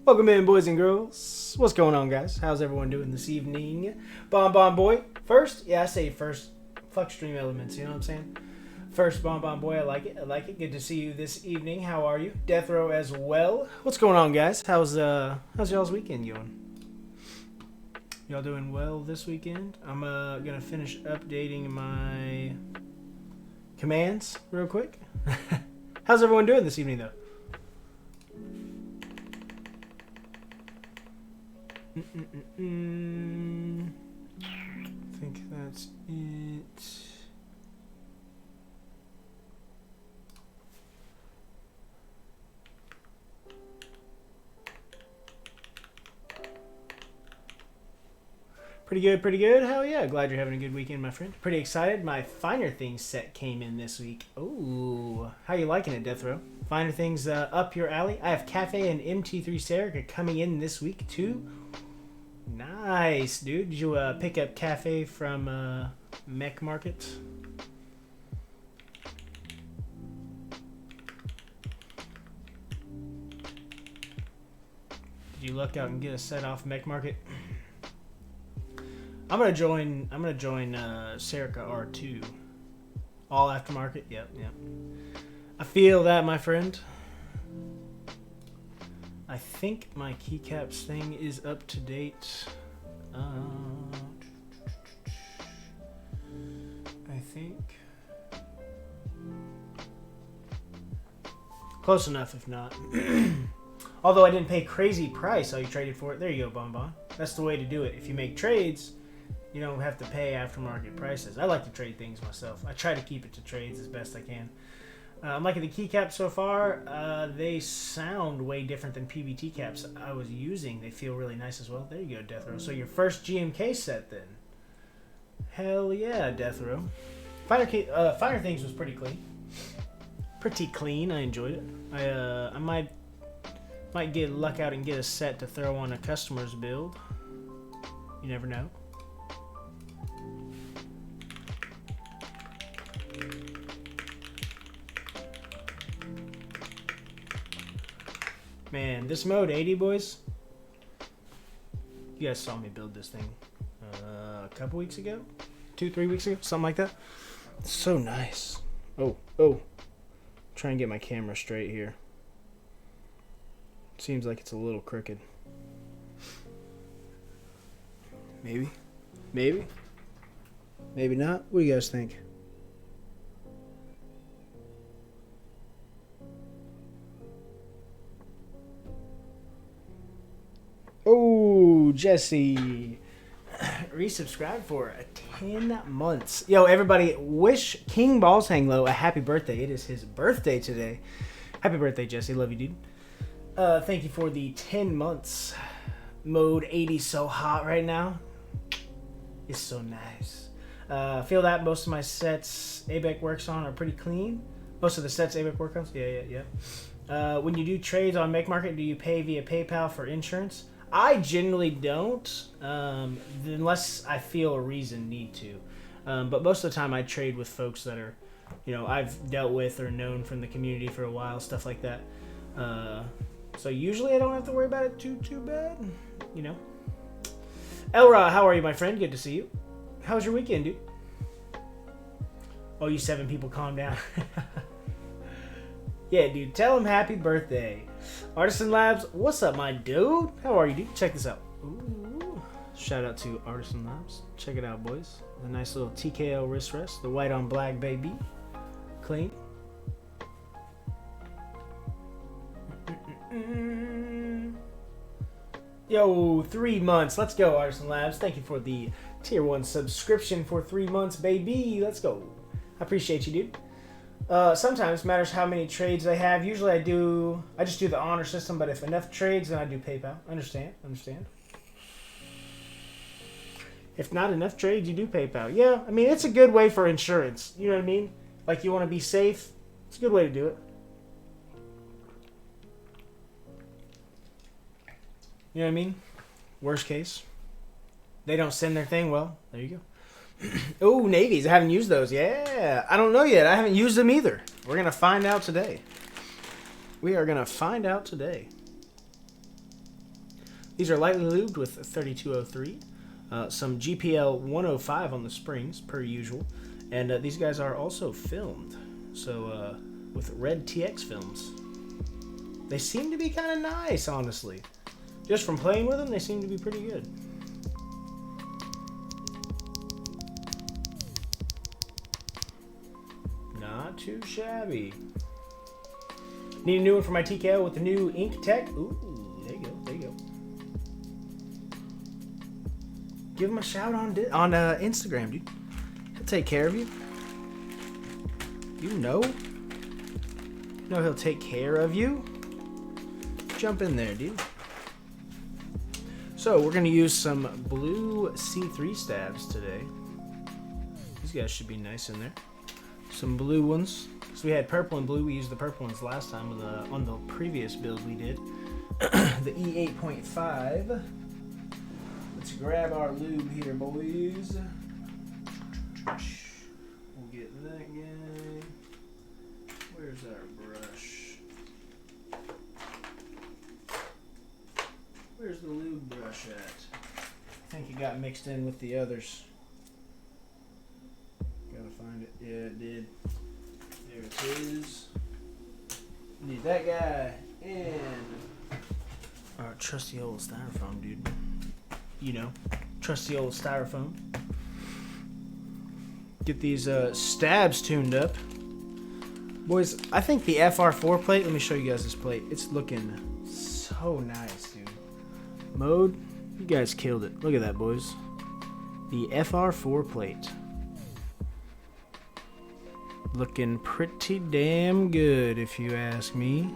Welcome in, boys and girls. What's going on, guys? How's everyone doing this evening? Bon Boy. First, yeah, I say first. Fuck stream elements, you know what I'm saying? First, Bon Boy, I like it. I like it. Good to see you this evening. How are you? Death Row as well. What's going on, guys? How's y'all's weekend going? Y'all doing well this weekend? I'm gonna finish updating my commands real quick. How's everyone doing this evening, though? I think that's it. Pretty good, pretty good. Hell yeah. Glad you're having a good weekend, my friend. Pretty excited. My Finer Things set came in this week. Ooh. How you liking it, Death Row? Finer Things up your alley. I have Cafe and MT3 Serica coming in this week, too. Nice, dude. Did you pick up Cafe from Mech Market? Did you luck out and get a set off Mech Market? I'm gonna join Serica R2. All aftermarket. Yep. I feel that, my friend. I think my keycaps thing is up to date. I think. Close enough, if not. Although I didn't pay crazy price, all you traded for it. There you go, Bon. That's the way to do it. If you make trades, you don't have to pay aftermarket prices. I like to trade things myself. I try to keep it to trades as best I can. I'm liking the keycaps so far. They sound way different than PBT caps I was using. They feel really nice as well. There you go, Death Row. So your first GMK set then. Hell yeah, Death Row. Finer Things was pretty clean. I enjoyed it. I might Might get luck out and get a set to throw on a customer's build. You never know. Man, this mode 80, boys. You guys saw me build this thing a couple weeks ago, 2-3 weeks ago, something like that. It's so nice. Oh. Try and get my camera straight here. Seems like it's a little crooked. Maybe not. What do you guys think? Oh, Jesse. Resubscribe for 10 months. Yo, everybody, wish King Balls Hang Low a happy birthday. It is his birthday today. Happy birthday, Jesse. Love you, dude. Thank you for the 10 months. Mode 80 so hot right now. It's so nice. I feel that most of my sets ABEC works on are pretty clean. Most of the sets ABEC work on. Yeah. When you do trades on Make Market, do you pay via PayPal for insurance? I generally don't, unless I feel a reason need to. But most of the time I trade with folks that are, I've dealt with or known from the community for a while, stuff like that. So usually I don't have to worry about it too bad, Elra, how are you, my friend? Good to see you. How was your weekend, dude? Oh, you 7 people, calm down. Yeah, dude, tell him happy birthday. Artisan Labs, what's up, my dude? How are you, dude? Check this out. Ooh. Shout out to Artisan Labs. Check it out, boys. The nice little TKO wrist rest. The white on black, baby. Clean. Yo, 3 months. Let's go, Artisan Labs. Thank you for the tier 1 subscription for 3 months, baby. Let's go. I appreciate you, dude. Sometimes matters how many trades I have. Usually I just do the honor system, but if enough trades, then I do PayPal. Understand. If not enough trades, you do PayPal. Yeah, I mean, it's a good way for insurance. You know what I mean? Like, you want to be safe. It's a good way to do it. You know what I mean? Worst case, they don't send their thing. Well, there you go. Oh, navies. I haven't used those. Yeah. I don't know yet. I haven't used them either. We're going to find out today. We are going to find out today. These are lightly lubed with 3203. Some GPL 105 on the springs, per usual. And these guys are also filmed. So, with red TX films. They seem to be kind of nice, honestly. Just from playing with them, they seem to be pretty good. Not too shabby. Need a new one for my TKO with the new ink tech. Ooh, there you go. Give him a shout on Instagram, dude. He'll take care of you. You know he'll take care of you. Jump in there, dude. So we're gonna use some blue C3 stabs today. These guys should be nice in there. Some blue ones. So we had purple and blue. We used the purple ones last time on the previous build we did. The E8.5. Let's grab our lube here, boys. We'll get that guy. Where's our brush? Where's the lube brush at? I think it got mixed in with the others. Gotta find it. Yeah, it did. There it is. Need that guy. And our trusty old styrofoam, dude. Trusty old styrofoam. Get these stabs tuned up. Boys, I think the FR4 plate, let me show you guys this plate. It's looking so nice, dude. Mode, you guys killed it. Look at that, boys. The FR4 plate. Looking pretty damn good, if you ask me.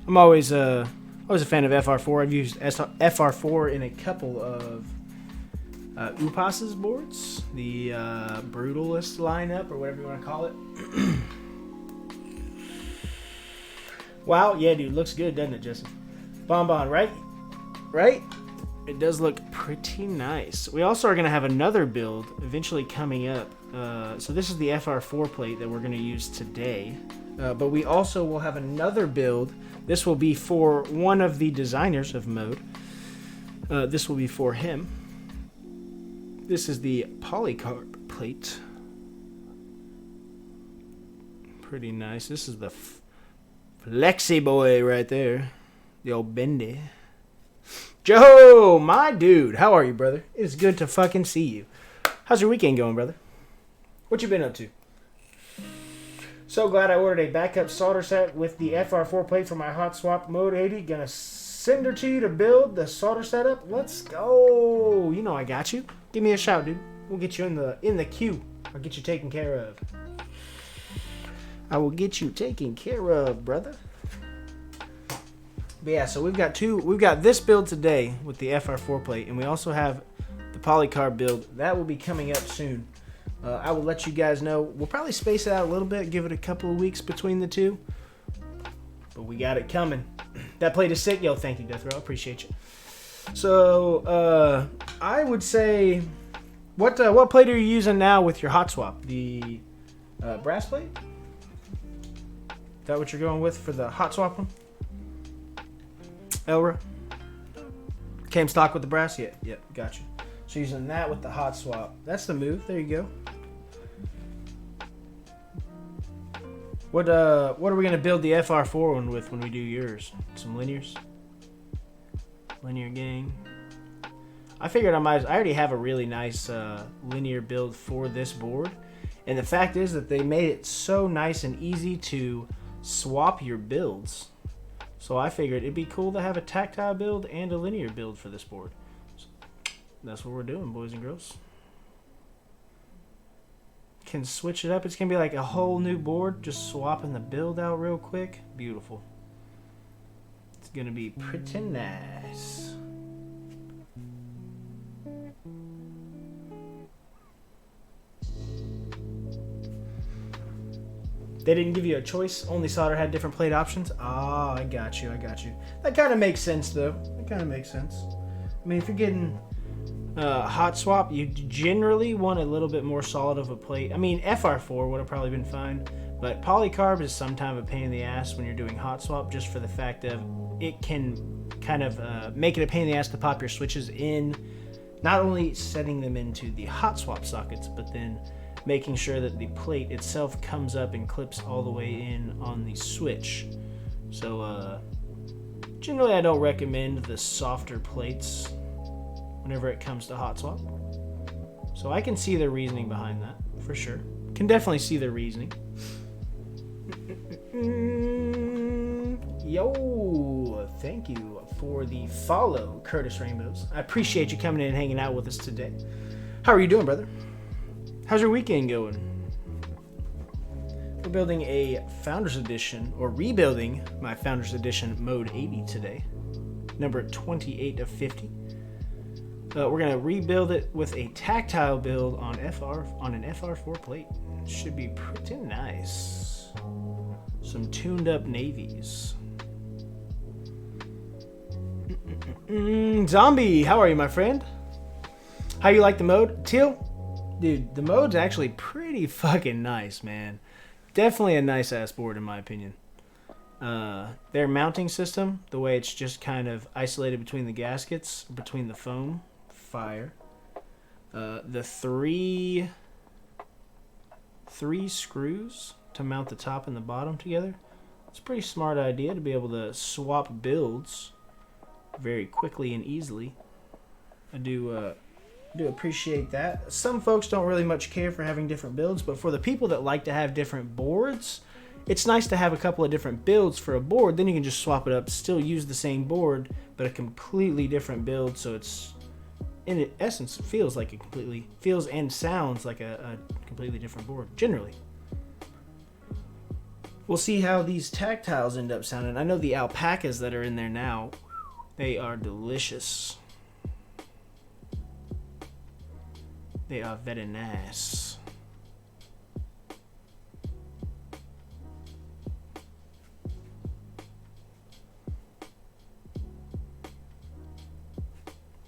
I'm always a fan of FR4. I've used FR4 in a couple of Upas's boards. The Brutalist lineup, or whatever you want to call it. Wow, yeah, dude, looks good, doesn't it, Jesse? Bonbon, right? Right? It does look pretty nice. We also are going to have another build eventually coming up. So this is the FR4 plate that we're going to use today. But we also will have another build. This will be for one of the designers of mode. This will be for him. This is the polycarb plate. Pretty nice. This is the Flexi boy right there. The old bendy. Joe, my dude. How are you, brother? It's good to fucking see you. How's your weekend going, brother? What you been up to? So glad I ordered a backup solder set with the FR4 plate for my hot swap mode 80. Gonna send her to you to build the solder setup. Let's go. You know I got you. Give me a shout, dude. We'll get you in the queue. I'll get you taken care of. I will get you taken care of, brother. But yeah, so we've got this build today with the FR4 plate, and we also have the polycarb build. That will be coming up soon. I will let you guys know. We'll probably space it out a little bit, give it a couple of weeks between the two. But we got it coming. That plate is sick. Yo, thank you, Death Row. I appreciate you. So, I would say, what plate are you using now with your hot swap? The brass plate? Is that what you're going with for the hot swap one? Elra? Came stock with the brass? Yeah, gotcha. So using that with the hot swap. That's the move. There you go. What are we gonna build the FR4 one with when we do yours? Some linears? Linear gang. I figured I already have a really nice linear build for this board. And the fact is that they made it so nice and easy to swap your builds. So I figured it'd be cool to have a tactile build and a linear build for this board. So that's what we're doing, boys and girls. Can switch it up. It's going to be like a whole new board. Just swapping the build out real quick. Beautiful. It's going to be pretty nice. They didn't give you a choice. Only solder had different plate options. Ah, I got you. That kind of makes sense, though. That kind of makes sense. I mean, if you're getting hot swap, you generally want a little bit more solid of a plate. I mean, FR4 would have probably been fine, but polycarb is sometimes a pain in the ass when you're doing hot swap, just for the fact of it can kind of make it a pain in the ass to pop your switches in, not only setting them into the hot swap sockets, but then making sure that the plate itself comes up and clips all the way in on the switch. So generally I don't recommend the softer plates whenever it comes to hot swap. So I can see the reasoning behind that, for sure. Can definitely see the reasoning. Yo, thank you for the follow, Curtis Rainbows. I appreciate you coming in and hanging out with us today. How are you doing, brother? How's your weekend going? We're building a Founders Edition, or rebuilding my Founders Edition Mode 80 today. Number 28 of 50. We're going to rebuild it with a tactile build on an FR4 plate. Should be pretty nice. Some tuned up navies. Zombie, how are you, my friend? How you like the mode? Teal? Dude, the mode's actually pretty fucking nice, man. Definitely a nice ass board in my opinion. Their mounting system, the way it's just kind of isolated between the gaskets, between the foam, fire. The three screws to mount the top and the bottom together. It's a pretty smart idea to be able to swap builds very quickly and easily. I do appreciate that. Some folks don't really much care for having different builds, but for the people that like to have different boards, it's nice to have a couple of different builds for a board. Then you can just swap it up, still use the same board, but a completely different build, so it's, in essence, feels and sounds like a completely different board, generally. We'll see how these tactiles end up sounding. I know the alpacas that are in there now, they are delicious. They are very nice.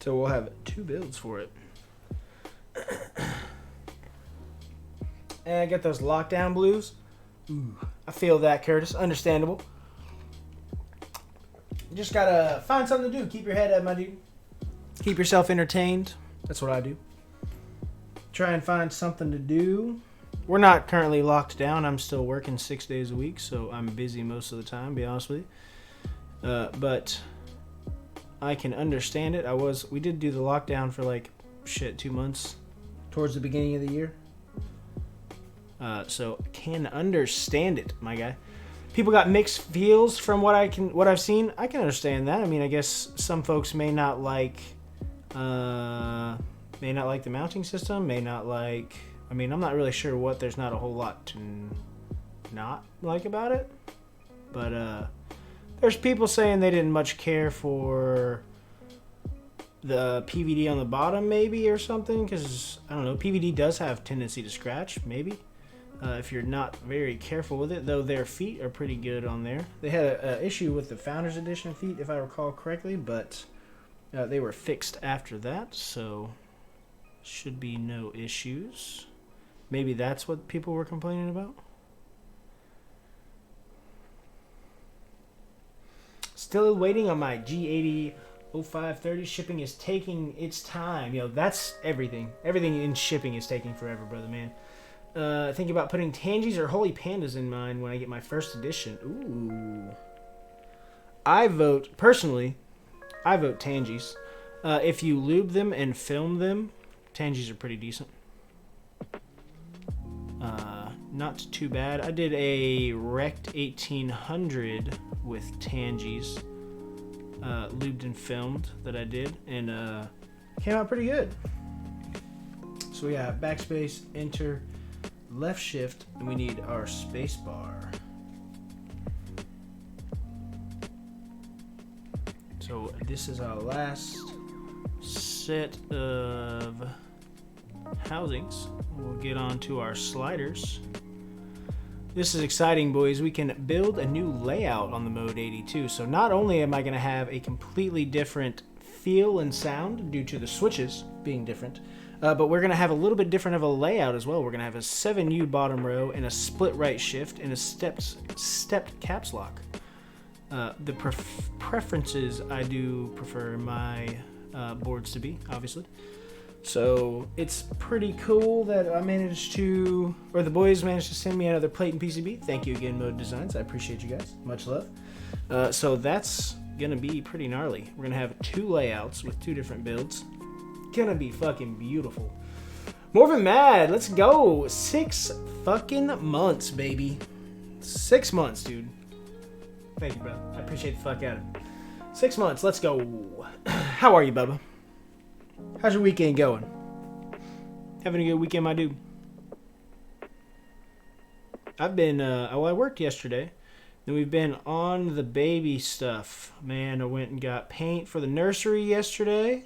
So we'll have 2 builds for it. And I get those lockdown blues. Ooh, I feel that, Curtis. Understandable. You just gotta find something to do. Keep your head up, my dude. Keep yourself entertained. That's what I do. Try and find something to do. We're not currently locked down. I'm still working 6 days a week, so I'm busy most of the time, to be honest with you. But I can understand it. We did do the lockdown for like 2 months towards the beginning of the year. So can understand it, my guy. People got mixed feels from what I've seen. I can understand that. I mean, I guess some folks may not like the mounting system, may not like. I mean, I'm not really sure what. There's not a whole lot to not like about it, but there's people saying they didn't much care for the PVD on the bottom, maybe, or something, because I don't know. PVD does have tendency to scratch, maybe. If you're not very careful with it, though their feet are pretty good on there. They had an issue with the Founders Edition feet, if I recall correctly, but they were fixed after that, so should be no issues. Maybe that's what people were complaining about. Still waiting on my G80 0530. Shipping is taking its time. That's everything. Everything in shipping is taking forever, brother, man. Thinking about putting Tangies or Holy Pandas in mine when I get my first edition. Ooh. Personally, I vote Tangies. If you lube them and film them, Tangies are pretty decent. Not too bad. I did a Rect 1800 with Tangies, lubed and filmed that I did, and came out pretty good. So we have backspace, enter, left shift, and we need our space bar. So this is our last set of housings. We'll get on to our sliders. This is exciting, boys. We can build a new layout on the Mode 82. So not only am I going to have a completely different feel and sound due to the switches being different, but we're going to have a little bit different of a layout as well. We're going to have a 7U bottom row and a split right shift and a stepped caps lock. The preferences, I do prefer my boards to be, obviously. So it's pretty cool that the boys managed to send me another plate and PCB. Thank you again, Mode Designs. I appreciate you guys. Much love. So that's going to be pretty gnarly. We're going to have 2 layouts with 2 different builds. Gonna be fucking beautiful. Morphin Mad, let's go. 6 fucking months, baby. 6 months, dude. Thank you, bro. I appreciate the fuck out of it. 6 months, let's go. How are you, Bubba? How's your weekend going? Having a good weekend, my dude? I've been, I worked yesterday. Then we've been on the baby stuff. Man, I went and got paint for the nursery yesterday.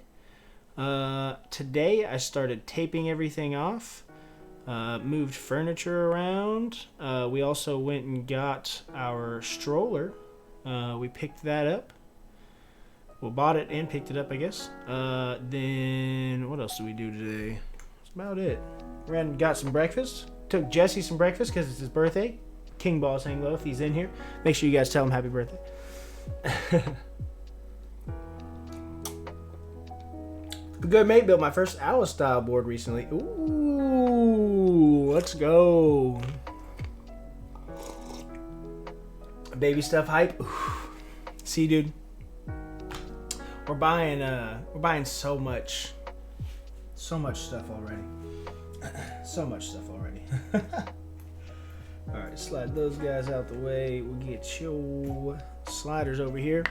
Today I started taping everything off. Moved furniture around. We also went and got our stroller. We picked that up. Well, bought it and picked it up, I guess. Then what else did we do today? That's about it. Ran and got some breakfast. Took Jesse some breakfast because it's his birthday. King Balls hang low if he's in here. Make sure you guys tell him happy birthday. Good mate built my first Alice style board recently. Ooh, let's go. Baby stuff hype. Ooh. See, dude. We're buying so much stuff already. So much stuff already. All right, slide those guys out the way. We'll get your sliders over here.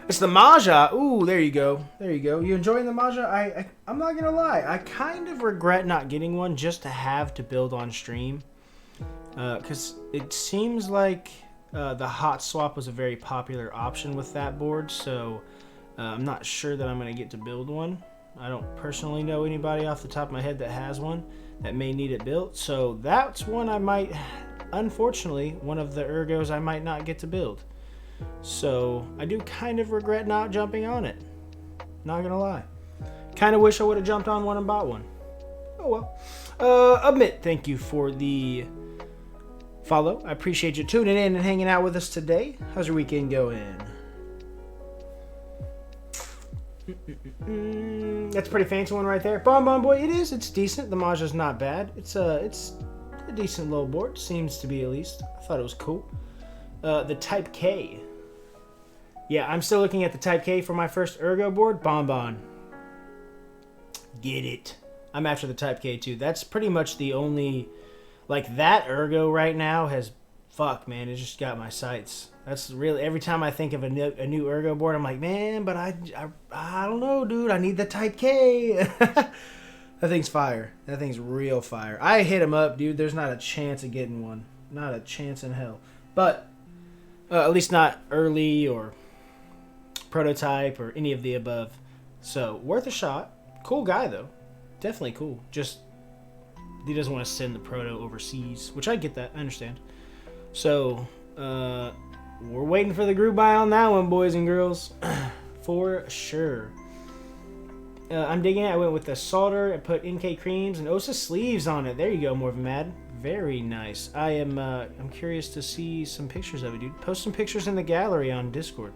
It's the Maja. Ooh, there you go. There you go. You enjoying the Maja? I'm not gonna lie. I kind of regret not getting one just to have to build on stream, because it seems like the hot swap was a very popular option with that board. So I'm not sure that I'm gonna get to build one. I don't personally know anybody off the top of my head that has one that may need it built. So that's one I might, unfortunately, one of the ergos I might not get to build. So I do kind of regret not jumping on it. Not gonna lie. Kind of wish I would have jumped on one and bought one. Oh well. Admit, thank you for the follow. I appreciate you tuning in and hanging out with us today. How's your weekend going? That's a pretty fancy one right there. Bonbon Boy, it is. It's decent. The Maja's not bad. It's a decent little board. Seems to be, at least. I thought it was cool. The Type K. Yeah, I'm still looking at the Type K for my first Ergo board. Bonbon. Get it. I'm after the Type K too. That's pretty much the only, like, that Ergo right now has, fuck man, it just got my sights. That's really, every time I think of a new Ergo board, I'm like, man, but I don't know, dude. I need the Type K. That thing's fire. That thing's real fire. I hit him up, dude. There's not a chance of getting one. Not a chance in hell. But at least not early or prototype or any of the above. So worth a shot. Cool guy though. Definitely cool. Just he doesn't want to send the proto overseas, which I get that. I understand. So we're waiting for the group buy on that one, boys and girls. For sure. I'm digging it. I went with the solder. I put NK creams and Osa sleeves on it. There you go, Morphin Mad. Very nice. I'm curious to see some pictures of it, dude. Post some pictures in the gallery on Discord.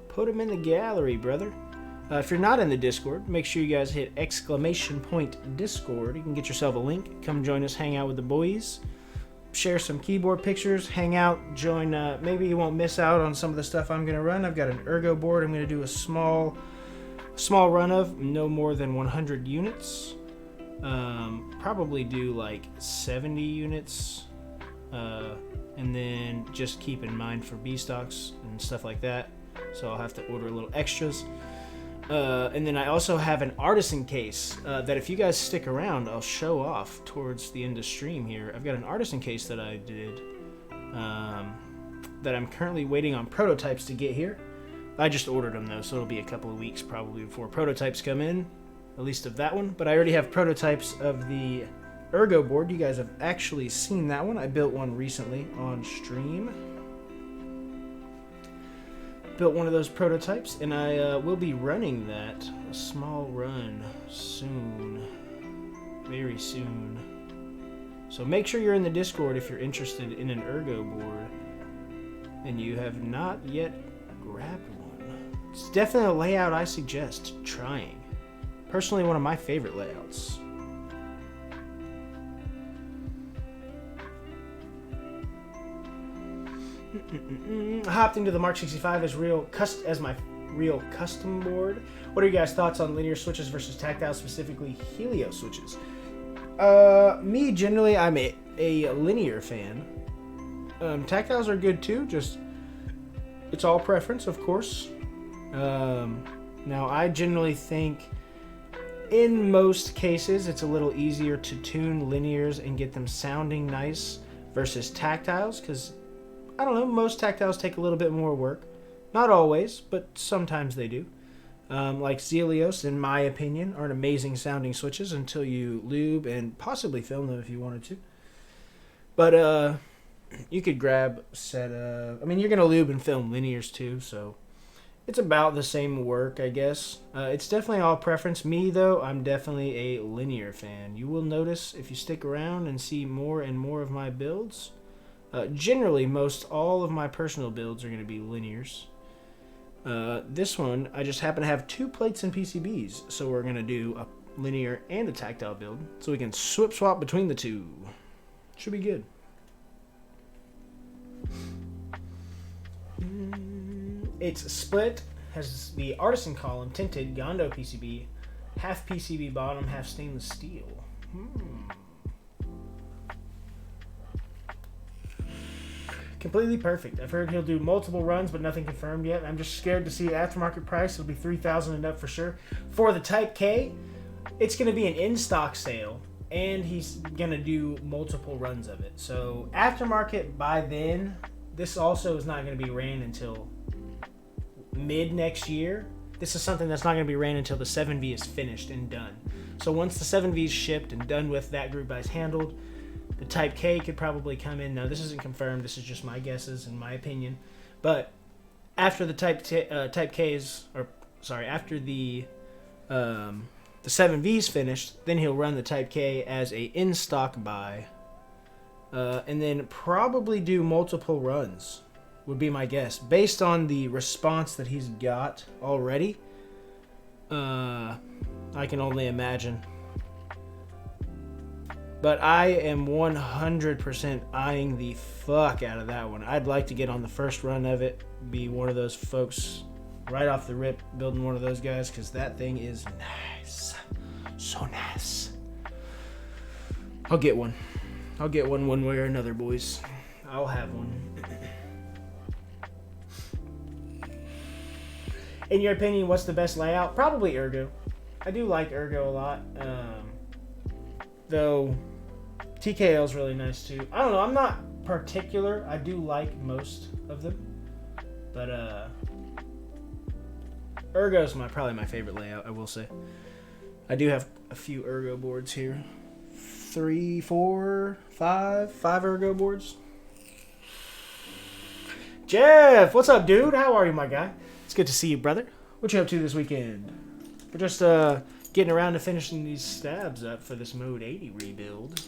Put them in the gallery, brother. If you're not in the Discord, make sure you guys hit !Discord. You can get yourself a link. Come join us, hang out with the boys. Share some keyboard pictures, hang out, join. Maybe you won't miss out on some of the stuff I'm going to run. I've got an Ergo board I'm going to do a small run of, no more than 100 units. Probably do like 70 units. And then just keep in mind for B stocks and stuff like that. So I'll have to order a little extras. And then I also have an artisan case that if you guys stick around, I'll show off towards the end of stream here. I've got an artisan case that I did that I'm currently waiting on prototypes to get here. I just ordered them though, so it'll be a couple of weeks probably before prototypes come in, at least of that one. But I already have prototypes of the Ergo board. You guys have actually seen that one. I built one recently on stream. Built one of those prototypes, and I will be running that, a small run, soon. Very soon. So make sure you're in the Discord if you're interested in an Ergo board, and you have not yet grabbed one. It's definitely a layout I suggest trying. Personally, one of my favorite layouts. I hopped into the Mark 65 as my real custom board. What are you guys' thoughts on linear switches versus tactile, specifically Helio switches? Me, generally, I'm a linear fan. Tactiles are good too, just it's all preference, of course. Now, I generally think in most cases it's a little easier to tune linears and get them sounding nice versus tactiles, because I don't know, most tactiles take a little bit more work. Not always, but sometimes they do. Like Zelios, in my opinion, aren't amazing sounding switches until you lube and possibly film them if you wanted to. But you could grab a set of... I mean, you're going to lube and film linears too, so it's about the same work, I guess. It's definitely all preference. Me, though, I'm definitely a linear fan. You will notice if you stick around and see more and more of my builds... generally, most all of my personal builds are going to be linears. This one, I just happen to have 2 plates and PCBs, so we're going to do a linear and a tactile build, so we can swap between the two. Should be good. It's split, has the artisan column, tinted Gondo PCB, half PCB bottom, half stainless steel. Completely perfect. I've heard he'll do multiple runs, but nothing confirmed yet. I'm just scared to see aftermarket price. It'll be $3,000 and up for sure. For the Type K, it's going to be an in-stock sale, and he's going to do multiple runs of it. So aftermarket by then, this also is not going to be ran until mid next year. This is something that's not going to be ran until the 7V is finished and done. So once the 7V is shipped and done with, that group buy is handled, the Type K could probably come in. Now, this isn't confirmed. This is just my guesses and my opinion. But after the Type Ks, or sorry, after the the 7V's finished, then he'll run the Type K as a in-stock buy. And then probably do multiple runs, would be my guess. Based on the response that he's got already, I can only imagine. But I am 100% eyeing the fuck out of that one. I'd like to get on the first run of it, be one of those folks right off the rip, building one of those guys, because that thing is nice. So nice. I'll get one. I'll get one way or another, boys. I'll have one. In your opinion, what's the best layout? Probably Ergo. I do like Ergo a lot. Though TKL is really nice too. I don't know. I'm not particular. I do like most of them. But Ergo is probably my favorite layout, I will say. I do have a few Ergo boards here. 3, 4, 5 Ergo boards. Jeff, what's up, dude? How are you, my guy? It's good to see you, brother. What you up to this weekend? We're just getting around to finishing these stabs up for this Mode 80 rebuild.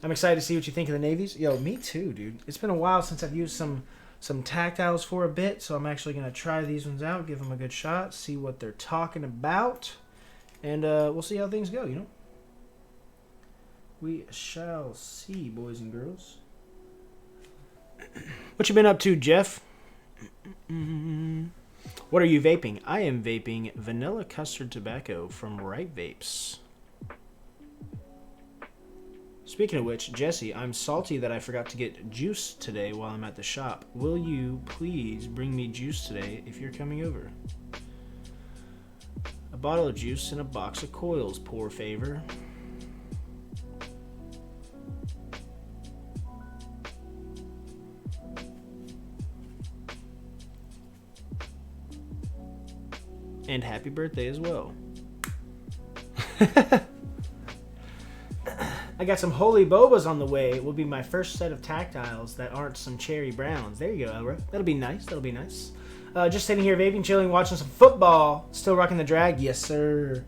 I'm excited to see what you think of the navies. Yo, me too, dude. It's been a while since I've used some tactiles for a bit, so I'm actually going to try these ones out, give them a good shot, see what they're talking about, and we'll see how things go, you know? We shall see, boys and girls. What you been up to, Jeff? What are you vaping? I am vaping vanilla custard tobacco from Ripe Vapes. Speaking of which, Jesse, I'm salty that I forgot to get juice today while I'm at the shop. Will you please bring me juice today if you're coming over? A bottle of juice and a box of coils, poor favor. And happy birthday as well. I got some holy bobas on the way. It will be my first set of tactiles that aren't some cherry browns. There you go, Elra. That'll be nice. That'll be nice. Just sitting here vaping, chilling, watching some football. Still rocking the drag. Yes, sir.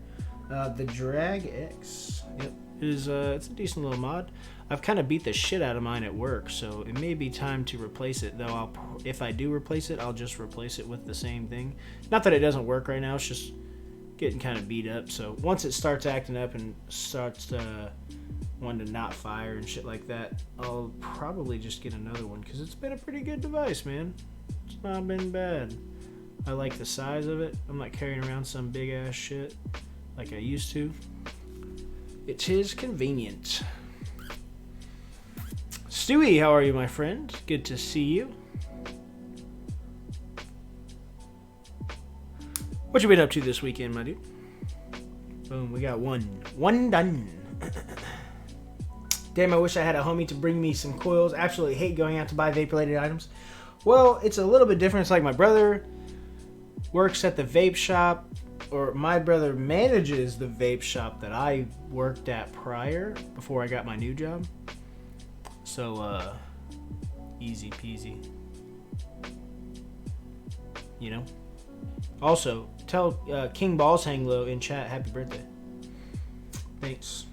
The Drag X. Yep. It's a decent little mod. I've kind of beat the shit out of mine at work, so it may be time to replace it. Though if I do replace it, I'll just replace it with the same thing. Not that it doesn't work right now. It's just getting kind of beat up. So once it starts acting up and starts wanting to not fire and shit like that, I'll probably just get another one, because it's been a pretty good device, man. It's not been bad. I like the size of it. I'm not carrying around some big ass shit like I used to. It is convenient. Stewie, how are you, my friend? Good to see you. What you been up to this weekend, my dude? Boom, we got one done. Damn, I wish I had a homie to bring me some coils. Absolutely hate going out to buy vape-related items. Well, it's a little bit different. It's like my brother works at the vape shop, or my brother manages the vape shop that I worked at prior, before I got my new job. So, easy peasy. You know? Also, tell King Balls Hang Low in chat happy birthday. Thanks.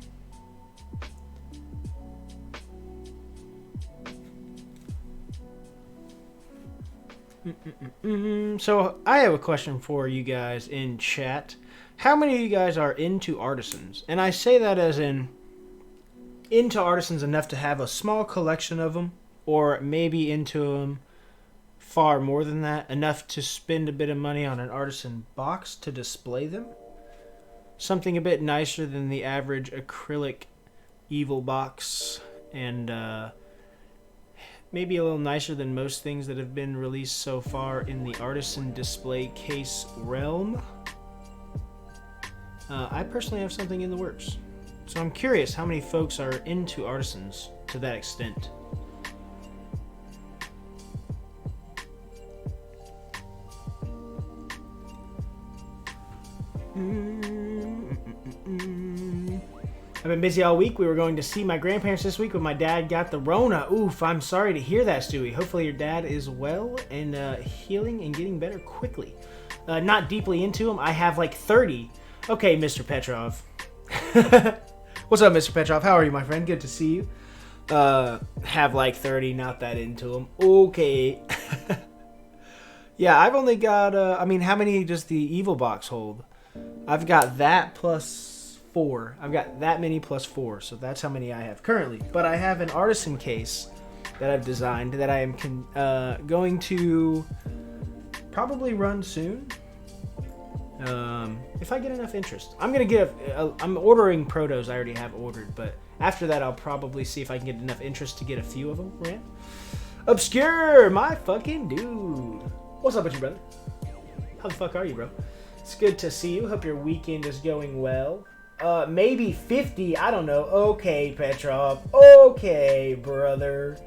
So I have a question for you guys in chat. How many of you guys are into artisans? And I say that as in into artisans enough to have a small collection of them, or maybe into them far more than that, enough to spend a bit of money on an artisan box to display them. Something a bit nicer than the average acrylic evil box, and maybe a little nicer than most things that have been released so far in the artisan display case realm. I personally have something in the works. So I'm curious how many folks are into artisans to that extent. I've been busy all week. We were going to see my grandparents this week, but my dad got the Rona. Oof, I'm sorry to hear that, Stewie. Hopefully your dad is well and healing and getting better quickly. not deeply into them. I have like 30. Okay, Mr. Petrov. What's up, Mr. Petrov? How are you, my friend? Good to see you. Have like 30, not that into them. Okay. Yeah, I've only got, I mean, how many does the Evil Box hold? I've got that plus 4. I've got that many plus 4, so that's how many I have currently. But I have an artisan case that I've designed that I am going to probably run soon. If I get enough interest. I'm going to get I'm ordering protos I already have ordered, but after that I'll probably see if I can get enough interest to get a few of them ran. Obscure, my fucking dude. What's up with you, brother? How the fuck are you, bro? It's good to see you. Hope your weekend is going well. Maybe 50, I don't know. Okay, Petrov. Okay, brother.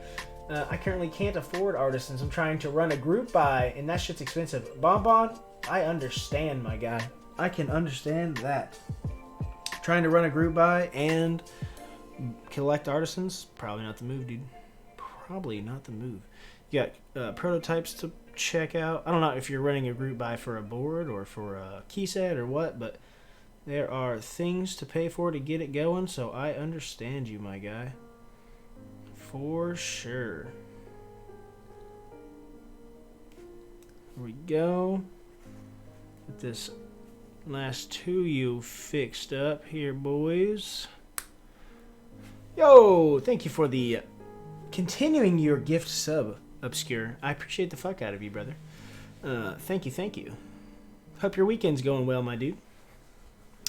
I currently can't afford artisans. I'm trying to run a group buy, and that shit's expensive. Bonbon, I understand, my guy. I can understand that. Trying to run a group buy and collect artisans, probably not the move, dude. Probably not the move. You got prototypes to check out. I don't know if you're running a group buy for a board or for a key set or what, but there are things to pay for to get it going, so I understand you, my guy. For sure. Here we go. Get this last 2 you fixed up here, boys. Yo, thank you for the continuing your gift sub, Obscure. I appreciate the fuck out of you, brother. Thank you, thank you. Hope your weekend's going well, my dude.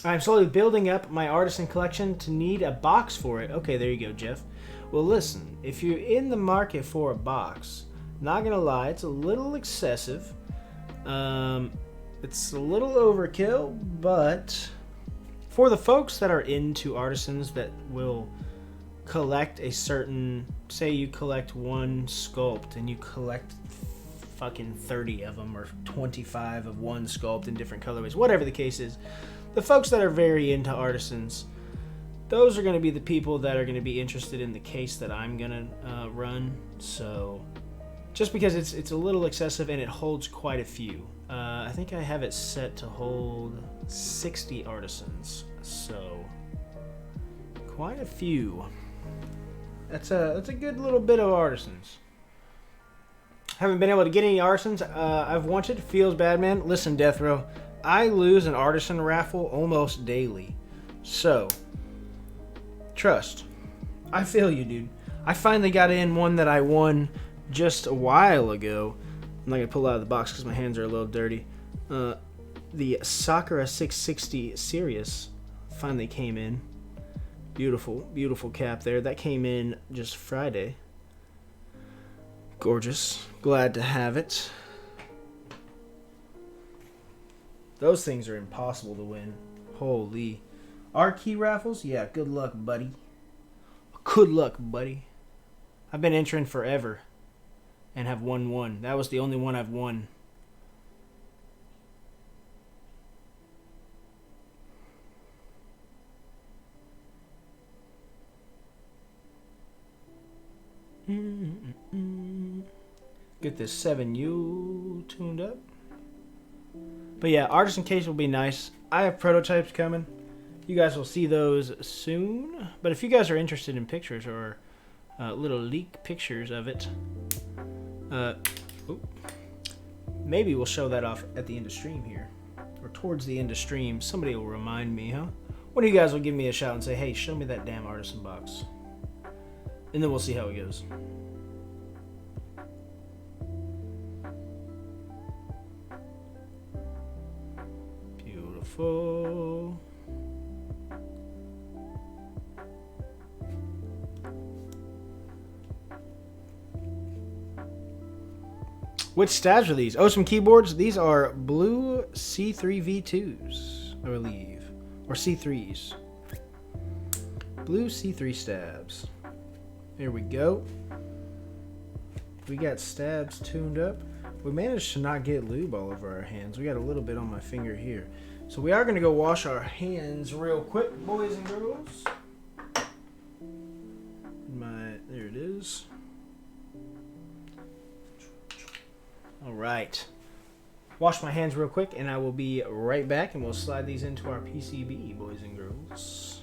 I'm slowly building up my artisan collection to need a box for it. Okay, there you go, Jeff. Well, listen, if you're in the market for a box, not gonna lie, it's a little excessive. It's a little overkill, but for the folks that are into artisans that will collect a certain, say you collect one sculpt and you collect fucking 30 of them or 25 of one sculpt in different colorways, whatever the case is, the folks that are very into artisans, those are going to be the people that are going to be interested in the case that I'm going to run. So just because it's a little excessive and it holds quite a few. I think I have it set to hold 60 artisans, so quite a few. That's a good little bit of artisans. Haven't been able to get any artisans. I've wanted. Feels bad, man. Listen, Death Row, I lose an artisan raffle almost daily, so trust. I feel you, dude. I finally got in one that I won just a while ago. I'm not gonna pull it out of the box because my hands are a little dirty. The Sakura 660 Sirius finally came in. Beautiful, beautiful cap there. That came in just Friday. Gorgeous. Glad to have it. Those things are impossible to win. Holy. Our key raffles? Yeah, good luck, buddy. Good luck, buddy. I've been entering forever and have won one. That was the only one I've won. Get this 7U tuned up. But yeah, artisan case will be nice. I have prototypes coming. You guys will see those soon. But if you guys are interested in pictures or little leak pictures of it, maybe we'll show that off at the end of stream here. Or towards the end of stream. Somebody will remind me, huh? One of you guys will give me a shout and say, hey, show me that damn artisan box. And then we'll see how it goes. Beautiful. Which stabs are these? Oh, some keyboards. These are blue C3 V2s, I believe. Or C3s. Blue C3 stabs. There we go. We got stabs tuned up. We managed to not get lube all over our hands. We got a little bit on my finger here. So we are going to go wash our hands real quick, boys and girls. There it is. All right. wash my hands real quick, and I will be right back, and we'll slide these into our PCB, boys and girls.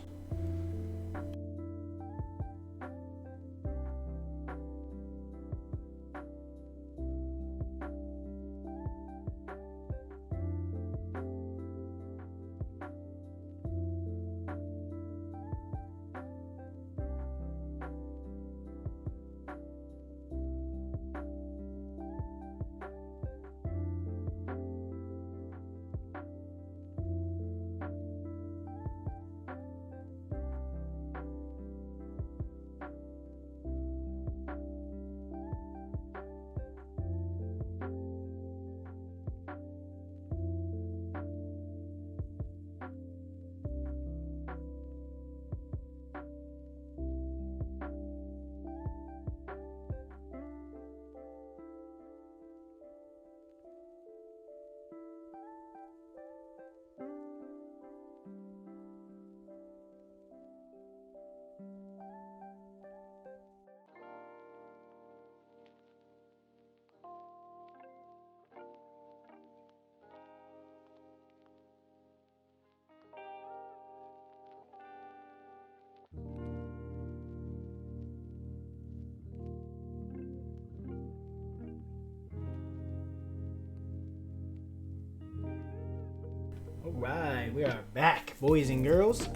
Alright, we are back, boys and girls.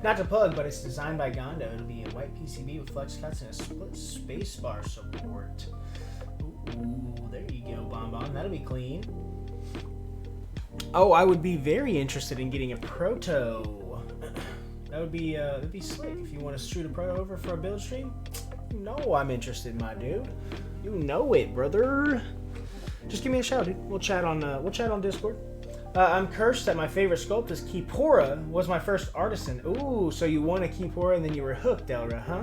Not to plug, but it's designed by Gondo. It'll be a white PCB with flex cuts and a split spacebar support. Ooh, there you go, Bonbon. That'll be clean. Oh, I would be very interested in getting a proto. That would be that'd be slick. If you want to shoot a proto over for a build stream, you know I'm interested, my dude. You know it, brother. Just give me a shout, dude. We'll chat on Discord. I'm cursed that my favorite sculptist, Kipora, was my first artisan. Ooh, so you won a Kipora and then you were hooked, Elra, huh?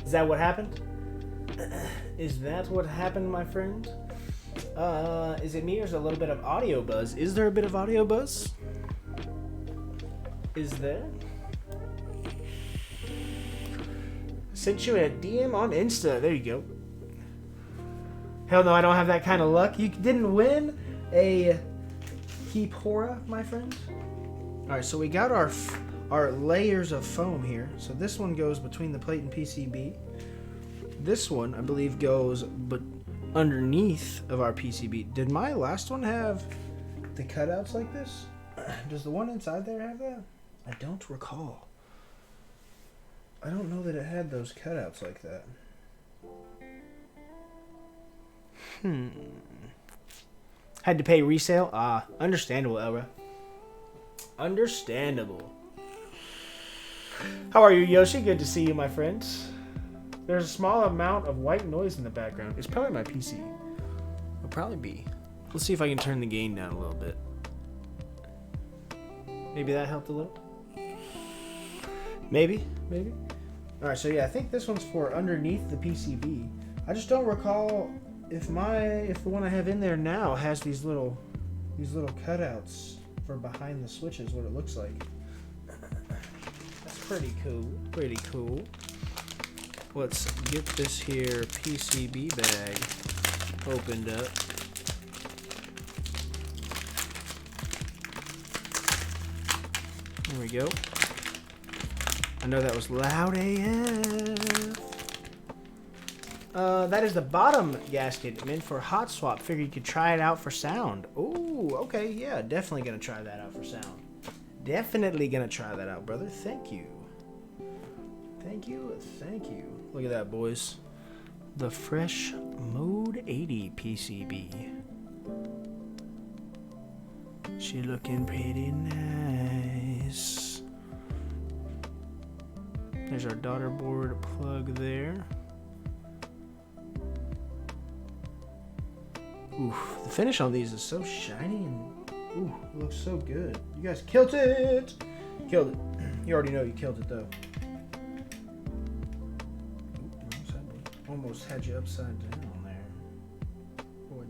Is that what happened? Is that what happened, my friend? Is it me or is there a little bit of audio buzz? Is there a bit of audio buzz? Is there? Sent you a DM on Insta. There you go. Hell no, I don't have that kind of luck. You didn't win a Kipora, my friend. Alright, so we got our layers of foam here. So this one goes between the plate and PCB. This one, I believe, goes underneath of our PCB. Did my last one have the cutouts like this? Does the one inside there have that? I don't recall. I don't know that it had those cutouts like that. Had to pay resale? Ah, understandable, Elra. Understandable. How are you, Yoshi? Good to see you, my friends. There's a small amount of white noise in the background. It's probably my PC. It'll probably be. Let's see if I can turn the gain down a little bit. Maybe that helped a little? Maybe. Alright, so yeah, I think this one's for underneath the PCB. I just don't recall if the one I have in there now has these little cutouts for behind the switches, what it looks like. That's pretty cool. Let's get this here PCB bag opened up. There we go. I know that was loud AF. That is the bottom gasket meant for hot swap. Figured you could try it out for sound. Ooh, okay, yeah, definitely gonna try that out for sound. Definitely gonna try that out, brother. Thank you. Look at that, boys. The fresh Mode 80 PCB. She looking pretty nice. There's our daughter board plug there. Oof, the finish on these is so shiny and ooh, it looks so good. You guys killed it! Killed it. You already know you killed it though. Almost had you upside down there. Or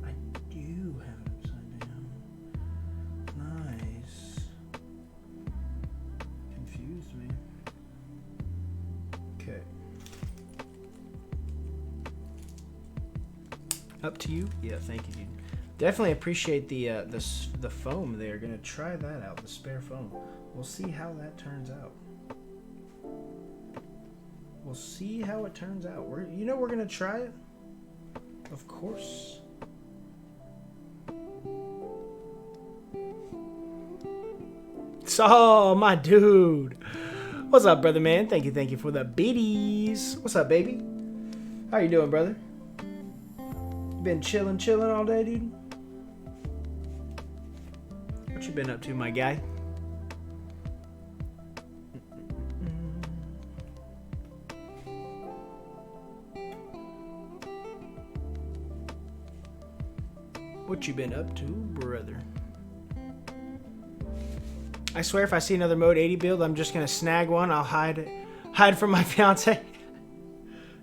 I do have it upside down. Nice. Confused me. Okay. Up to you? Yeah, thank you, dude. Definitely appreciate the foam there. Gonna try that out, the spare foam. We'll see how that turns out. We'll see how it turns out. We're gonna try it. Of course. So, my dude. What's up, brother man? Thank you for the biddies. What's up, baby? How you doing, brother? You been chilling all day, dude? What you been up to, my guy? What you been up to, brother? I swear if I see another Mode 80 build, I'm just gonna snag one. I'll hide from my fiance.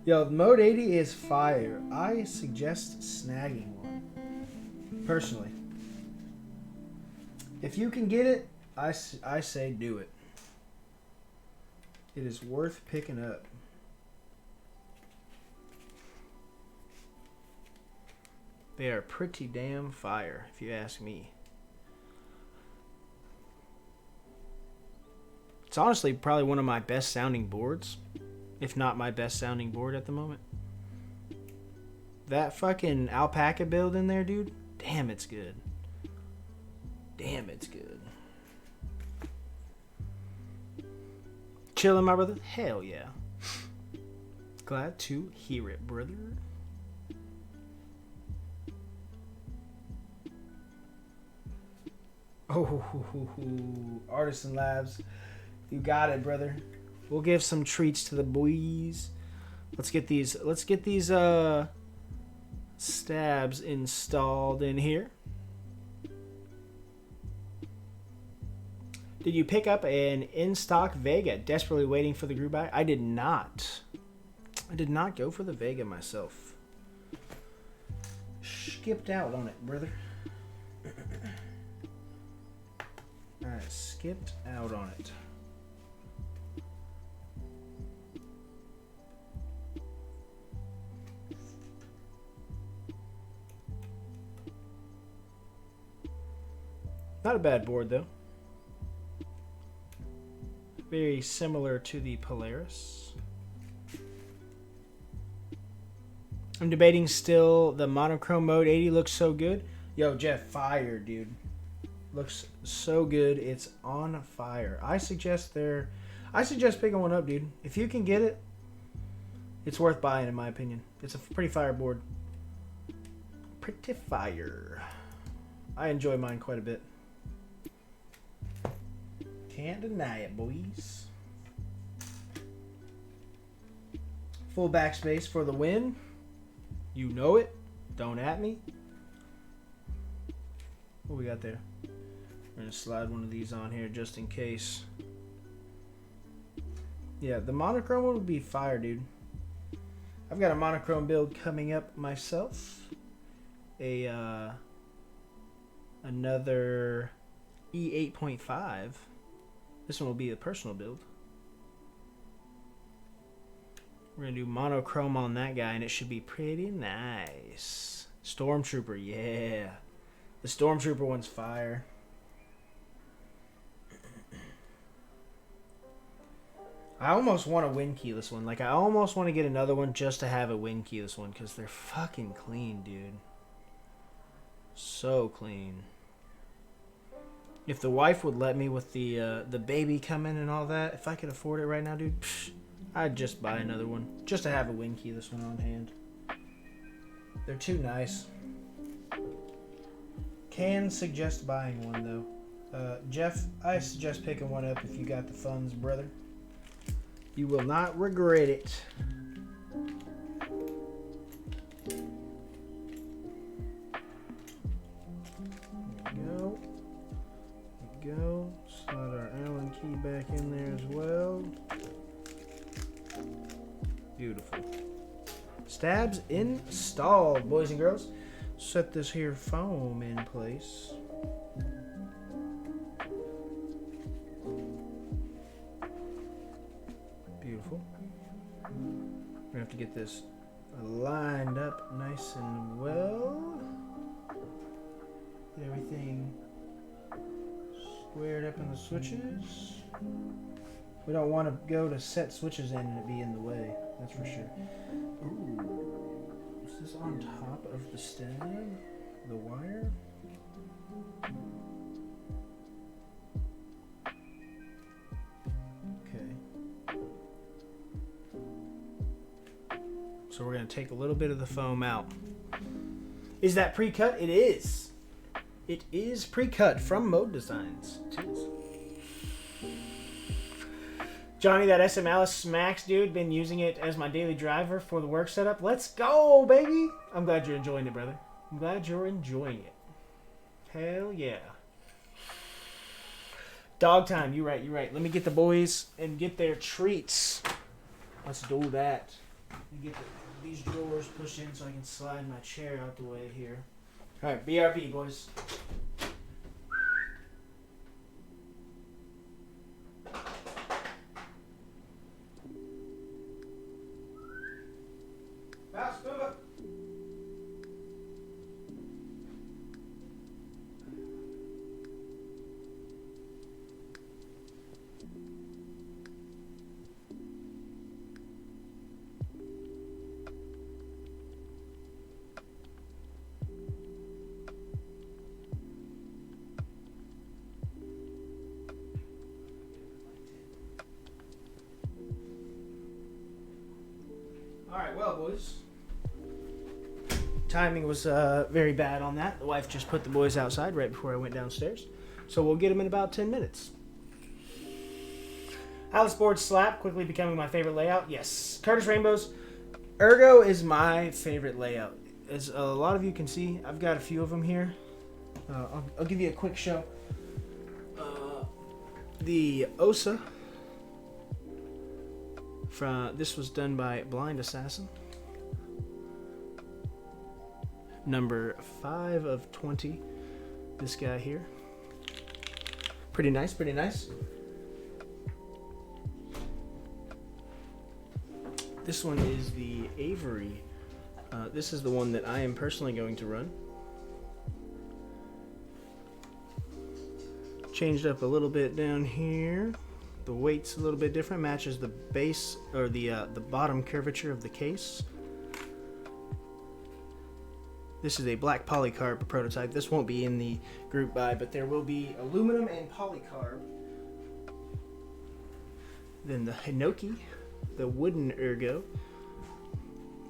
Yo, Mode 80 is fire. I suggest snagging one. Personally. If you can get it, I say do it. It is worth picking up. They are pretty damn fire, if you ask me. It's honestly probably one of my best sounding boards, if not my best sounding board at the moment. That fucking alpaca build in there, dude. Damn, it's good. Damn, it's good. Chilling, my brother? Hell yeah. Glad to hear it, brother. Oh, Artisan Labs. You got it, brother. We'll give some treats to the boys. Let's get these stabs installed in here. Did you pick up an in-stock Vega? Desperately waiting for the group buy? I did not. I did not go for the Vega myself. Skipped out on it, brother. Alright, skipped out on it. Not a bad board, though. Very similar to the Polaris. I'm debating still. The monochrome Mode 80 looks so good. Yo, Jeff, fire, dude. Looks so good. It's on fire. I suggest picking one up, dude. If you can get it, it's worth buying, in my opinion. It's a pretty fire board. Pretty fire. I enjoy mine quite a bit. Can't deny it, boys. Full backspace for the win. You know it. Don't at me. What we got there? We're going to slide one of these on here just in case. Yeah, the monochrome one would be fire, dude. I've got a monochrome build coming up myself. Another E8.5. This one will be a personal build. We're going to do monochrome on that guy, and it should be pretty nice. Stormtrooper, yeah. The Stormtrooper one's fire. I almost want a win keyless one. Like, I almost want to get another one just to have a win keyless one, because they're fucking clean, dude. So clean. If the wife would let me with the baby coming and all that, if I could afford it right now, dude, I'd just buy another one. Just to have a win keyless one on hand. They're too nice. Can suggest buying one, though. Jeff, I suggest picking one up if you got the funds, brother. You will not regret it. Go. Slide our Allen key back in there as well. Beautiful. Stabs installed, boys and girls. Set this here foam in place. Beautiful. We're gonna have to get this lined up nice and well. the switches. We don't want to go to set switches in and it be in the way. That's for sure. Ooh. Is this on top of the stem? The wire? Okay. So we're going to take a little bit of the foam out. Is that pre-cut? It is. It is pre-cut from Mode Designs. It is. Johnny, that SM Alice Max, dude, been using it as my daily driver for the work setup. Let's go, baby. I'm glad you're enjoying it, brother. I'm glad you're enjoying it. Hell yeah. Dog time. You're right. You're right. Let me get the boys and get their treats. Let's do that. Let me get these drawers pushed in so I can slide my chair out the way here. All right, BRB, boys. Mouse, move up. Alright, well, boys. Timing was very bad on that. The wife just put the boys outside right before I went downstairs. So we'll get them in about 10 minutes. Alice Board Slap, quickly becoming my favorite layout. Yes. Curtis Rainbows. Ergo is my favorite layout. As a lot of you can see, I've got a few of them here. I'll give you a quick show. The OSA. This was done by Blind Assassin. Number 5 of 20. This guy here. Pretty nice, pretty nice. This one is the Avery. This is the one that I am personally going to run. Changed up a little bit down here. The weight's a little bit different, matches the base or the bottom curvature of the case. This is a black polycarb prototype. This won't be in the group buy, but there will be aluminum and polycarb. Then the Hinoki, the wooden Ergo.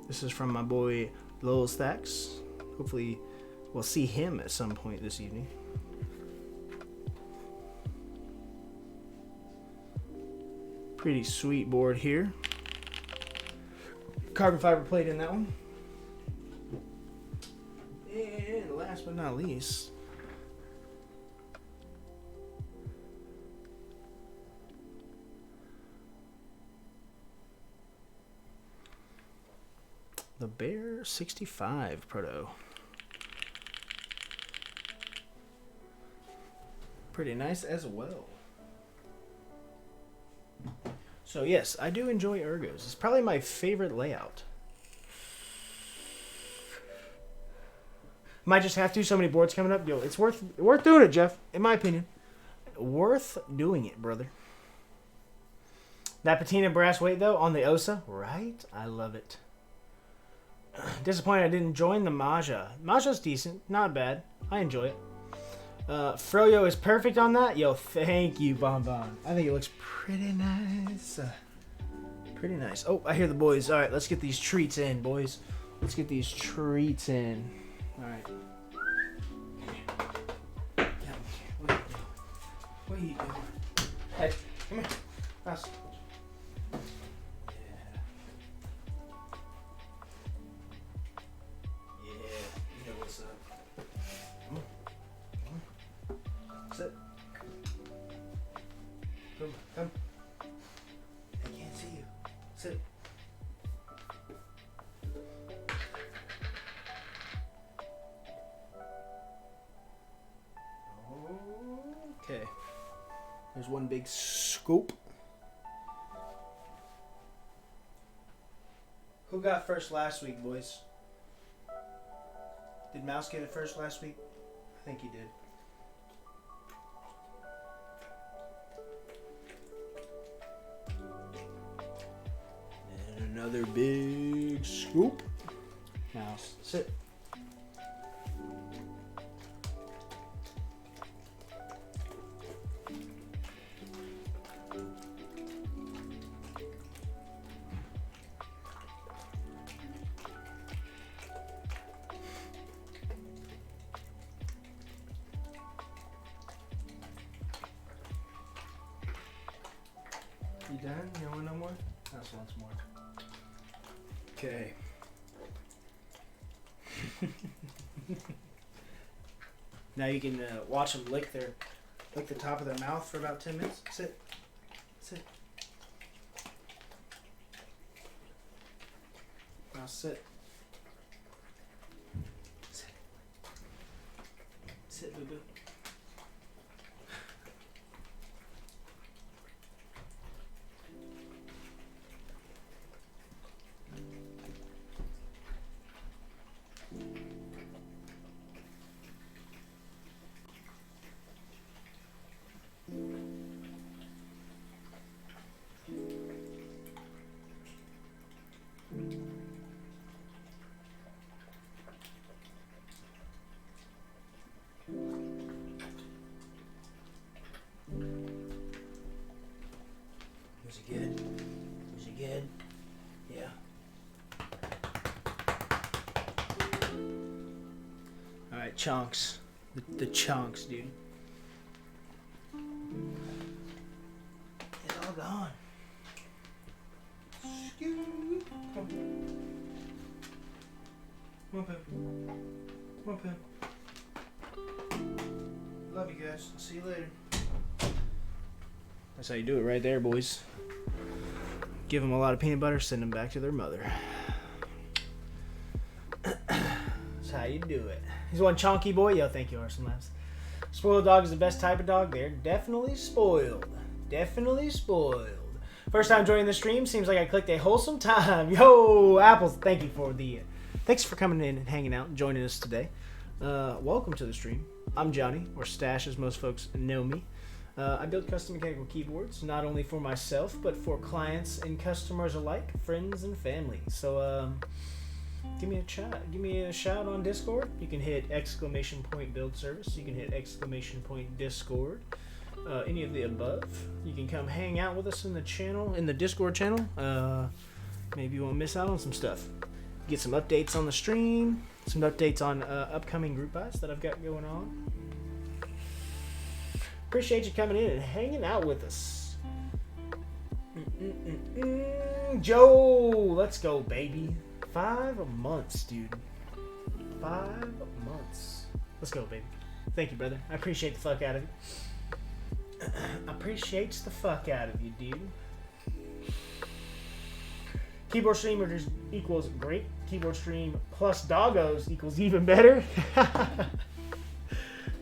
This is from my boy Lowell Stacks. Hopefully we'll see him at some point this evening. Pretty sweet board here. Carbon fiber plate in that one. And last but not least, the Bear 65 Proto. Pretty nice as well. So yes, I do enjoy Ergos. It's probably my favorite layout. Might just have to. So many boards coming up. Yo, it's worth doing it, Jeff. In my opinion, worth doing it, brother. That patina brass weight though on the OSA, right? I love it. Disappointed I didn't join the Maja. Maja's decent, not bad. I enjoy it. Froyo is perfect on that. Yo, thank you, Bon Bon. I think it looks pretty nice. Pretty nice. Oh, I hear the boys. All right, let's get these treats in, boys. Let's get these treats in. All right. What are you doing? Hey, come here. Pass. Sit. Come. I can't see you. Sit. Okay. There's one big scoop. Who got first last week, boys? Did Mouse get it first last week? I think he did. Another big scoop. Now sit. You done? You want no more? That's once more. Okay. Now you can watch them lick the top of their mouth for about 10 minutes. Sit. Sit. Now sit. Sit. Sit, boo-boo. Was it good? Was it good? Yeah. Alright, chunks. The chunks, dude. It's all gone. Come on, Pip. Come on, Pip. Love you guys. I'll see you later. That's how you do it right there, boys. Give them a lot of peanut butter, send them back to their mother. That's how you do it. He's one chonky boy. Yo, thank you, Arson Labs. Spoiled dog is the best type of dog. They're definitely spoiled. Definitely spoiled. First time joining the stream. Seems like I clicked a wholesome time. Yo, Apples, thank you for the... thanks for coming in and hanging out and joining us today. Welcome to the stream. I'm Johnny, or Stash as most folks know me. I build custom mechanical keyboards, not only for myself, but for clients and customers alike, friends and family. So give me a chat. Give me a shout on Discord. You can hit ! Build service. You can hit ! Discord. Any of the above. You can come hang out with us in the channel, in the Discord channel. Maybe you won't miss out on some stuff. Get some updates on the stream, some updates on upcoming group buys that I've got going on. Appreciate you coming in and hanging out with us. Joe, let's go, baby. 5 months, dude. 5 months. Let's go, baby. Thank you, brother. I appreciate the fuck out of you. Appreciates the fuck out of you, dude. Keyboard streamers equals great. Keyboard stream plus doggos equals even better.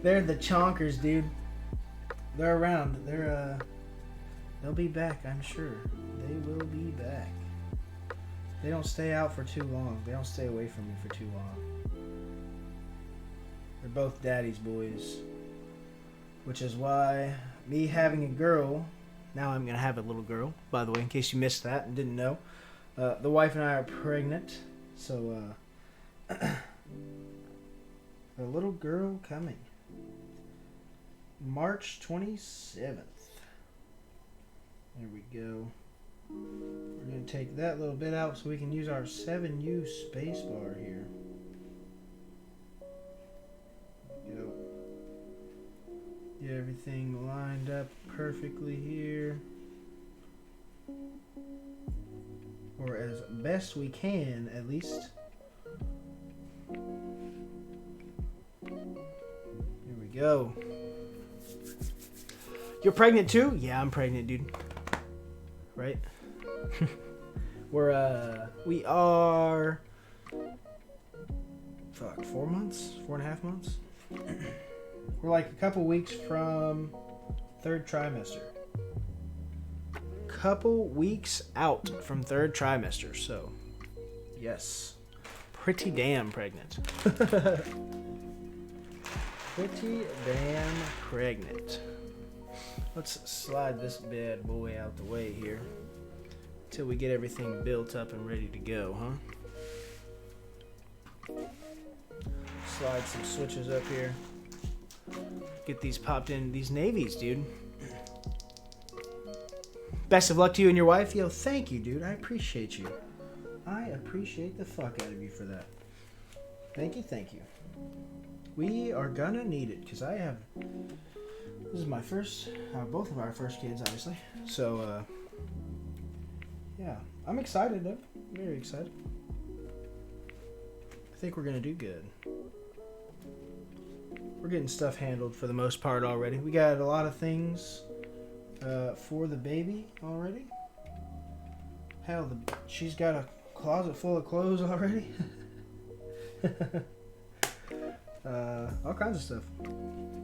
They're the chonkers, dude. They're around. They'll be back, I'm sure. They will be back. They don't stay out for too long. They don't stay away from me for too long. They're both daddy's boys. Which is why me having a girl, now I'm going to have a little girl, by the way, in case you missed that and didn't know. The wife and I are pregnant, so a little girl coming. March 27th. There we go. We're going to take that little bit out so we can use our 7U spacebar here. There we go. Get everything lined up perfectly here. Or as best we can, at least. Here we go. You're pregnant too? Yeah, I'm pregnant, dude. Right? We are... Fuck, 4 months? 4.5 months? We're like a couple weeks from 3rd trimester. Couple weeks out from 3rd trimester, so yes, pretty damn pregnant. Pretty damn pregnant. Let's slide this bad boy out the way here. till we get everything built up and ready to go, huh? Slide some switches up here. Get these popped in. These navies, dude. Best of luck to you and your wife. Yo, thank you, dude. I appreciate you. I appreciate the fuck out of you for that. Thank you, thank you. We are gonna need it, because I have... This is my first... both of our first kids, obviously. So, yeah. I'm excited, though. Very excited. I think we're gonna do good. We're getting stuff handled for the most part already. We got a lot of things for the baby already. Hell, she's got a closet full of clothes already. All kinds of stuff.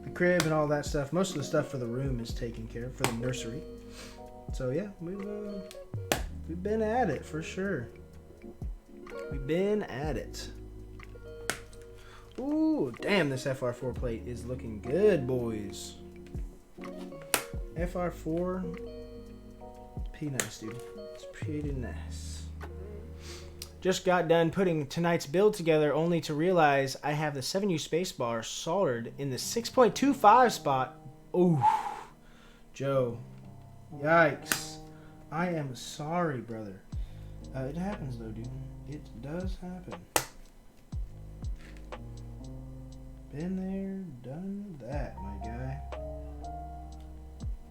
The crib and all that stuff. Most of the stuff for the room is taken care of, for the nursery. So yeah, we've been at it for sure. We've been at it. Ooh, damn, this FR4 plate is looking good, boys. FR4, pretty nice, dude. It's pretty nice. Just got done putting tonight's build together only to realize I have the 7U spacebar soldered in the 6.25 spot. Ooh, Joe. Yikes. I am sorry, brother. It happens, though, dude. It does happen. Been there, done that, my guy.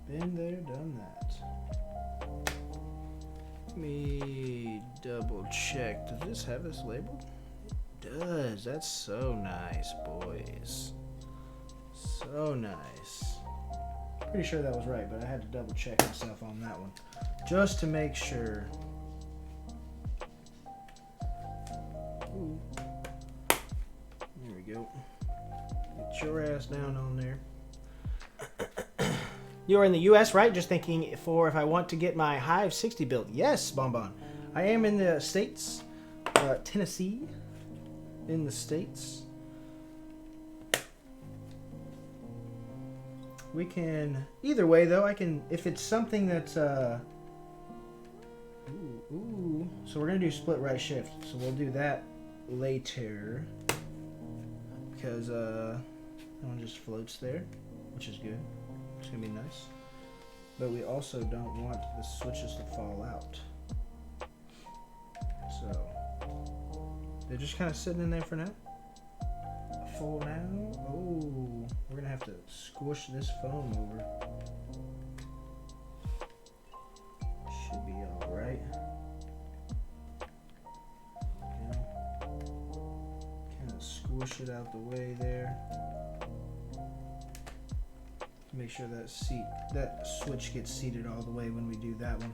Been there, done that. Let me double check. Does this have this labeled? It does. That's so nice, boys. So nice. Pretty sure that was right, but I had to double check myself on that one. Just to make sure. Ooh. There we go. Get your ass down on there. You're in the U.S., right? Just thinking for if I want to get my Hive 60 built. Yes, Bonbon. I am in the States. Tennessee. In the States. We can... Either way, though, I can... If it's something that's... Ooh. So we're going to do split right shift. So we'll do that later. Because, that one just floats there. Which is good. It's going to be nice. But we also don't want the switches to fall out. So, they're just kind of sitting in there for now. For now. Oh, we're going to have to squish this foam over. Should be alright. Kind of squish it out the way there. Make sure that switch gets seated all the way when we do that one.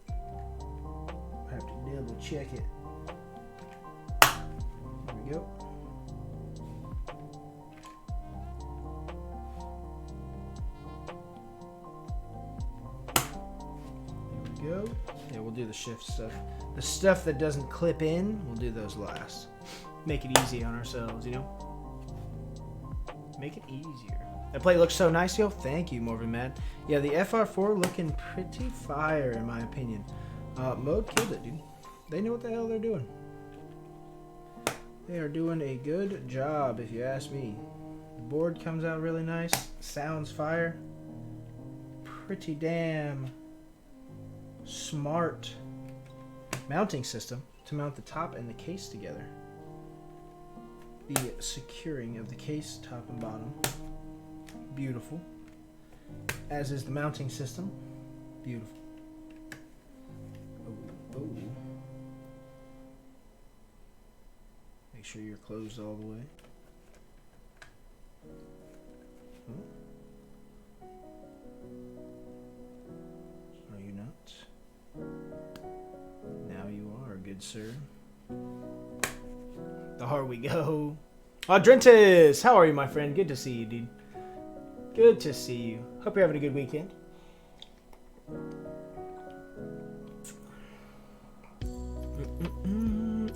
I have to double check it. There we go. There we go. Yeah, we'll do the shift stuff. The stuff that doesn't clip in, we'll do those last. Make it easy on ourselves, you know? Make it easier. That plate looks so nice, yo. Thank you, Morven Mad. Yeah, the FR4 looking pretty fire, in my opinion. Mode killed it, dude. They know what the hell they're doing. They are doing a good job, if you ask me. The board comes out really nice. Sounds fire. Pretty damn smart mounting system to mount the top and the case together. The securing of the case, top and bottom. Beautiful. As is the mounting system. Beautiful. Oh, oh. Make sure you're closed all the way. Oh. Are you not? Now you are, good sir. The hard we go. Audrentis! How are you, my friend? Good to see you, dude. Good to see you. Hope you're having a good weekend.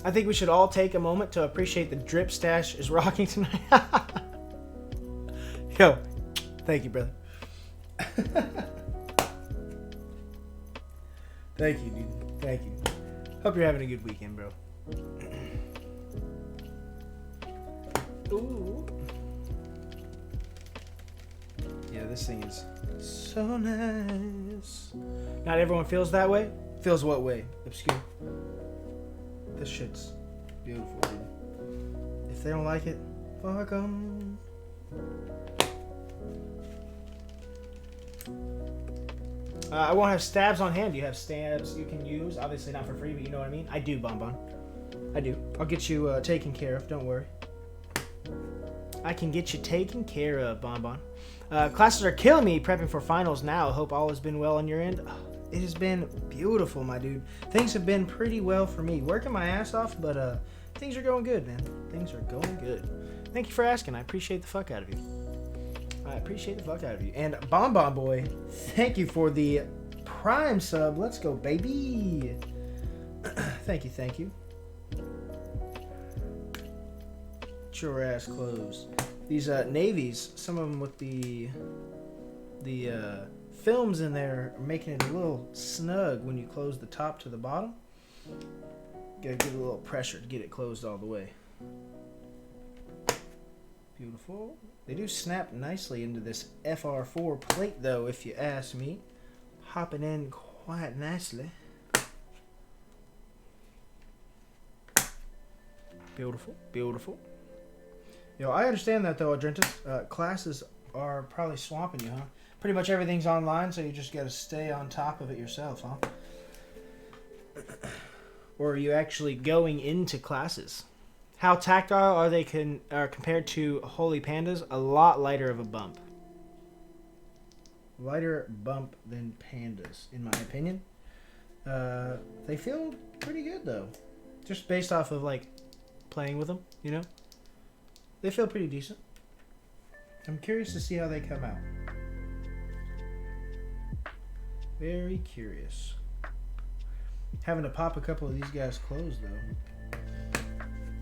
I think we should all take a moment to appreciate the drip stash is rocking tonight. Yo, thank you, brother. Thank you, dude. Thank you. Hope you're having a good weekend, bro. Ooh. Yeah, this thing is so nice. Not everyone feels that way. Feels what way? Obscure. This shit's beautiful, dude. If they don't like it, fuck them. I won't have stabs on hand. Do you have stabs you can use? Obviously not for free, but you know what I mean. I do, Bonbon. I do. I'll get you taken care of. Don't worry. I can get you taken care of, Bonbon. Classes are killing me prepping for finals now. Hope all has been well on your end. It has been beautiful, my dude. Things have been pretty well for me. Working my ass off, but things are going good, man. Things are going good. Thank you for asking. I appreciate the fuck out of you. I appreciate the fuck out of you. And Bonbon Boy, thank you for the Prime sub. Let's go, baby. Thank you, thank you. Get your ass closed. These navies, some of them with the films in there are making it a little snug when you close the top to the bottom. Gotta give it a little pressure to get it closed all the way. Beautiful. They do snap nicely into this FR4 plate, though, if you ask me. Hopping in quite nicely. Beautiful, beautiful. Yo, I understand that, though, Adrentus. Classes are probably swamping you, huh? Pretty much everything's online, so you just gotta stay on top of it yourself, huh? Or are you actually going into classes? How tactile are they compared to Holy Pandas? A lot lighter of a bump. Lighter bump than Pandas, in my opinion. They feel pretty good, though. Just based off of, like, playing with them, you know? They feel pretty decent. I'm curious to see how they come out. Very curious. Having to pop a couple of these guys closed, though.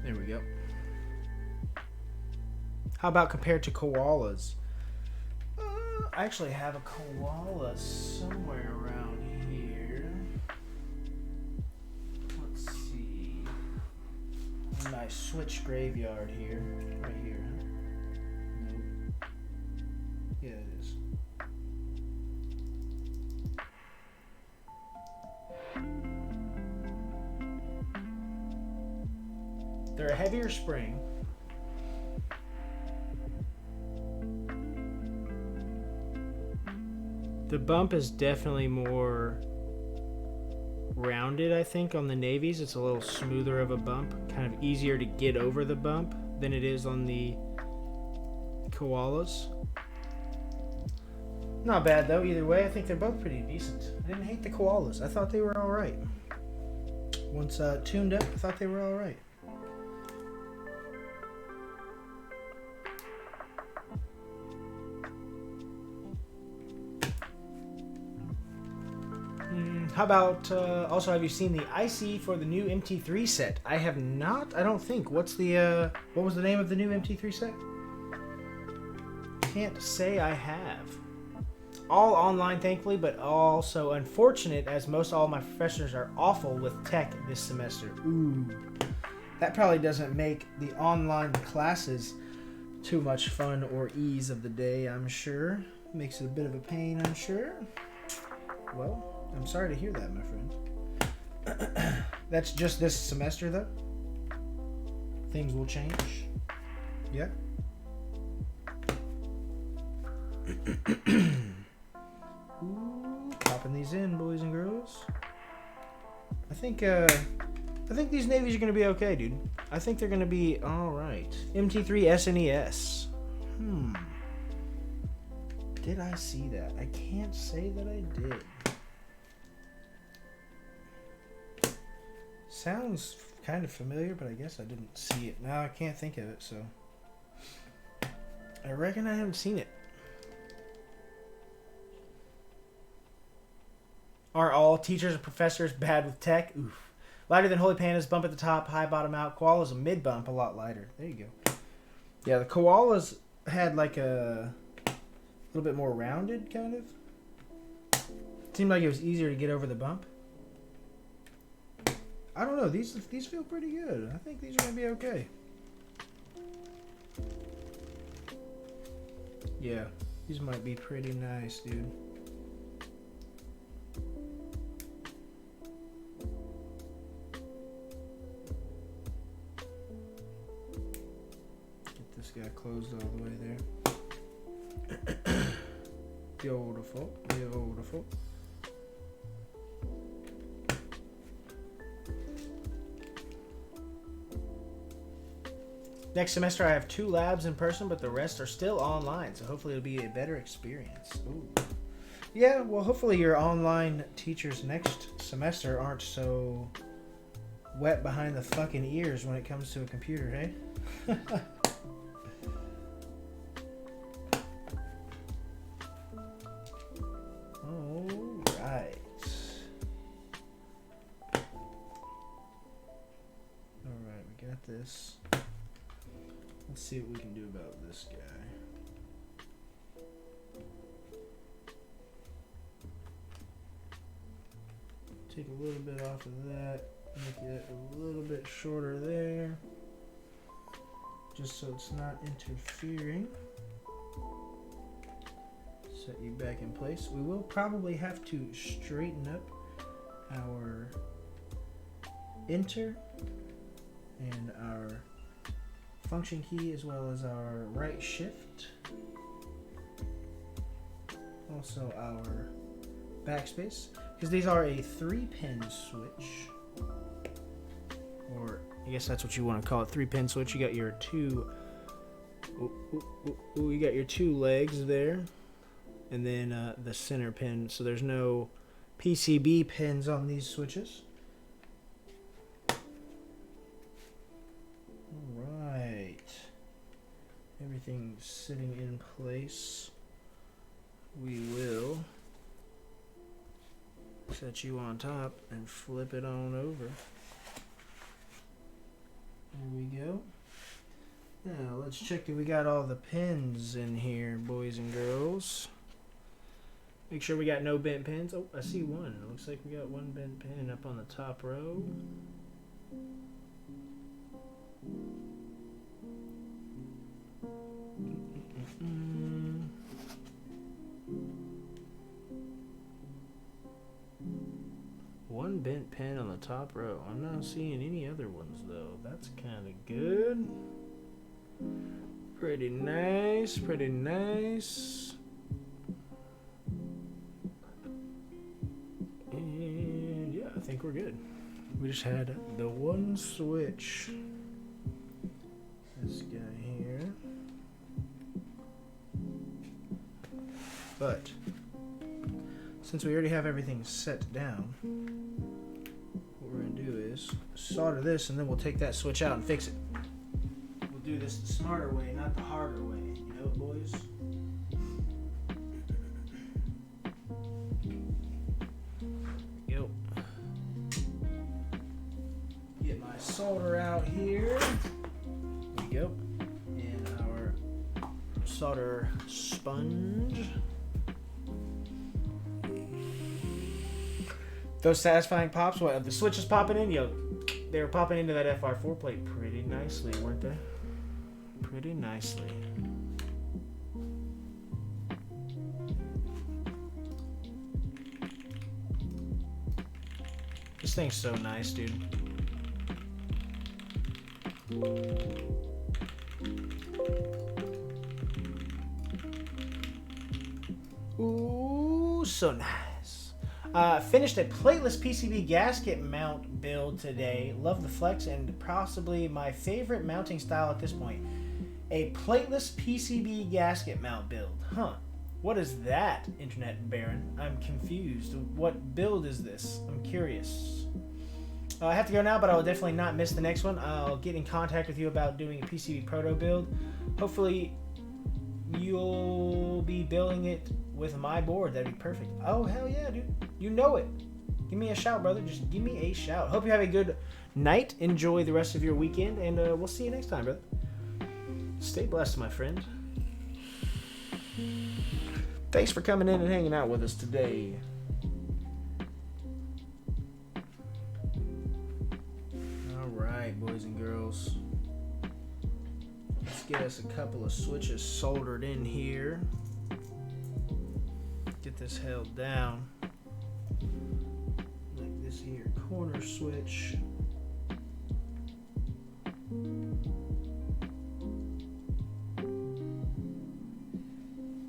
There we go. How about compared to koalas? I actually have a koala somewhere around here. Let's see. Nice switch graveyard here. Right here, huh? Nope. Yeah, it is. They're a heavier spring. The bump is definitely more rounded, I think, on the navies. It's a little smoother of a bump. Kind of easier to get over the bump than it is on the koalas. Not bad, though, either way. I think they're both pretty decent. I didn't hate the koalas. I thought they were alright. Once tuned up, I thought they were alright. How about, also, have you seen the IC for the new MT3 set? I have not, I don't think. What was the name of the new MT3 set? Can't say I have. All online, thankfully, but also unfortunate as most all my professors are awful with tech this semester. Ooh. That probably doesn't make the online classes too much fun or ease of the day, I'm sure. Makes it a bit of a pain, I'm sure. Well, I'm sorry to hear that, my friend. That's just this semester, though. Things will change. Yeah. Ooh, popping these in, boys and girls. I think these navies are gonna be okay, dude. I think they're gonna be all right. MT3 SNES. Did I see that? I can't say that I did. Sounds kind of familiar, but I guess I didn't see it. Now I can't think of it, so I reckon I haven't seen it. Are all teachers and professors bad with tech? Oof. Lighter than Holy Pandas, bump at the top, high bottom out. Koalas a mid bump, a lot lighter. There you go. Yeah, the koalas had like a little bit more rounded, kind of. Seemed like it was easier to get over the bump. I don't know. These feel pretty good. I think these are gonna be okay. Yeah, these might be pretty nice, dude. Get this guy closed all the way there. Beautiful, beautiful. Next semester I have 2 labs in person, but the rest are still online, so hopefully it'll be a better experience. Ooh. Yeah, well, hopefully your online teachers next semester aren't so wet behind the fucking ears when it comes to a computer, hey? Alright. Alright, we got this. Let's see what we can do about this guy. Take a little bit off of that, make it a little bit shorter there, just so it's not interfering. Set you back in place. We will probably have to straighten up our enter and our function key as well as our right shift, also our backspace, because these are a 3-pin switch, or I guess that's what you want to call it, 3-pin switch. You got your two you got your 2 legs there, and then the center pin, so there's no PCB pins on these switches. Everything's sitting in place. We will set you on top and flip it on over. There we go. Now let's check that we got all the pins in here, boys and girls. Make sure we got no bent pins. Oh, I see one. It looks like we got one bent pin up on the top row. One bent pin on the top row. I'm not seeing any other ones though. That's kind of good. Pretty nice, pretty nice. And yeah, I think we're good. We just had the one switch. This guy here. But since we already have everything set down, what we're going to do is solder this, and then we'll take that switch out and fix it. We'll do this the smarter way, not the harder way. You know, boys? Go. Get my solder out here. There we go. And our solder sponge. Those satisfying pops, what, the switches popping in? Yo, they were popping into that FR4 plate pretty nicely, weren't they? Pretty nicely. This thing's so nice, dude. Ooh, so nice. Finished a plateless PCB gasket mount build today. Love the flex and possibly my favorite mounting style at this point. A plateless PCB gasket mount build. Huh. What is that, Internet Baron? I'm confused. What build is this? I'm curious. I have to go now, but I will definitely not miss the next one. I'll get in contact with you about doing a PCB proto build. Hopefully you'll be building it with my board. That'd be perfect. Oh, hell yeah, dude. You know it. Give me a shout, brother. Just give me a shout. Hope you have a good night. Enjoy the rest of your weekend, and we'll see you next time, brother. Stay blessed, my friend. Thanks for coming in and hanging out with us today. Alright, boys and girls. Let's get us a couple of switches soldered in here. Get this held down. Like this here corner switch.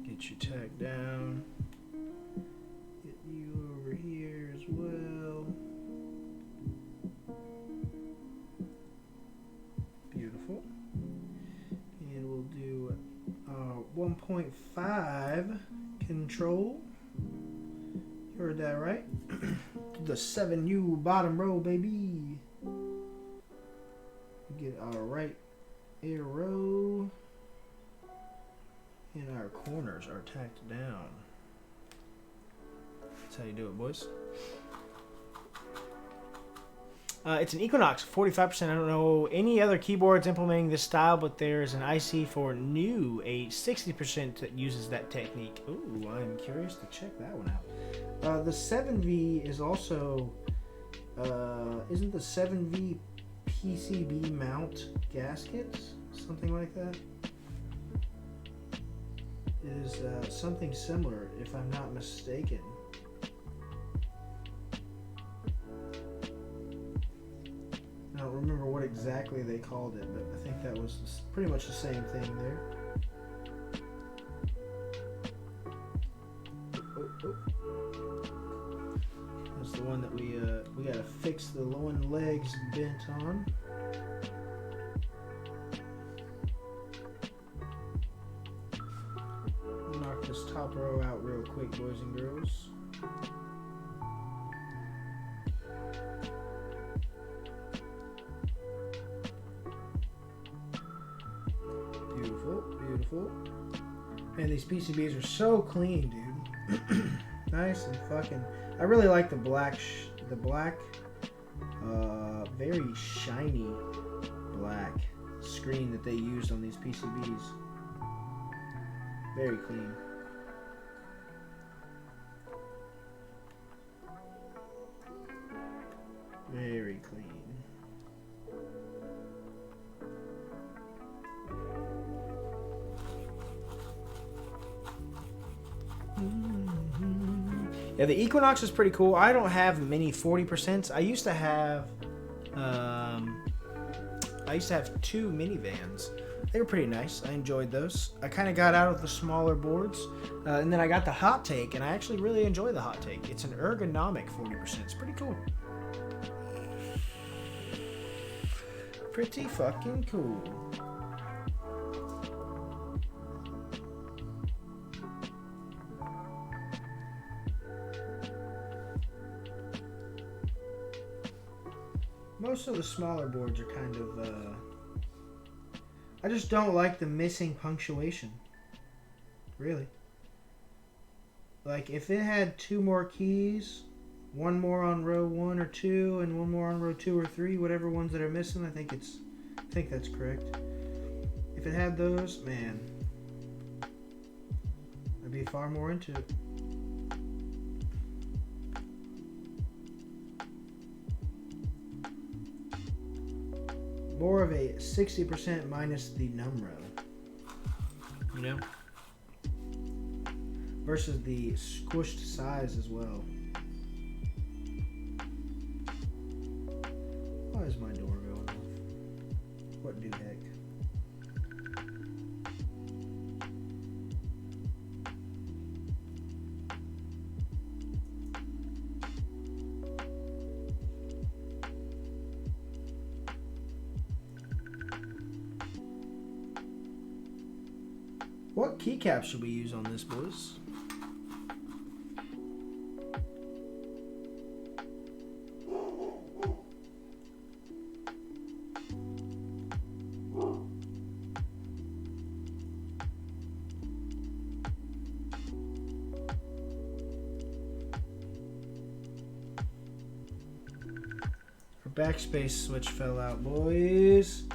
Get you tacked down. Get you over here as well. Beautiful. And we'll do 1.5 control. You heard that right? The 7U bottom row, baby. Get our right arrow. And our corners are tacked down. That's how you do it, boys. It's an Equinox, 45%. I don't know any other keyboards implementing this style, but there's an IC for new, a 60% that uses that technique. Ooh, I'm curious to check that one out. The 7V is also, isn't the 7V PCB mount gaskets? Something like that? It is something similar, if I'm not mistaken. I don't remember what exactly they called it, but I think that was pretty much the same thing there. That's the one that we gotta fix the one legs bent on. Knock this top row out real quick, boys and girls. Beautiful. Man, these PCBs are so clean, dude. Nice and fucking. I really like the black, very shiny black screen that they used on these PCBs. Very clean. Very clean. Yeah, the Equinox is pretty cool. I don't have many 40%. I used to have two minivans. They were pretty nice. I enjoyed those. I kind of got out of the smaller boards, and then I got the Hot Take, and I actually really enjoy the Hot Take. It's an ergonomic 40%. It's pretty cool. Pretty fucking cool. Most of the smaller boards are kind of, I just don't like the missing punctuation. Really. Like, if it had 2 more keys, 1 more on row 1 or 2, and 1 more on row 2 or 3, whatever ones that are missing, I think that's correct. If it had those, man, I'd be far more into it. More of a 60% minus the numero, you know, versus the squished size as well. Why is my door going off? What the heck? What keycaps should we use on this, boys? Our backspace switch fell out, boys.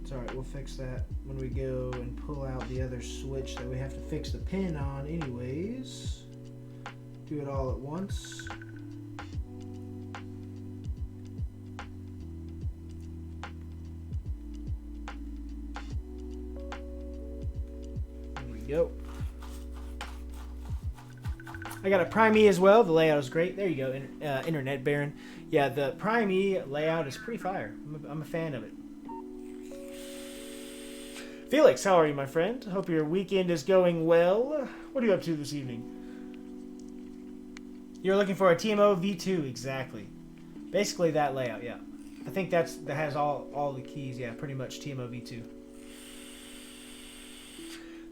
It's alright, we'll fix that when we go and pull out the other switch that we have to fix the pin on anyways. Do it all at once. go. I got a Prime E as well. The layout is great. There you go, Internet Baron. Yeah, the Prime E layout is pretty fire. I'm a fan of it. Felix, how are you, my friend? Hope your weekend is going well. What are you up to this evening? You're looking for a TMO V2, exactly. Basically that layout, yeah. I think that has all the keys, yeah, pretty much TMO V2.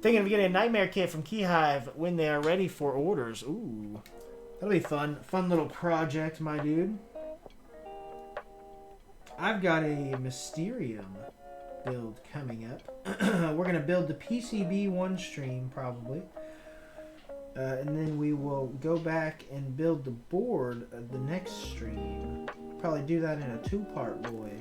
Thinking of getting a Nightmare kit from Keyhive when they are ready for orders. Ooh, that'll be fun. Fun little project, my dude. I've got a Mysterium build coming up. We're going to build the PCB one stream, probably. And then we will go back and build the board of the next stream. Probably do that in a two-part way.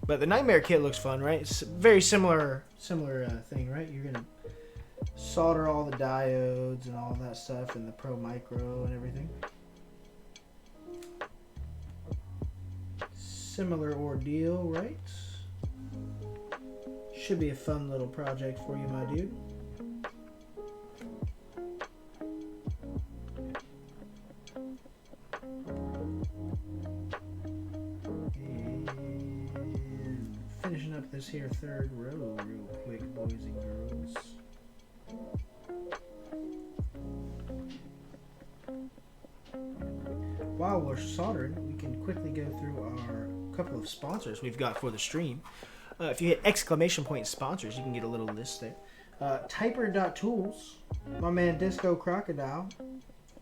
But the Nightmare kit looks fun, right? It's very similar thing, right? You're gonna solder all the diodes and all that stuff, and the Pro Micro and everything. Similar ordeal, right? Should be a fun little project for you, my dude. Finishing up this here third row real quick, boys and girls. While we're soldering, we can quickly go through our couple of sponsors we've got for the stream. If you hit exclamation point sponsors, you can get a little list there. Typer.tools, my man Disco Crocodile.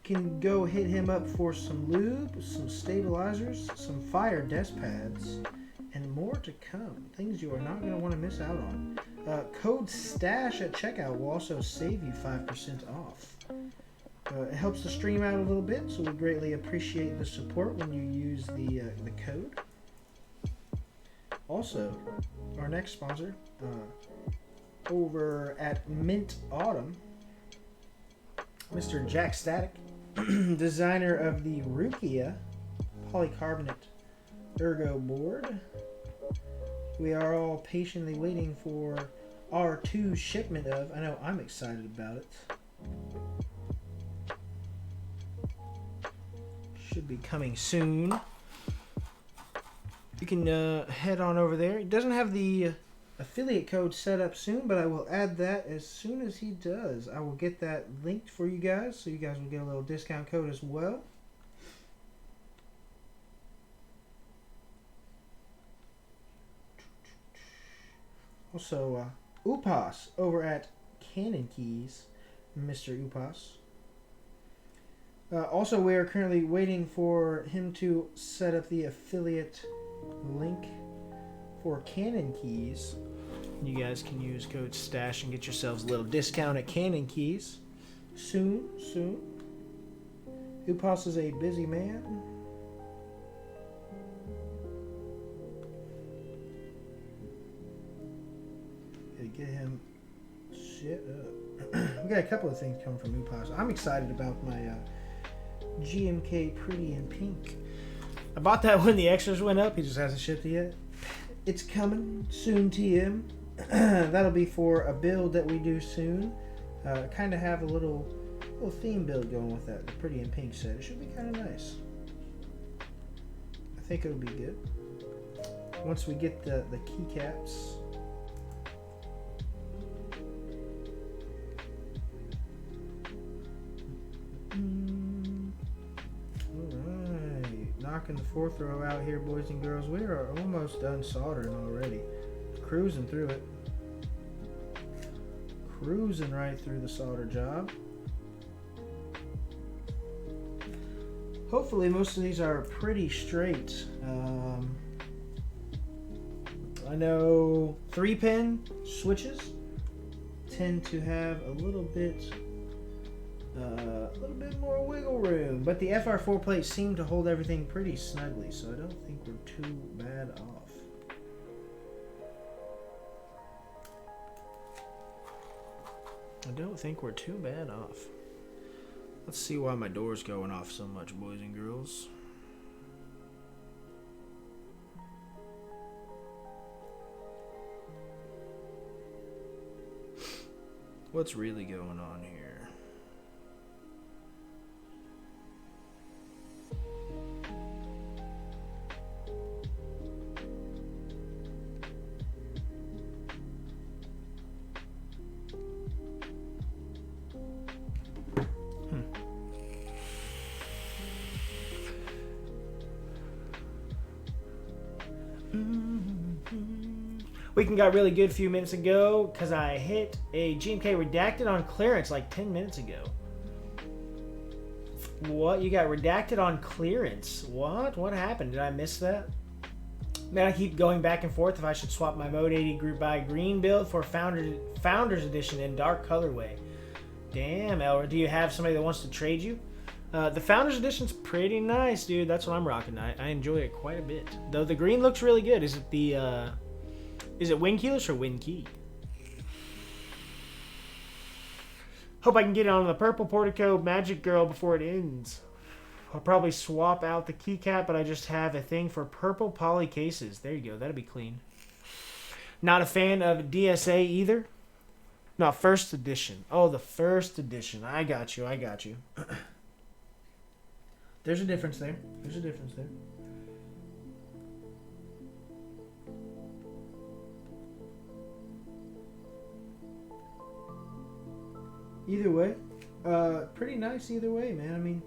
Can go hit him up for some lube, some stabilizers, some fire desk pads, and more to come. Things you are not going to want to miss out on. Code STASH at checkout will also save you 5% off. It helps the stream out a little bit, so we greatly appreciate the support when you use the code. Also, our next sponsor, over at Mint Autumn, Mr. Jack Static, designer of the Rukia polycarbonate ergo board. We are all patiently waiting for R2 shipment of. I know I'm excited about it. Should be coming soon. You can head on over there. It doesn't have the affiliate code set up soon, but I will add that as soon as he does. I will get that linked for you guys, so you guys will get a little discount code as well. Also, Upas over at Canon Keys, Mr. Upas. Also, we are currently waiting for him to set up the affiliate link for Canon Keys. You guys can use code STASH and get yourselves a little discount at Canon Keys. Soon. Upas is a busy man. Get him shit up. We got a couple of things coming from Upas. I'm excited about my GMK Pretty in Pink. I bought that when the extras went up. He just hasn't shipped it yet. It's coming soon, TM. That'll be for a build that we do soon. Kind of have a little theme build going with that. The Pretty in Pink set. It should be kind of nice. I think it'll be good. Once we get the keycaps. Alright, knocking the fourth row out here, boys and girls. We are almost done soldering already. Cruising through it. Cruising right through the solder job. Hopefully most of these are pretty straight. I know 3-pin switches tend to have a little bit more wiggle room, but the FR4 plates seem to hold everything pretty snugly, so I don't think we're too bad off. I don't think we're too bad off. Let's see why my door's going off so much, boys and girls. What's really going on here? Weekend got really good a few minutes ago because I hit a GMK redacted on clearance like 10 minutes ago. What? You got redacted on clearance? What? What happened? Did I miss that? Man, I keep going back and forth if I should swap my Mode 80 group by green build for Founders Edition in dark colorway. Damn, Elra, do you have somebody that wants to trade you? The Founders Edition's pretty nice, dude. That's what I'm rocking. I enjoy it quite a bit. Though the green looks really good. Is it the is it Windkeyless or Windkey? Hope I can get it on the purple Portico Magic Girl before it ends. I'll probably swap out the keycap, but I just have a thing for purple poly cases. There you go. That'll be clean. Not a fan of DSA either. No, first edition. Oh, the first edition. I got you. I got you. There's a difference there. There's a difference there. Either way, pretty nice either way, man. I mean,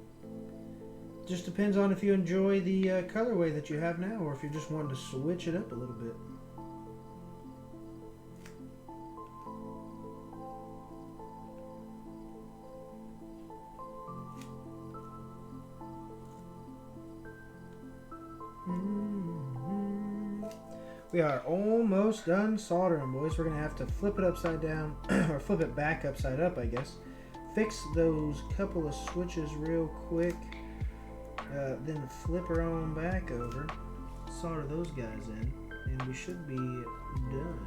just depends on if you enjoy the colorway that you have now, or if you're just wanting to switch it up a little bit. We are almost done soldering, boys. We're going to have to flip it upside down, or flip it back upside up, I guess. Fix those couple of switches real quick. Then flip her on back over. Solder those guys in, and we should be done.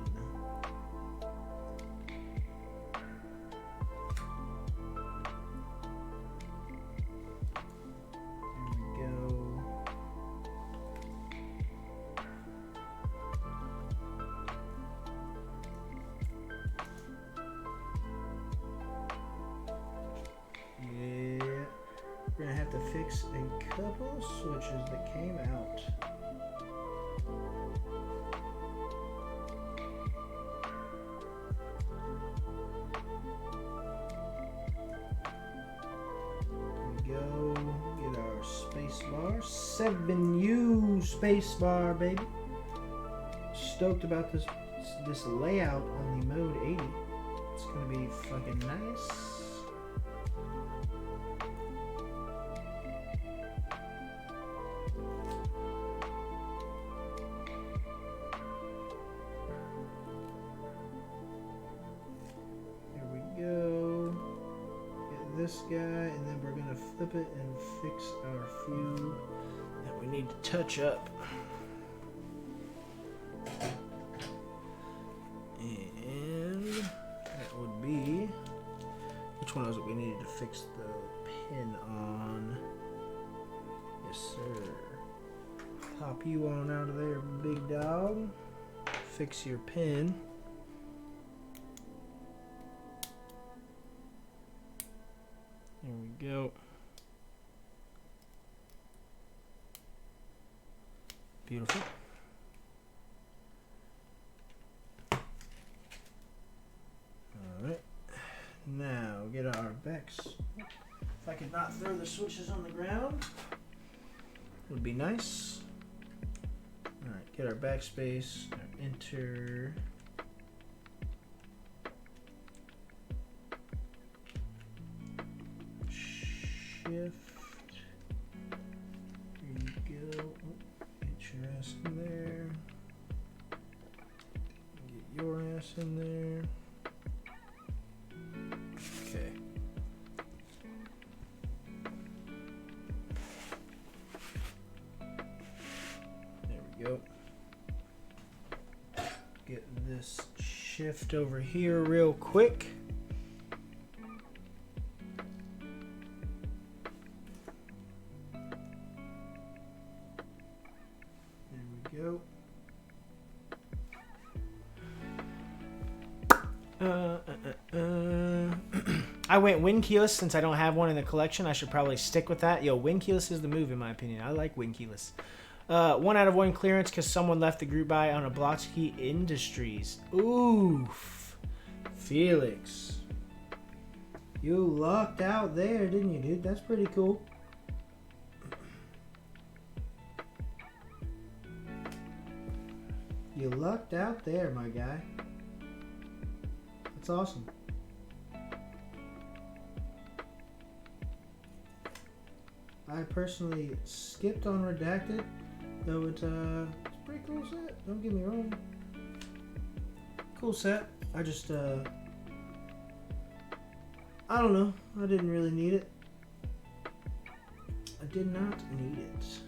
We're gonna have to fix a couple of switches that came out. There we go. Get our space bar. 7U space bar, baby. Stoked about this layout on the Mode 80. It's gonna be fucking nice. This guy, and then we're gonna flip it and fix our few that we need to touch up. And that would be, which one was it we needed to fix the pin on? Yes, sir. Pop you on out of there, big dog. Fix your pin. There we go. Beautiful. Alright. Now get our backs. If I could not throw the switches on the ground, would be nice. Alright, get our backspace, our enter. Shift. There you go. Get your ass in there. Get your ass in there. Okay. There we go. Get this shift over here real quick. I went win keyless since I don't have one in the collection. I should probably stick with that. Yo, win keyless is the move in my opinion. I like win keyless. 1 out of 1 clearance because someone left the group buy on a Blocksky Industries. Oof. Felix. You lucked out there, didn't you, dude? That's pretty cool. You lucked out there, my guy. That's awesome. I personally skipped on Redacted, though it's a pretty cool set. Don't get me wrong. Cool set. I just, I don't know. I didn't really need it. I did not need it.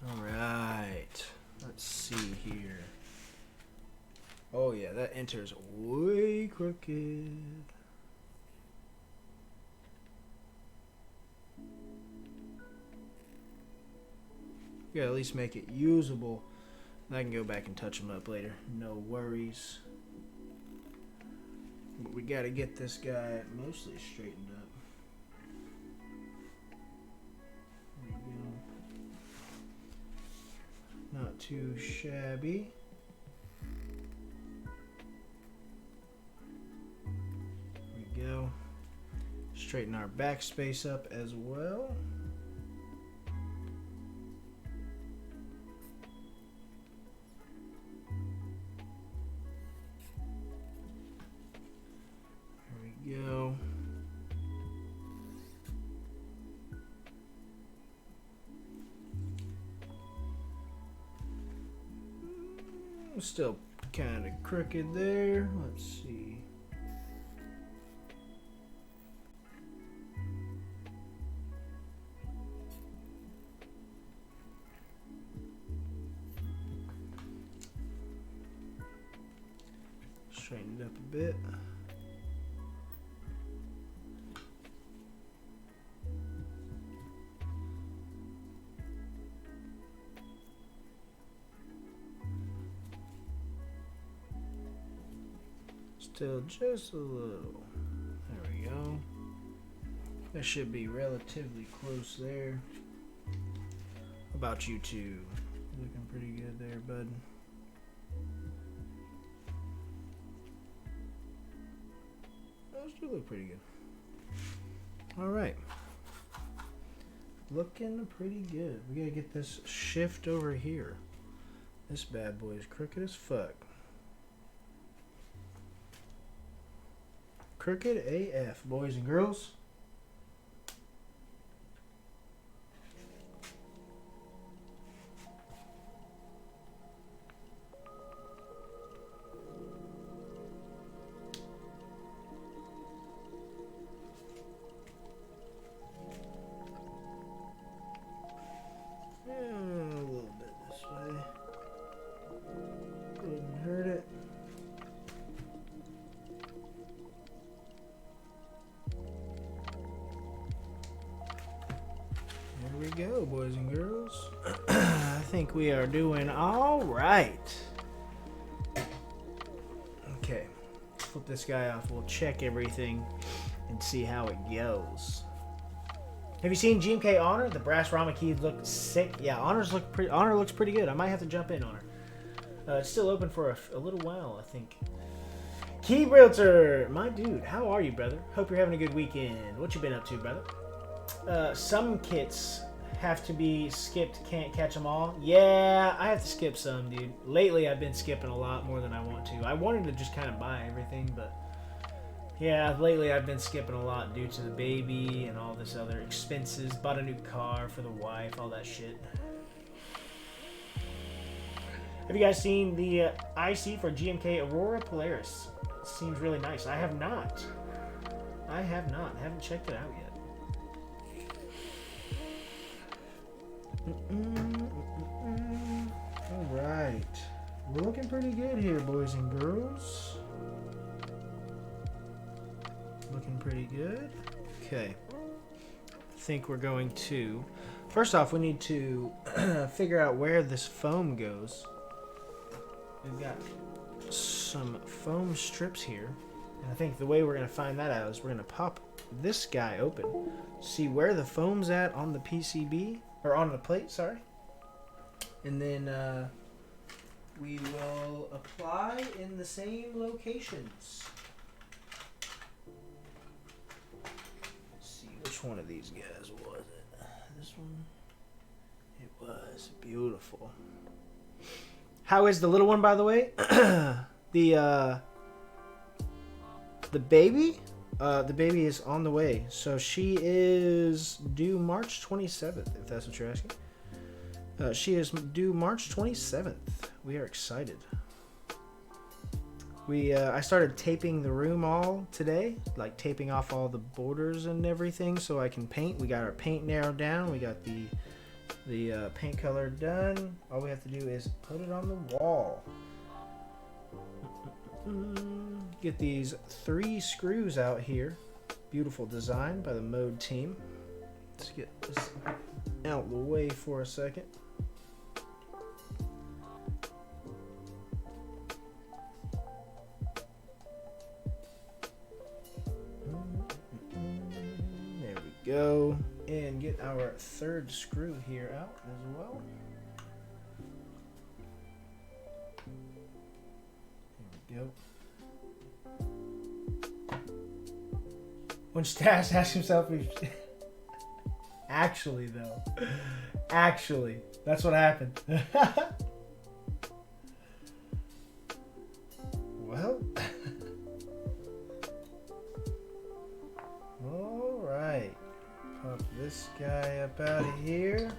Alright. Let's see here. Oh yeah, that enters way crooked. You gotta at least make it usable. I can go back and touch them up later. No worries. But we gotta get this guy mostly straightened up. There we go. Not too shabby. There we go. Straighten our backspace up as well. Go. Still kind of crooked there. Let's see. Straighten it up a bit. Still just a little. There we go. That should be relatively close there. How about you two? Looking pretty good there, bud. Those do look pretty good. Alright. Looking pretty good. We gotta get this shift over here. This bad boy is crooked as fuck. Crooked AF, boys and girls. Yeah, a little bit this way. Didn't hurt it. There we go, boys and girls. I think we are doing all right. Okay, flip this guy off. We'll check everything and see how it goes. Have you seen GMK Honor? The brass Rama keys look sick. Yeah, Honor looks pretty good. I might have to jump in on her. It's still open for a little while, I think. Key Realtor, my dude, how are you, brother? Hope you're having a good weekend. What you been up to, brother? Some kits have to be skipped, can't catch them all. Yeah, I have to skip some, dude. Lately, I've been skipping a lot more than I want to. I wanted to just kind of buy everything, but yeah, lately I've been skipping a lot due to the baby and all this other expenses. Bought a new car for the wife, all that shit. Have you guys seen the IC for GMK Aurora Polaris? It seems really nice. I have not. I haven't checked it out yet. All right, we're looking pretty good here, boys and girls. Looking pretty good. Okay, I think we're going to... First off, we need to figure out where this foam goes. We've got some foam strips here. And I think the way we're going to find that out is we're going to pop this guy open. See where the foam's at on the PCB. Or on the plate, sorry. And then we will apply in the same locations. Let's see, which one of these guys was it? This one? It was beautiful. How is the little one, by the way? The baby? The baby is on the way. So she is due March 27th, if that's what you're asking. She is due March 27th. We are excited. I started taping the room all today, like taping off all the borders and everything so I can paint. We got our paint narrowed down. We got the paint color done. All we have to do is put it on the wall. Get these 3 screws out here. Beautiful design by the Mode team. Let's get this out the way for a second. There we go. And get our 3rd screw here out as well. There we go. When Stash asks himself if... Actually, though. Actually. That's what happened. Well. Alright. Pop this guy up out of here.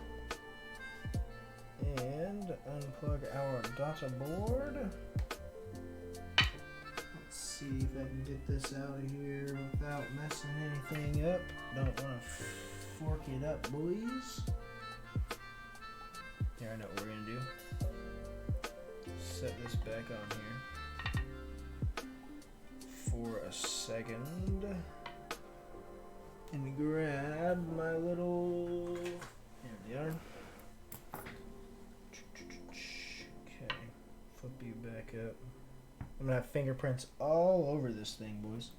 And unplug our data board. See if I can get this out of here without messing anything up. Don't want to fork it up, boys. Here, I know what we're going to do. Set this back on here for a second. And grab my little... There we are. Okay. Flip you back up. I'm going to have fingerprints all over this thing, boys.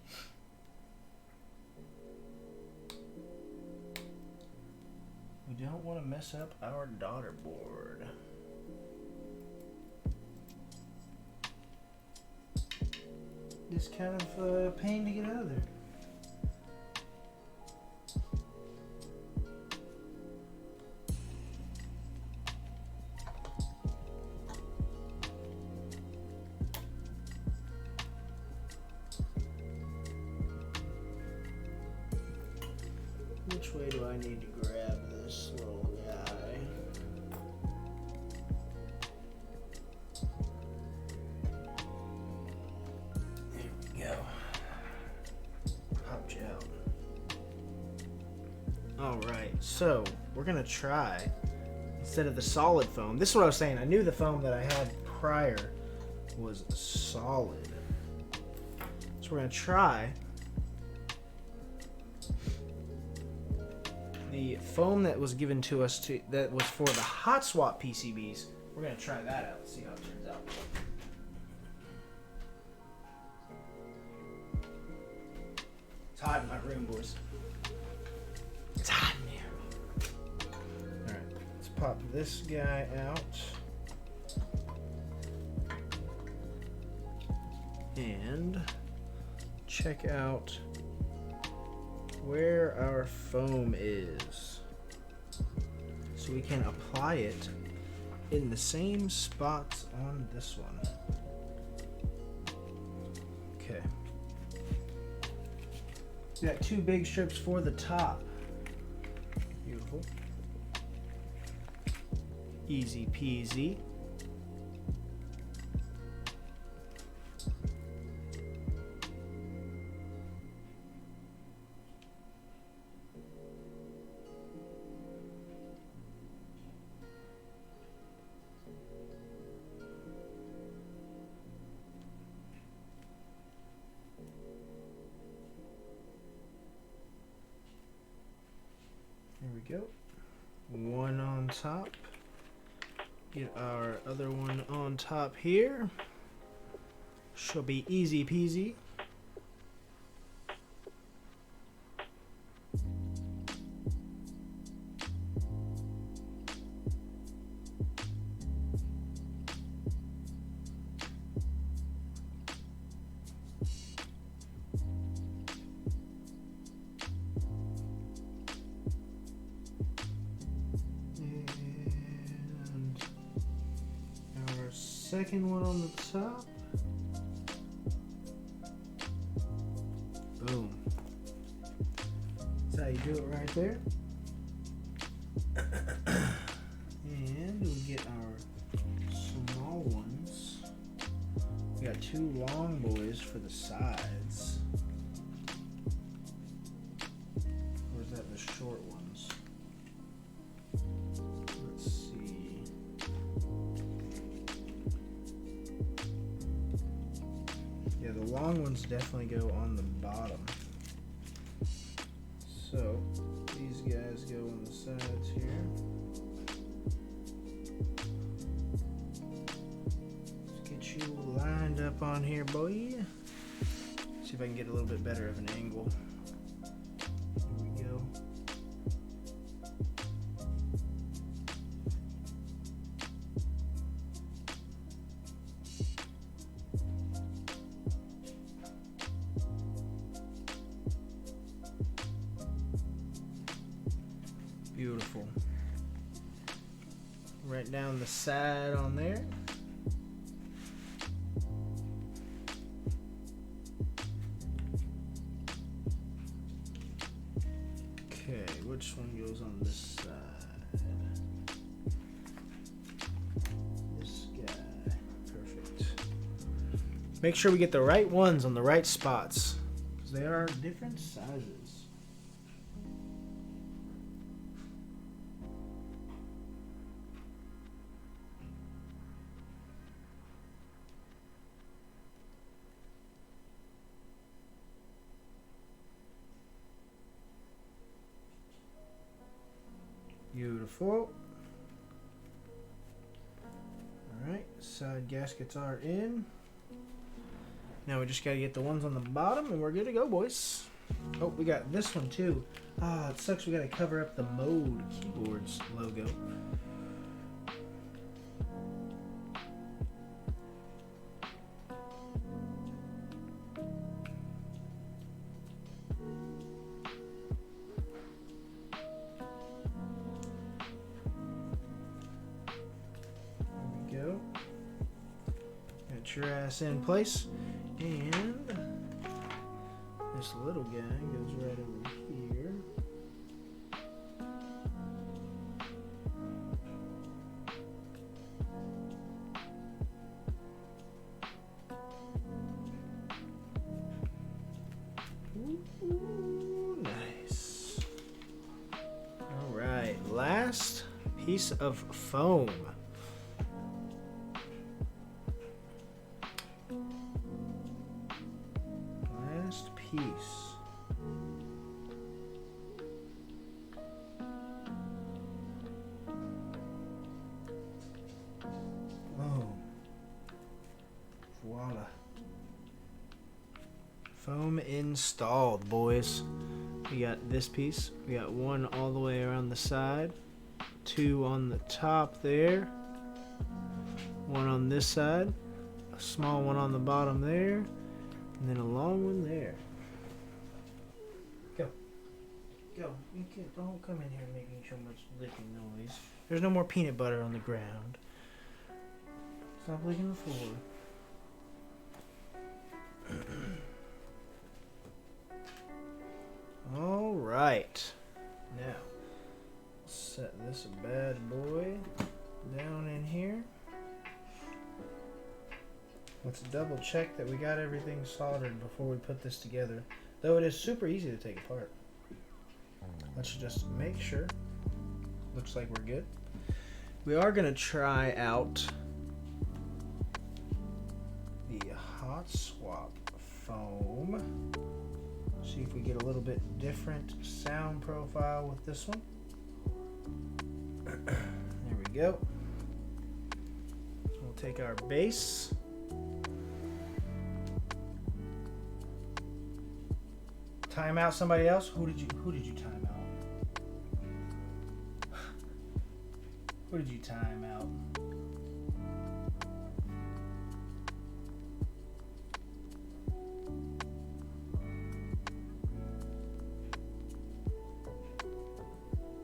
We don't want to mess up our daughter board. It's kind of a pain to get out of there. Which way do I need to grab this little guy? There we go. Popped you out. Alright, so we're going to try, instead of the solid foam, this is what I was saying, I knew the foam that I had prior was solid. So we're going to try the foam that was given to us that was for the hot swap PCBs. We're going to try that out, see how it turns out. It's hot in my room, boys. It's hot in here. Alright, let's pop this guy out. And check out where our foam is, so we can apply it in the same spots on this one. Okay. We got 2 big strips for the top. Beautiful. Easy peasy. we go. One on top. Get our other one on top here. Should be easy peasy. Second one on the top. Boom. That's how you do it right there. And we get our small ones. We got two long boys for the sides. Or is that the short ones? Let's see. Yeah, the long ones definitely go on the bottom. So these guys go on the sides here. Let's get you lined up on here, boy. See if I can get a little bit better of an angle. Here we go. Beautiful. Right down the side on there. Okay, which one goes on this side? This guy. Perfect. Make sure we get the right ones on the right spots, because they are different sizes. Beautiful. Alright, side gaskets are in. Now we just gotta get the ones on the bottom and we're good to go, boys. Oh, we got this one too. Ah, it sucks we gotta cover up the Mode Keyboards logo. Get your ass in place, and this little guy goes right over here. Ooh, nice. All right, last piece of foam. Piece. Oh, voila. Foam installed, boys. We got this piece. We got one all the way around the side, two on the top there, one on this side, a small one on the bottom there, and then a long one there. Go. You can't, don't come in here making so much licking noise. There's no more peanut butter on the ground. Stop licking the floor. All right. Now, set this bad boy down in here. Let's double check that we got everything soldered before we put this together. Though it is super easy to take apart. Let's just make sure. Looks like we're good. We are going to try out the Hot Swap foam. See if we get a little bit different sound profile with this one. There we go. We'll take our base. Time out somebody else? Who did you time out? Who did you time out?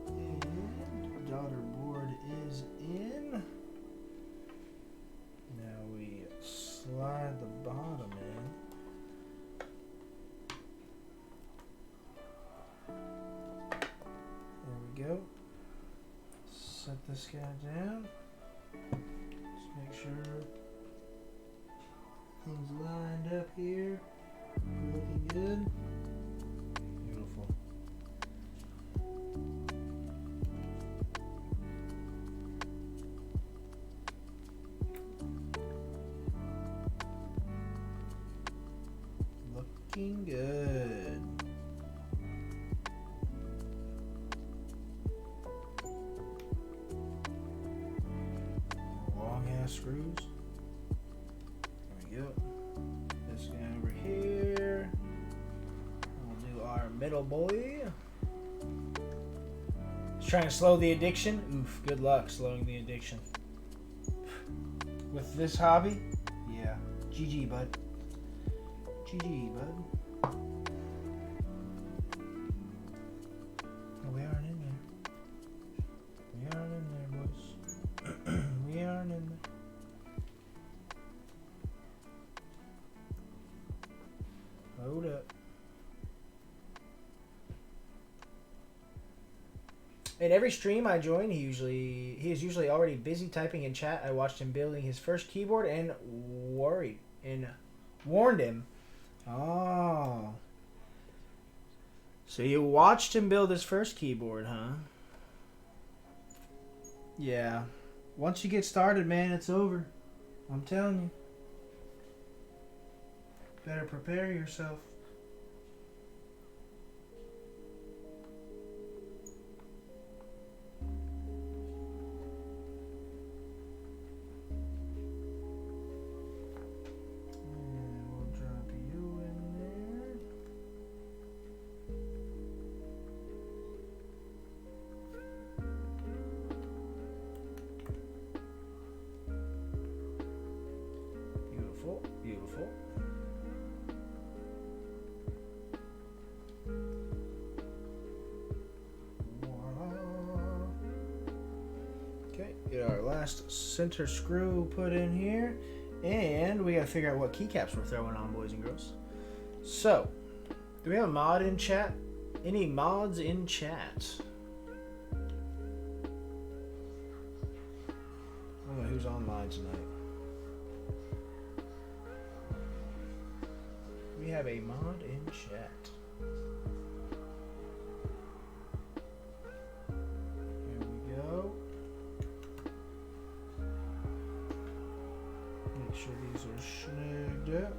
And daughter board is in. Now we slide the bottom in. Go. Set this guy down. Just make sure things lined up here. Looking good. Beautiful. Looking good. Screws. There we go. This guy over here. We'll do our middle boy. He's trying to slow the addiction. Oof, good luck slowing the addiction. With this hobby, yeah. GG, bud. GG, bud. Oh, we aren't in there. We aren't in there, boys. We aren't in there. Hold up. In every stream I join, he is usually already busy typing in chat. I watched him building his first keyboard and warned him. Oh. So you watched him build his first keyboard, huh? Yeah. Once you get started, man, it's over. I'm telling you. Better prepare yourself. And we'll drop you in there. Beautiful, beautiful. Get our last center screw put in here, and we gotta figure out what keycaps we're throwing on, boys and girls. So, do we have a mod in chat? Any mods in chat? I don't know who's online tonight. We have a mod in chat. Here we go. Make sure these are snagged up.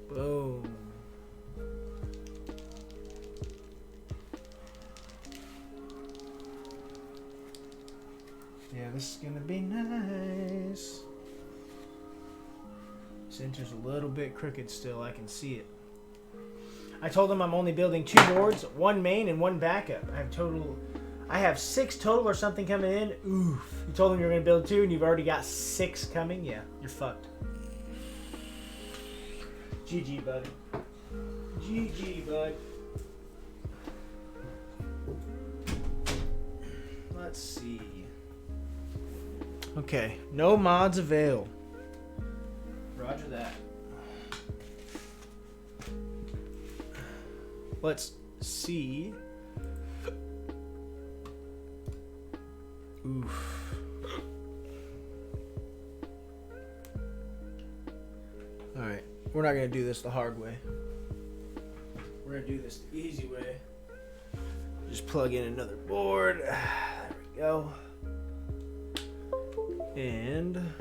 Boom. Yeah, this is gonna be nice. Center's a little bit crooked still, I can see it. I told him I'm only building 2 boards, 1 main and 1 backup. I have 6 total or something coming in. Oof. You told him you're gonna build 2 and you've already got 6 coming? Yeah, you're fucked. GG, bud. GG, bud. Let's see. Okay, no mods avail. Roger that. Let's see. Oof. Alright, we're not going to do this the hard way. We're going to do this the easy way. Just plug in another board. There we go. And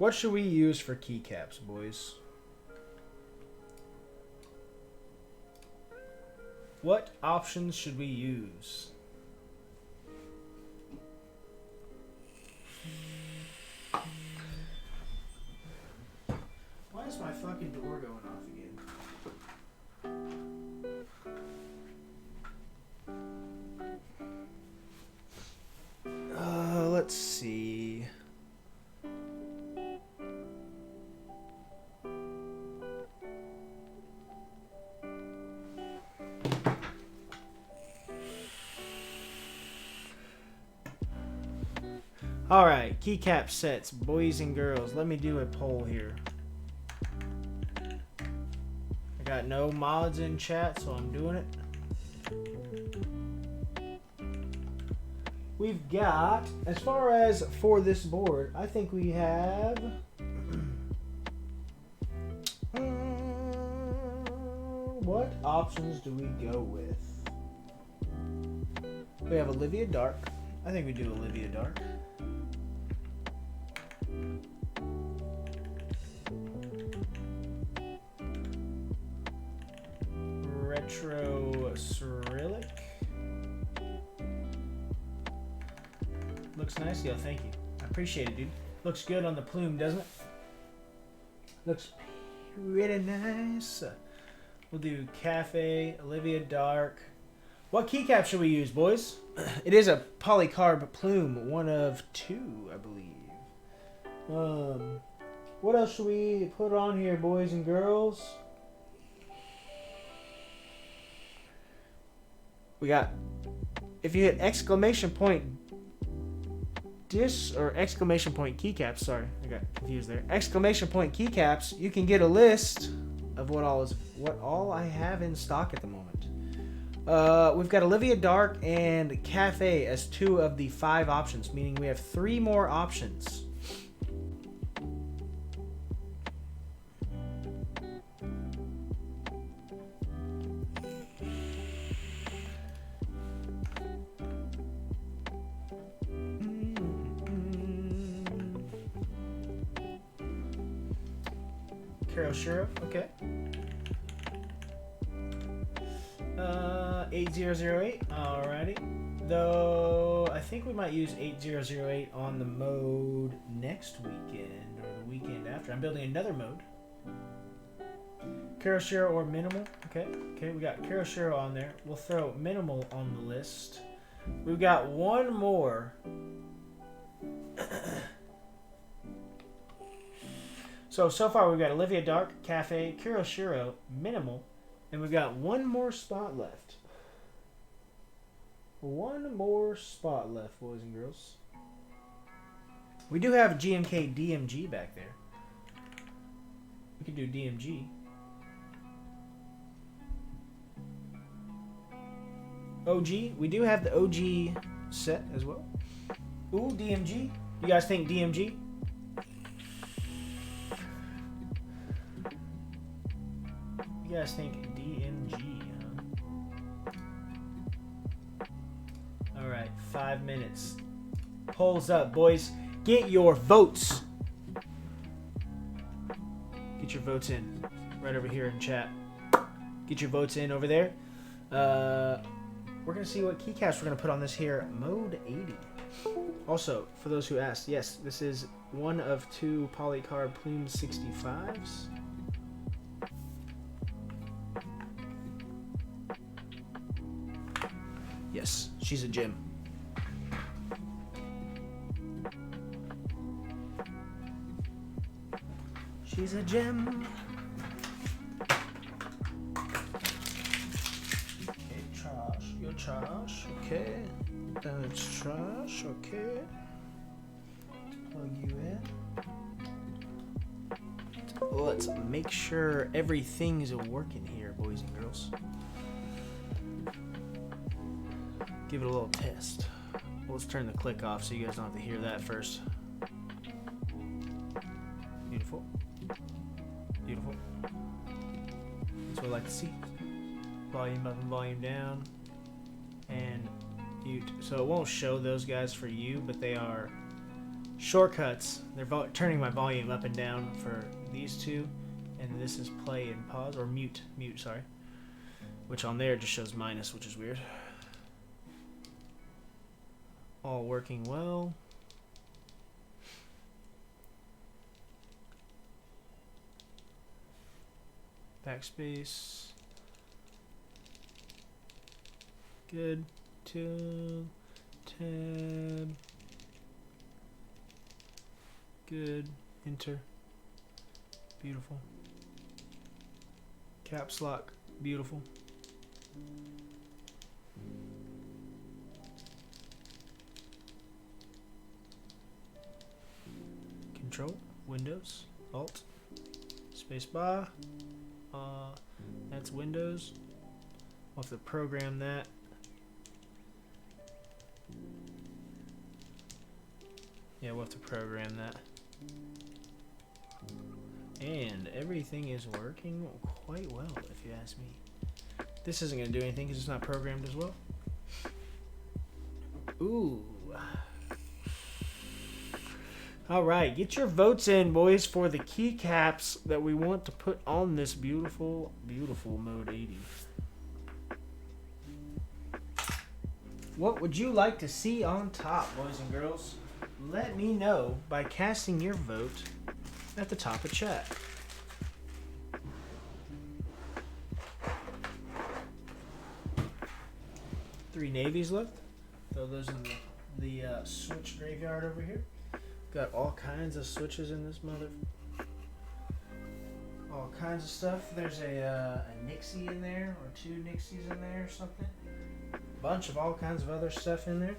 What should we use for keycaps, boys? What options should we use? Why is my fucking door going off again? Let's see. Alright, keycap sets, boys and girls. Let me do a poll here. I got no mods in chat, so I'm doing it. We've got, as far as for this board, I think we have... what options do we go with? We have Olivia Dark. I think we do Olivia Dark. Retro Cyrillic. Looks nice. Yo, thank you. I appreciate it, dude. Looks good on the plume, doesn't it? Looks pretty nice. We'll do Cafe, Olivia Dark. What keycap should we use, boys? It is a polycarb plume, one of two, I believe. What else should we put on here, boys and girls? We got, if you hit exclamation point exclamation point keycaps, sorry, I got confused there. Exclamation point keycaps, you can get a list of what all I have in stock at the moment. We've got Olivia Dark and Cafe as 2 of the 5 options, meaning we have 3 more options. Carol Shiro, okay. 8008, alrighty. Though I think we might use 8008 on the mode next weekend or the weekend after. I'm building another mode. Carol Shiro or minimal, okay. Okay, we got Carol Shiro on there. We'll throw minimal on the list. We've got one more. So far we've got Olivia Dark, Cafe, Carol Shiro, minimal, and we've got one more spot left. One more spot left, boys and girls. We do have GMK DMG back there. We could do DMG. OG, we do have the OG set as well. Ooh, DMG. You guys think DMG? You guys think DMG, huh? Alright, 5 minutes. Polls up, boys. Get your votes. Get your votes in. Right over here in chat. Get your votes in over there. We're going to see what keycaps we're going to put on this here. Mode 80. Also, for those who asked, yes, this is one of 2 polycarb plume 65s. Yes, she's a gem. She's a gem. Okay, trash. You're trash. Okay. That's trash. Okay. Plug you in. Let's make sure everything's working here, boys and girls. Give it a little test. Well, let's turn the click off so you guys don't have to hear that first. Beautiful. Beautiful. That's what I like to see. Volume up and volume down. And mute. So it won't show those guys for you, but they are Shortcuts. They're turning my volume up and down for these two. And this is play and pause, or mute. Mute, sorry. Which on there just shows minus, which is weird. All working well. Backspace. Good. Two. Tab. Good. Enter. Beautiful. Caps lock. Beautiful. Control. Windows. Alt. Spacebar. That's Windows. We'll have to program that. Yeah, we'll have to program that. And everything is working quite well, if you ask me. This isn't going to do anything because it's not programmed as well. Ooh. Alright, get your votes in, boys, for the keycaps that we want to put on this beautiful, beautiful Mode 80. What would you like to see on top, boys and girls? Let me know by casting your vote at the top of chat. Three navies left. Throw those in the switch graveyard over here. Got all kinds of switches in this mother. All kinds of stuff. There's a Nixie in there, or two Nixies in there, or something. Bunch of all kinds of other stuff in there.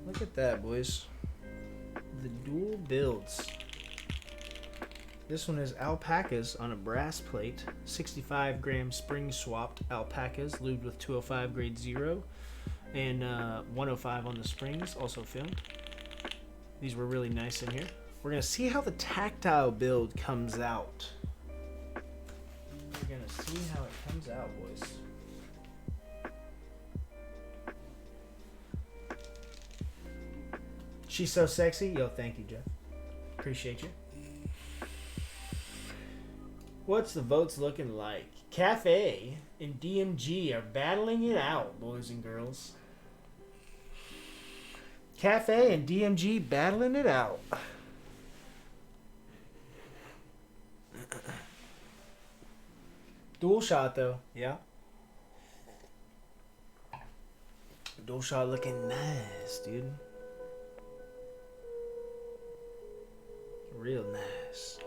Look at that, boys. The dual builds. This one is alpacas on a brass plate. 65 gram spring swapped alpacas, lubed with 205 grade 0. And 105 on the springs, also filmed. These were really nice in here. We're going to see how the tactile build comes out. We're going to see how it comes out, boys. She's so sexy. Yo, thank you, Jeff. Appreciate you. What's the votes looking like? Cafe and DMG are battling it out, boys and girls. Cafe and DMG battling it out. Dual shot, though. Yeah. Dual shot looking nice, dude. Real nice.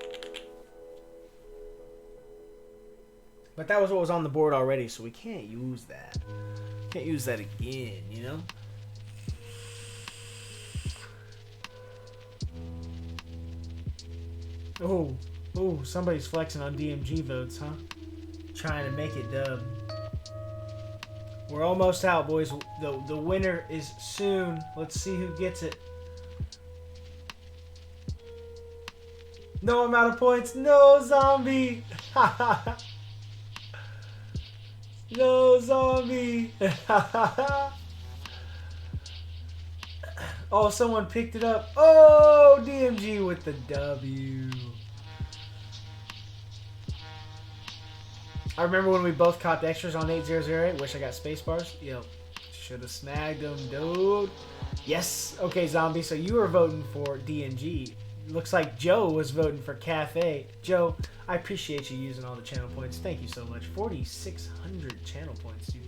But that was what was on the board already, so we can't use that. Can't use that again, you know? Oh, somebody's flexing on DMG votes, huh? Trying to make it dub. We're almost out, boys. The winner is soon. Let's see who gets it. No amount of points. No zombie. No zombie. Oh, someone picked it up. Oh, DMG with the W. I remember when we both copped extras on 8008. Wish I got space bars. Yo, should have snagged them, dude. Yes. Okay, zombie. So you were voting for DMG. Looks like Joe was voting for Cafe. Joe, I appreciate you using all the channel points. Thank you so much. 4,600 channel points, dude.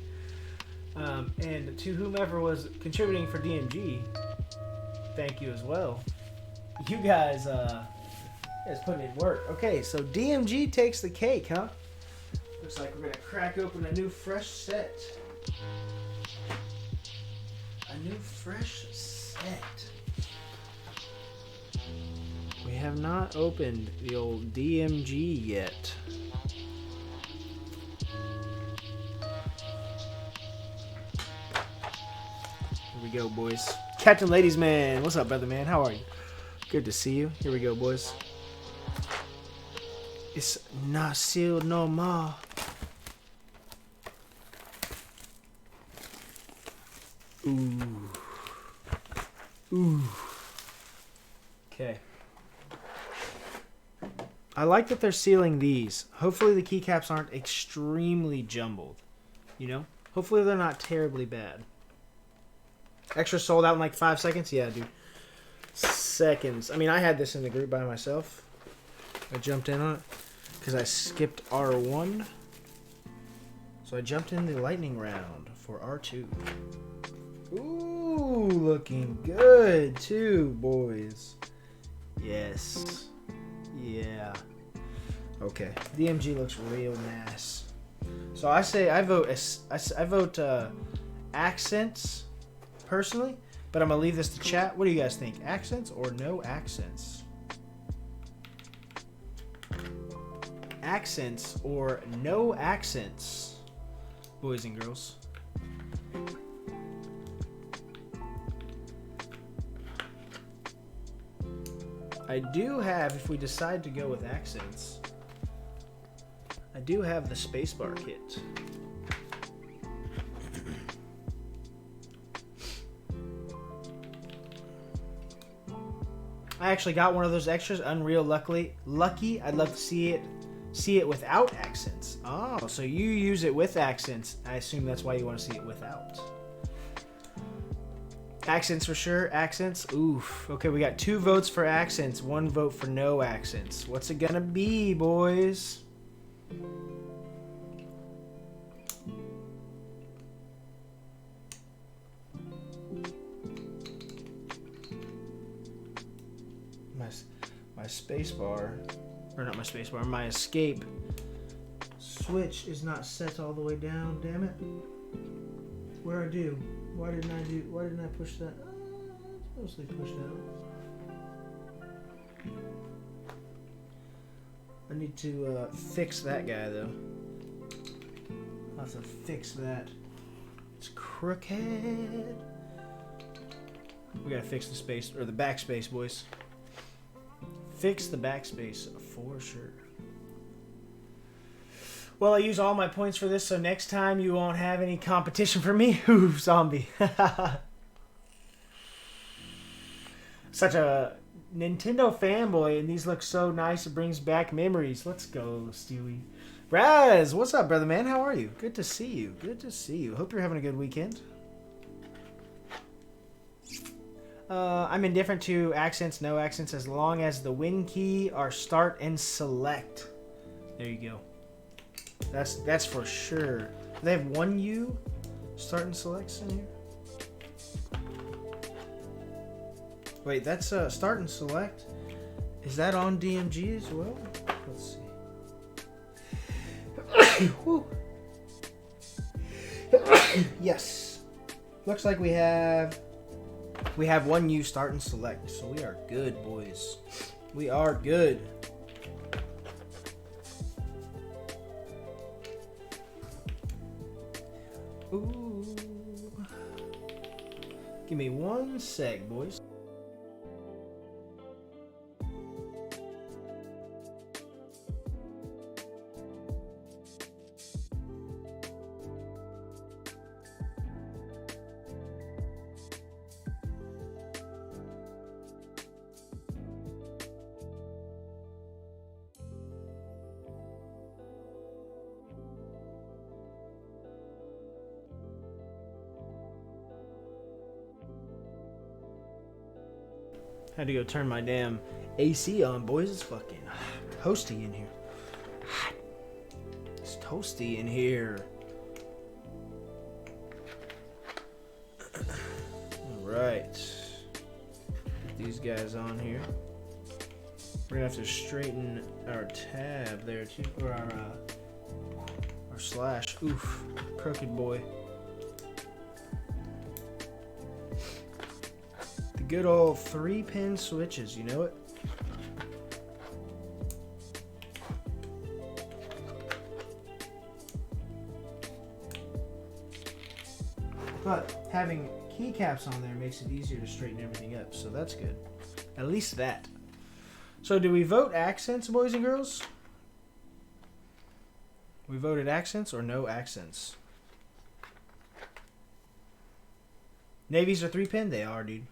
And to whomever was contributing for DMG, thank you as well. You guys putting in work. Okay, so DMG takes the cake, huh? Looks like we're gonna crack open a new fresh set. A new fresh set. We have not opened the old DMG yet. Here we go, boys. Captain Ladies Man, what's up, brother man? How are you? Good to see you. Here we go, boys. It's not sealed no more. Ooh. Ooh. Okay. I like that they're sealing these. Hopefully the keycaps aren't extremely jumbled. You know? Hopefully they're not terribly bad. Extra sold out in like 5 seconds? Yeah, dude. Seconds. I mean, I had this in the group by myself. I jumped in on it because I skipped R1. So I jumped in the lightning round for R2. Ooh, looking good too, boys. Yes. Yeah. Okay. DMG looks real nice. So I say I vote accents personally, but I'm gonna leave this to chat. What do you guys think? Accents or no accents? Accents or no accents, boys and girls. I do have, if we decide to go with accents, I do have the spacebar kit. I actually got one of those extras, Unreal Lucky. I'd love to see it without accents. Oh, so you use it with accents. I assume that's why you want to see it without. Accents for sure. Accents. Oof. Okay, we got 2 votes for accents, 1 vote for no accents. What's it gonna be, boys? My space bar, or not my space bar, my escape switch is not set all the way down. Damn it. Where I do? Why didn't I push that? It's mostly pushed out. I need to fix that guy though. I'll have to fix that. It's crooked. We gotta fix the space, or the backspace, boys. Fix the backspace for sure. Well, I use all my points for this, so next time you won't have any competition for me. Ooh, zombie. Such a Nintendo fanboy, and these look so nice. It brings back memories. Let's go, Stewie. Raz, what's up, brother man? How are you? Good to see you. Good to see you. Hope you're having a good weekend. I'm indifferent to accents, no accents, as long as the win key are start and select. There you go. That's for sure. Do they have 1 U start and selects in here? Wait, that's start and select. Is that on DMG as well? Let's see. Yes. Looks like we have 1 U start and select, so we are good, boys. We are good. Ooh. Give me 1 sec, boys. Had to go turn my damn AC on, boys. It's fucking toasty in here. It's toasty in here. Alright. Put these guys on here. We're gonna have to straighten our tab there too. Or our slash. Oof. Crooked boy. Good old 3-pin switches, you know it? But having keycaps on there makes it easier to straighten everything up, so that's good. At least that. So do we vote accents, boys and girls? We voted accents or no accents? Navies are 3-pin? They are, dude.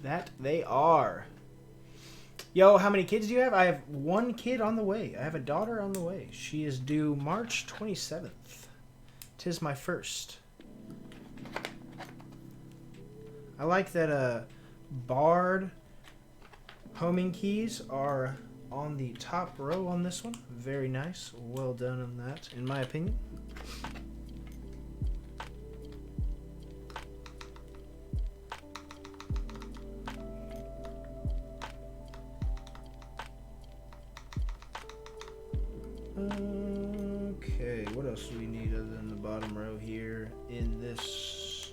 That they are. Yo, how many kids do you have? I have one kid on the way. I have a daughter on the way. She is due March 27th. 'Tis my first. I like that barred homing keys are on the top row on this one. Very nice. Well done on that, in my opinion. Okay, what else do we need other than the bottom row here in this?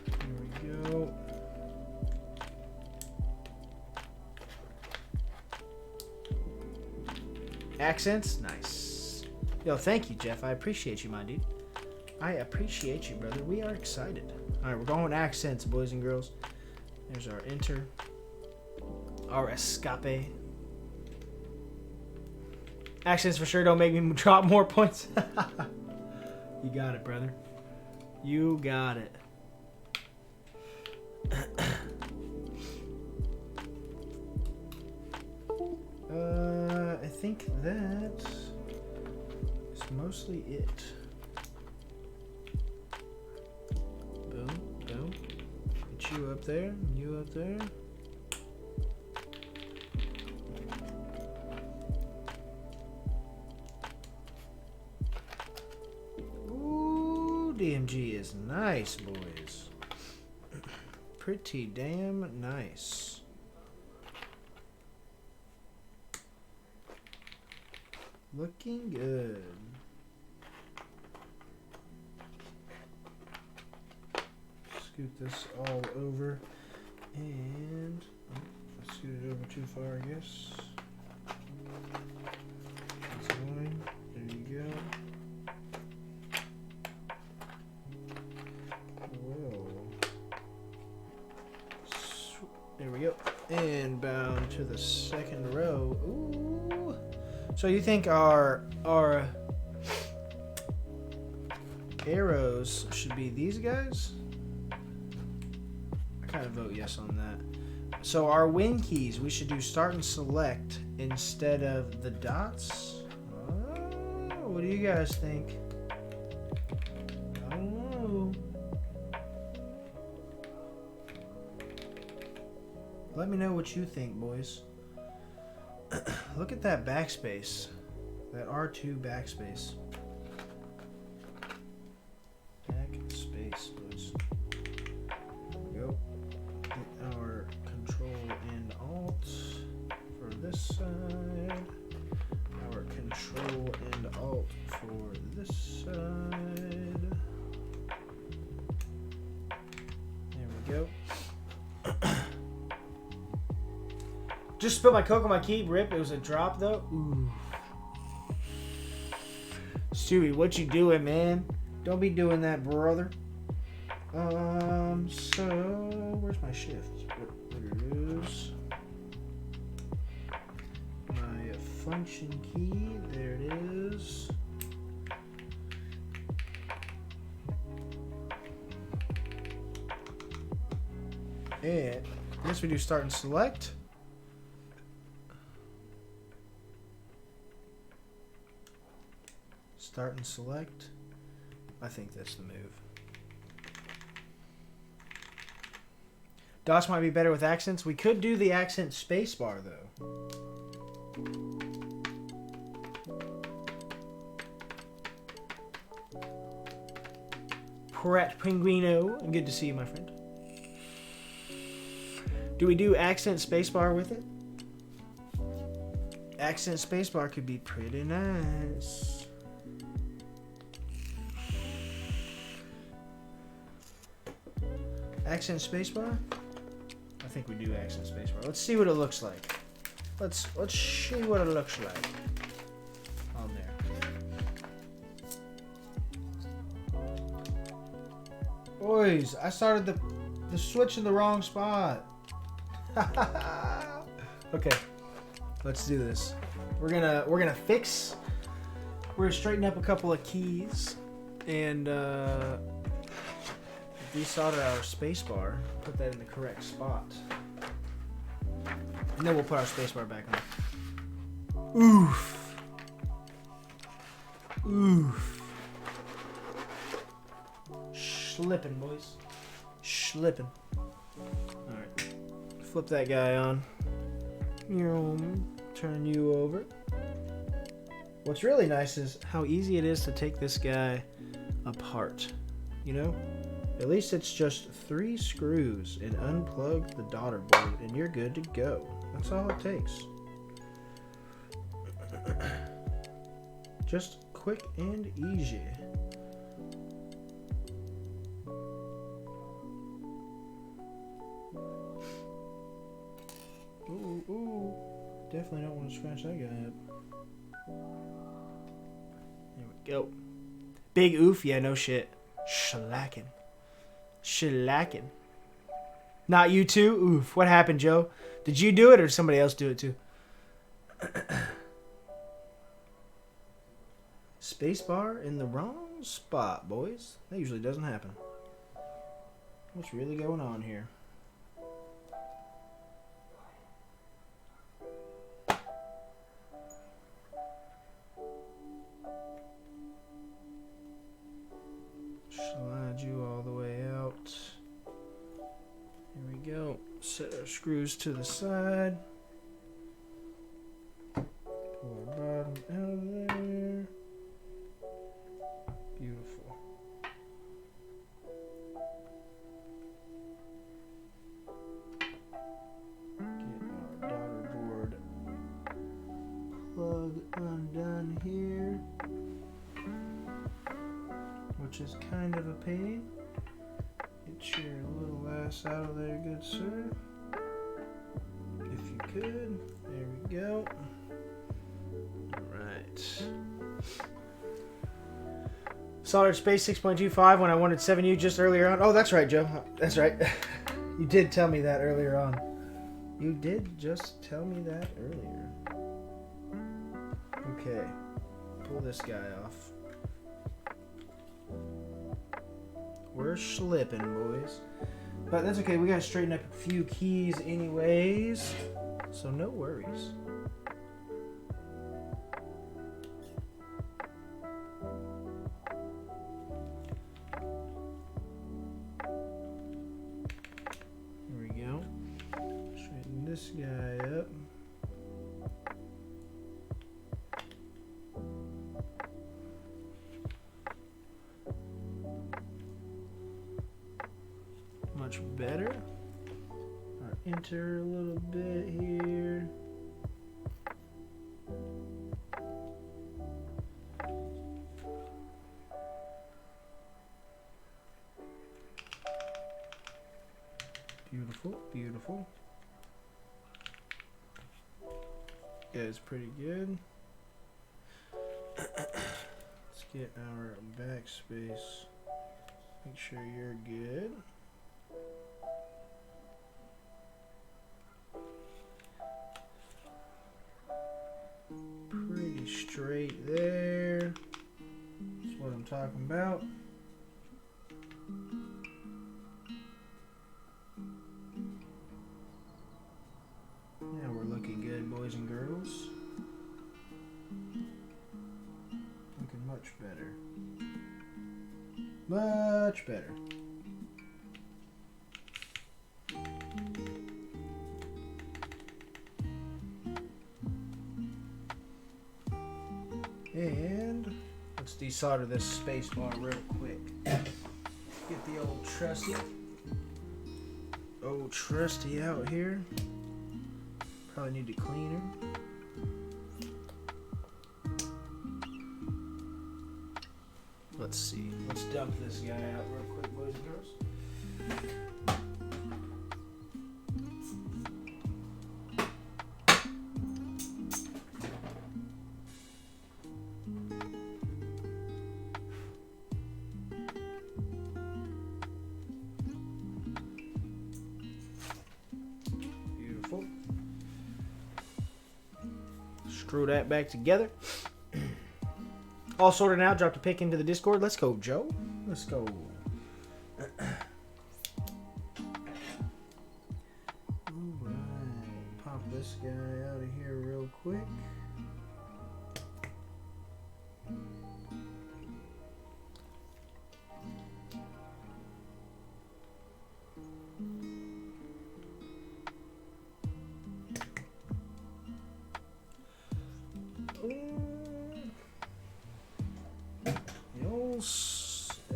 There we go. Accents? Nice. Yo, thank you, Jeff. I appreciate you, my dude. I appreciate you, brother. We are excited. All right, we're going accents, boys and girls. There's our enter. Our escape. Accents for sure don't make me drop more points. You got it, brother. You got it. I think that is mostly it. Boom, boom. Get you up there, you up there. Ooh, DMG is nice, boys. Pretty damn nice. Looking good. Scoot this all over, and I scooted it over too far, I guess. That's fine. There you go. Whoa. There we go. And bound to the second row. Ooh. So you think our arrows should be these guys? I kind of vote yes on that. So our win keys, we should do start and select instead of the dots. What do you guys think? I don't know. Let me know what you think, boys. Look at that backspace. That R2 backspace. Backspace, boys. There we go. Hit our Control and Alt for this side. Our Control and Alt for this side. There we go. Just spilled my Coke on my key. Rip. It was a drop, though. Ooh. Stewie, what you doing, man? Don't be doing that, brother. So... Where's my shift? There it is. My function key. There it is. And I guess we do start and select. Start and select. I think that's the move. DOS might be better with accents. We could do the accent spacebar though. Prat Pinguino. Good to see you, my friend. Do we do accent spacebar with it? Accent spacebar could be pretty nice. Accent spacebar? I think we do accent spacebar. Let's see what it looks like. Let's see what it looks like on there. Boys, I started the switch in the wrong spot. Okay, Let's do this. We're gonna straighten up a couple of keys and desolder our space bar. Put that in the correct spot. And then we'll put our space bar back on. Oof. Oof. Slipping, boys. Slipping. Alright. Flip that guy on. Turn you over. What's really nice is how easy it is to take this guy apart. You know? At least it's just 3 screws and unplug the daughter board and you're good to go. That's all it takes. Just quick and easy. Ooh, ooh. Definitely don't want to scratch that guy up. There we go. Big oof, yeah, no shit. Shellacking. Shellacking. Not you too? Oof. What happened, Joe? Did you do it or did somebody else do it too? Spacebar in the wrong spot, boys. That usually doesn't happen. What's really going on here? Slide you all the way out. Here we go. Set our screws to the side. Pull our bottom out of there. Beautiful. Get our daughter board plug undone here. Which is kind of a pain. Get your little ass out of there, good sir. If you could. There we go. Alright. Soldered Space 6.25 when I wanted 7U just earlier on. Oh, that's right, Joe. That's right. You did tell me that earlier on. You did just tell me that earlier. Okay. Pull this guy off. We're slipping, boys. But that's okay. We gotta straighten up a few keys anyways. So no worries. Here we go. Straighten this guy up. Much better. Enter a little bit here. Beautiful, beautiful. Yeah, it's pretty good. Let's get our backspace. Make sure you're good. Pretty straight there. That's what I'm talking about. Now we're looking good, boys and girls. Looking much better. Much better. And let's desolder this space bar real quick. Get the old trusty out here. Probably need to clean her. Let's see. Let's dump this guy out real quick, boys and girls. Screw that back together. All sorted out. Dropped a pic into the Discord. Let's go, Joe. Let's go. Alright. Pop this guy out of here real quick.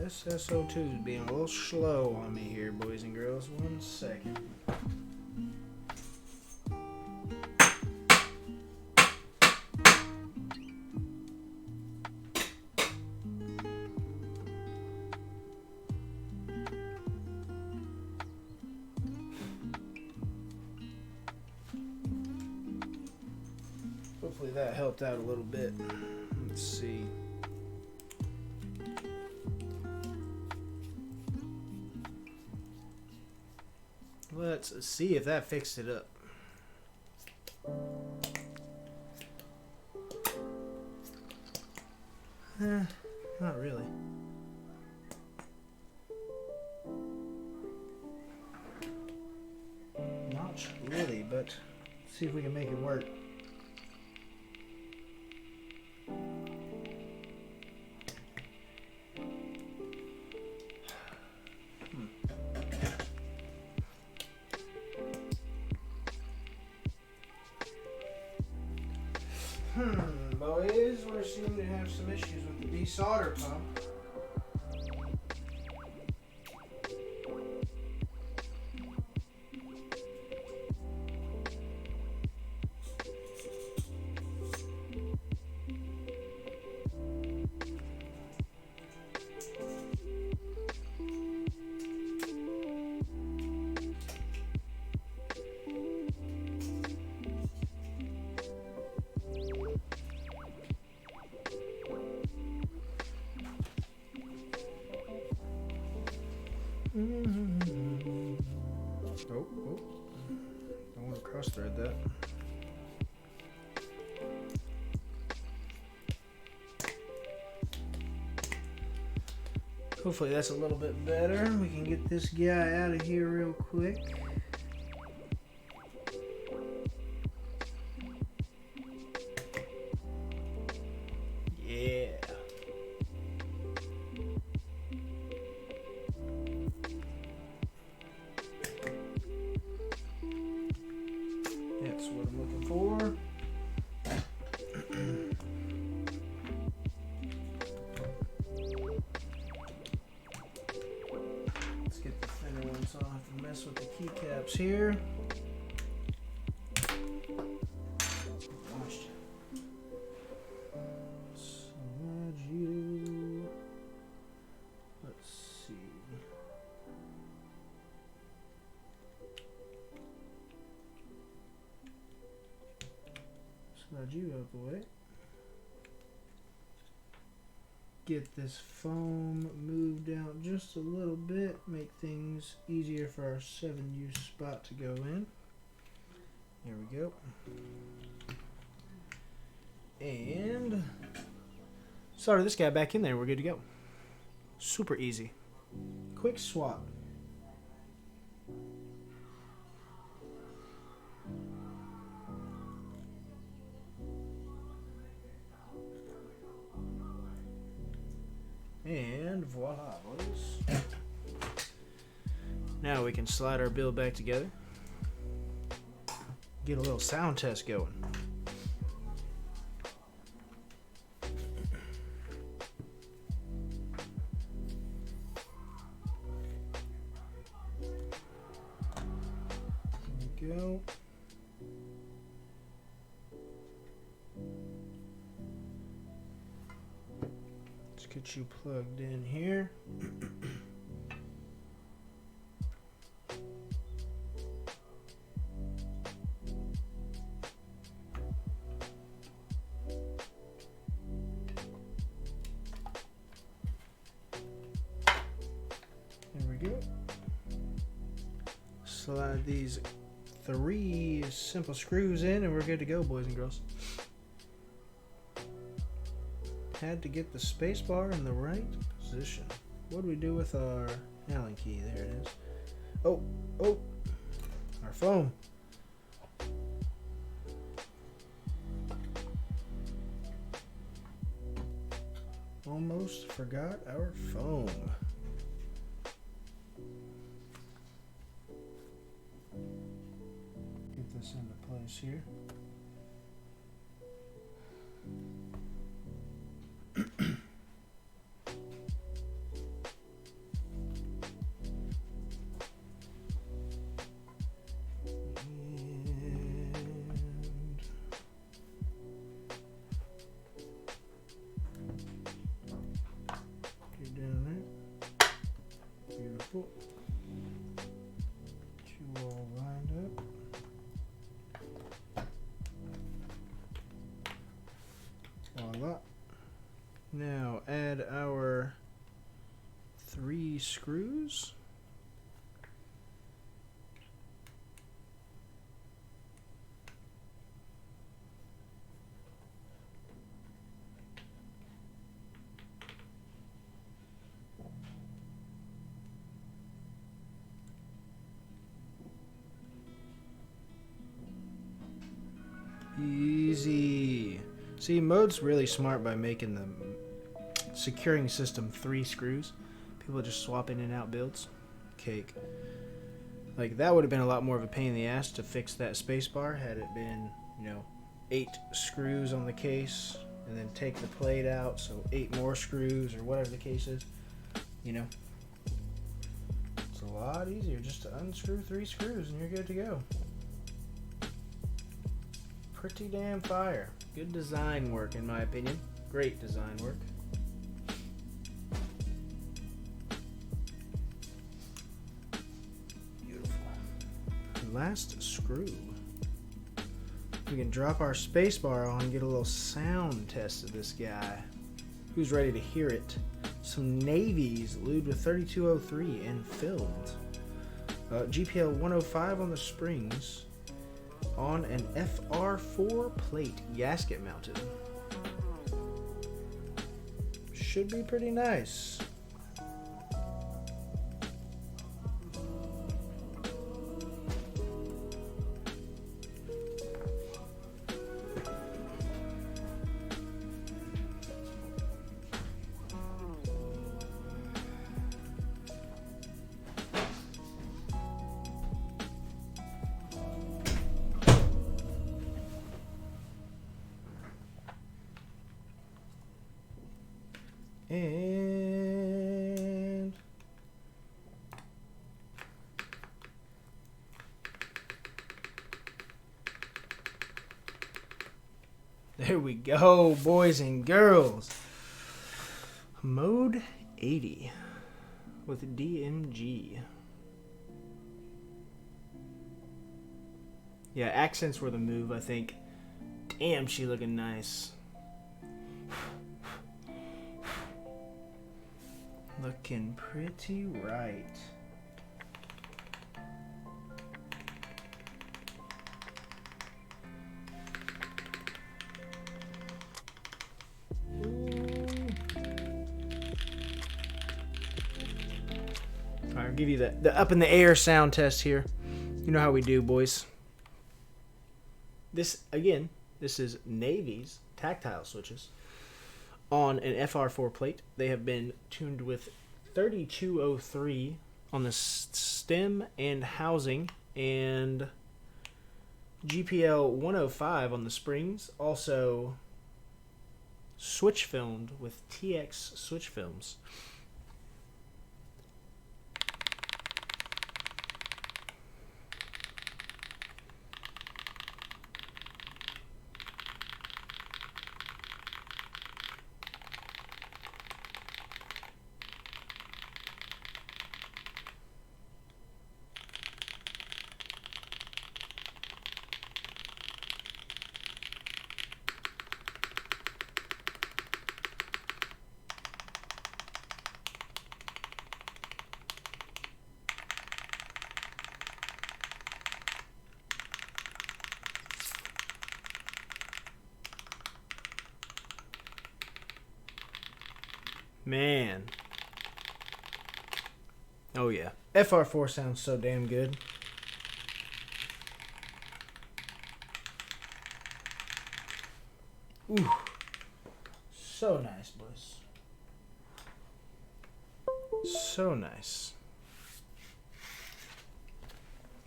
SSO2 is being a little slow on me here, boys and girls. 1 second. Hopefully that helped out a little bit. Let's see. Let's see if that fixed it up. Not really. Not really, but let's see if we can make it work. Boys, we seem to have some issues with the desolder pump. Oh. Don't want to cross thread that. Hopefully that's a little bit better. We can get this guy out of here real quick. Yeah. That's what I'm looking for. Let's get the thinner ones so I don't have to mess with the keycaps here. Slide you out the way. Get this foam moved out just a little bit, make things easier for our 7-use spot to go in. There we go. And solder this guy back in there, we're good to go. Super easy. Quick swap. And voila, boys. Now we can slide our build back together. Get a little sound test going. There we go. Get you plugged in here. There we go. Slide these 3 simple screws in and we're good to go, boys and girls. had to get the space bar in the right position. What do we do with our Allen key? There it is. Oh, our phone. Almost forgot our phone. Get this into place here. Beautiful. Get you all lined up. Voila. Now add our 3 screws. Easy. See, Mode's really smart by making the securing system 3 screws. People just swap in and out builds. Cake. Like, that would have been a lot more of a pain in the ass to fix that space bar had it been, 8 screws on the case and then take the plate out, so 8 more screws or whatever the case is. It's a lot easier just to unscrew 3 screws and you're good to go. Pretty damn fire. Good design work, in my opinion. Great design work. Beautiful. Last screw. We can drop our space bar on and get a little sound test of this guy. Who's ready to hear it? Some navies lubed with 3203 and filled. GPL 105 on the springs. On an FR4 plate, gasket mounted. Should be pretty nice. And there we go, boys and girls. Mode 80 with DMG. Yeah, accents were the move, I think. Damn, she looking nice. Looking pretty right. Alright, I'll give you the up in the air sound test here. You know how we do, boys. This is Navy's tactile switches. On an FR4 plate, they have been tuned with 3203 on the stem and housing, and GPL 105 on the springs. Also switch filmed with TX switch films. Man. Oh yeah. FR4 sounds so damn good. Ooh. So nice, boys. So nice.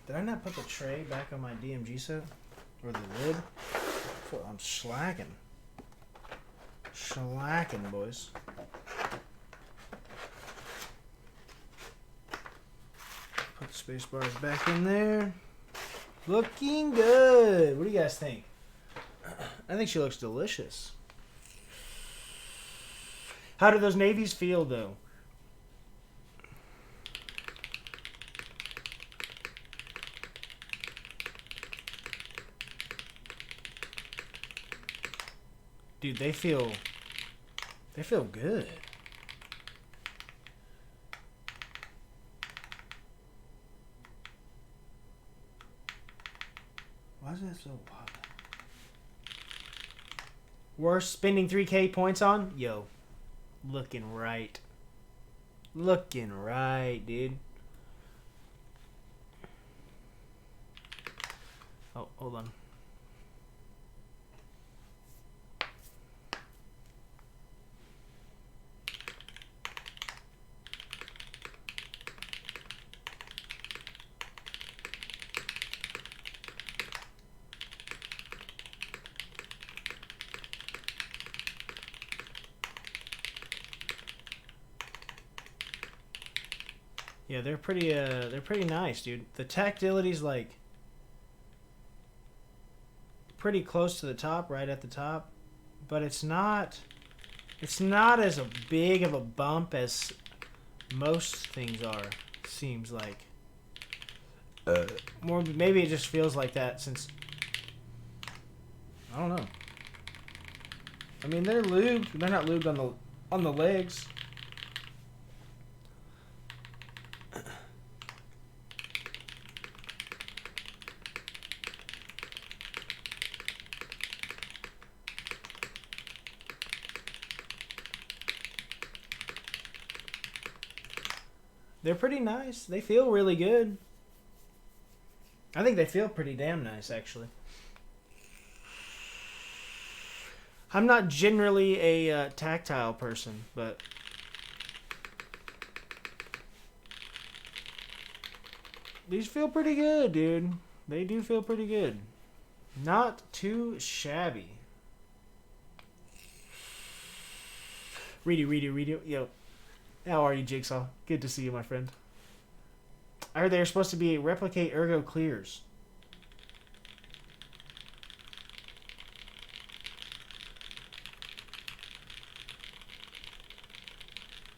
Did I not put the tray back on my DMG set? Or the lid? I'm slacking. Slacking, boys. Put the space bars back in there. Looking good. What do you guys think? I think she looks delicious. How do those navies feel, though? Dude, they feel good. Why is that so wild? Worst spending 3K points on? Yo, looking right. Looking right, dude. Oh, hold on. Yeah, they're pretty nice, dude. The tactility's like pretty close to the top, right at the top, but it's not as a big of a bump as most things are. Seems like more, maybe it just feels like that since I don't know. I mean, they're lubed. They're not lubed on the legs. They're pretty nice. They feel really good. I think they feel pretty damn nice, actually. I'm not generally a tactile person, but these feel pretty good, dude. They do feel pretty good. Not too shabby. Reedy. Yo. How are you, Jigsaw? Good to see you, my friend. I heard they're supposed to be replicate ergo clears.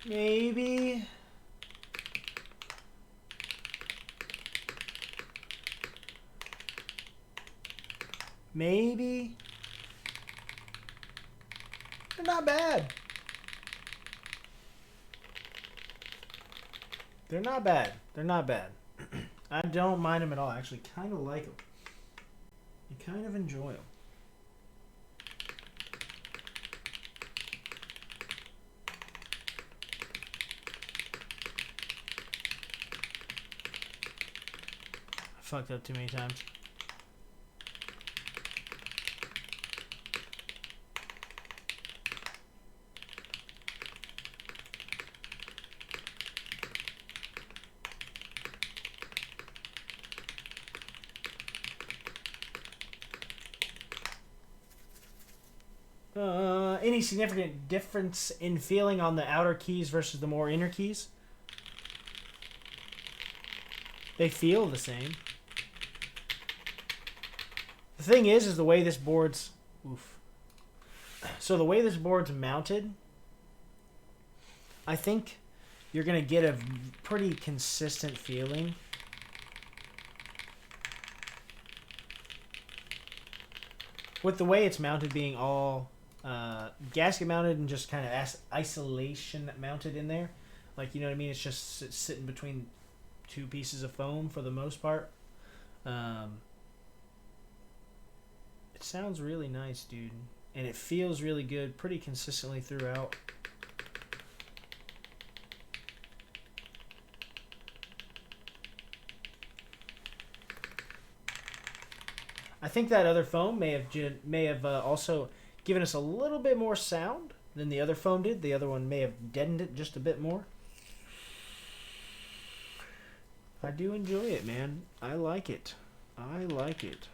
Maybe. Maybe. They're not bad. They're not bad. They're not bad. I don't mind them at all. I actually kind of like them. I kind of enjoy them. I fucked up too many times. Any significant difference in feeling on the outer keys versus the more inner keys? They feel the same. The thing is the way this board's... Oof. So the way this board's mounted, I think you're going to get a pretty consistent feeling. With the way it's mounted being all gasket mounted and just kind of isolation mounted in there. Like, you know what I mean? It's just sitting between two pieces of foam for the most part. It sounds really nice, dude. And it feels really good pretty consistently throughout. I think that other foam may have also given us a little bit more sound than the other foam did. The other one may have deadened it just a bit more. I do enjoy it, man. I like it. I like it.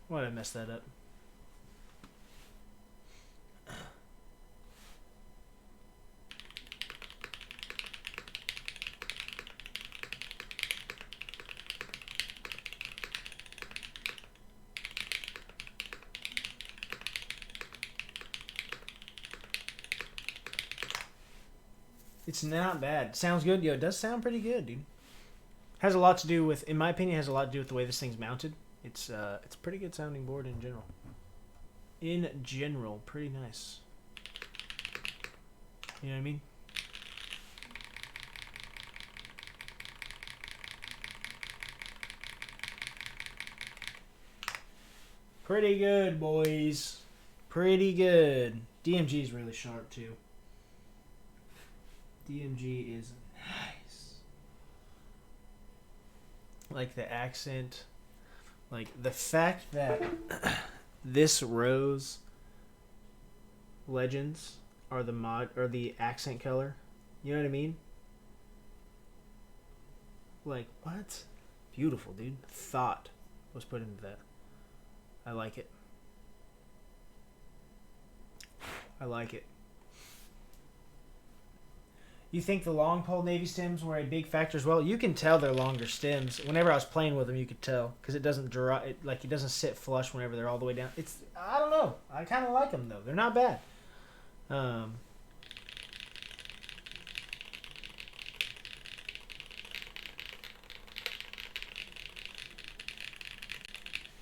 Why did I mess that up? It's not bad. Sounds good. Yo, it does sound pretty good, dude. Has a lot to do with, in my opinion, has a lot to do with the way this thing's mounted. It's a pretty good sounding board in general. In general, pretty nice. You know what I mean? Pretty good, boys. Pretty good. DMG is really sharp, too. DMG is nice. Like the accent. Like the fact that this rose legends are the accent color. You know what I mean? Like what? Beautiful, dude. Thought was put into that. I like it. I like it. You think the long pole navy stems were a big factor as well? You can tell they're longer stems. Whenever I was playing with them, you could tell because it doesn't draw it, like it doesn't sit flush whenever they're all the way down. It's, I don't know. I kind of like them though. They're not bad.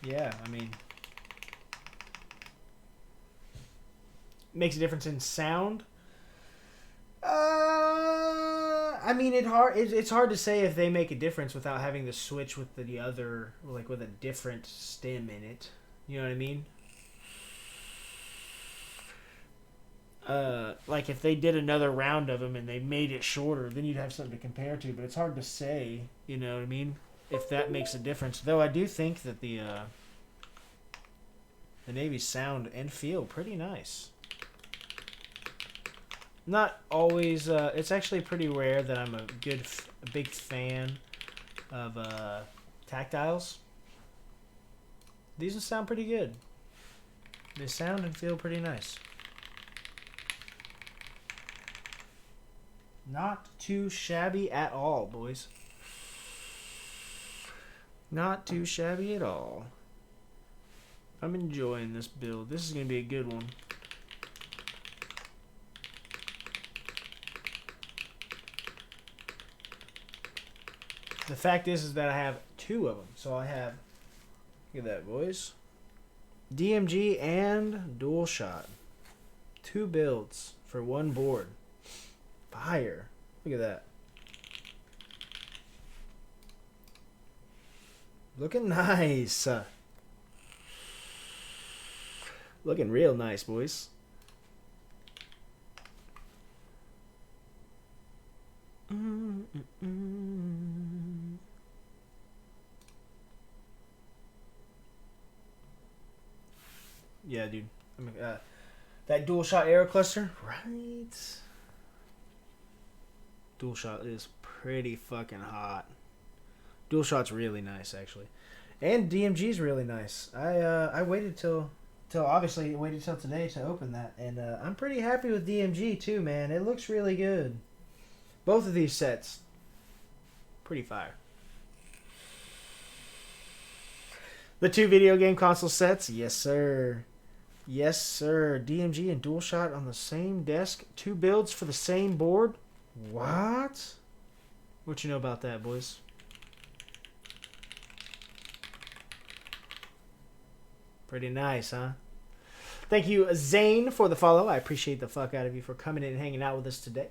Yeah, I mean, makes a difference in sound. I mean, it's hard to say if they make a difference without having to switch with the other, like with a different stem in it. You know what I mean? Like if they did another round of them and they made it shorter, then you'd have something to compare to. But it's hard to say, you know what I mean, if that makes a difference. Though I do think that the Navy's sound and feel pretty nice. Not always. It's actually pretty rare that I'm a big fan of Tactiles. These sound pretty good. They sound and feel pretty nice. Not too shabby at all, boys. Not too shabby at all. I'm enjoying this build. This is going to be a good one. The fact is that I have two of them. So I have, look at that, boys. DMG and dual shot. Two builds for one board. Fire. Look at that. Looking nice. Looking real nice, boys. Yeah, dude. I mean, that dual shot arrow cluster, right? Dual shot is pretty fucking hot. Dual shot's really nice, actually, and DMG's really nice. I waited till obviously waited till today to open that, and I'm pretty happy with DMG too, man. It looks really good. Both of these sets, pretty fire. The two video game console sets, yes sir. Yes sir. DMG and DualShot on the same desk. Two builds for the same board. What? What you know about that, boys? Pretty nice, huh? Thank you, Zane, for the follow. I appreciate the fuck out of you for coming in and hanging out with us today.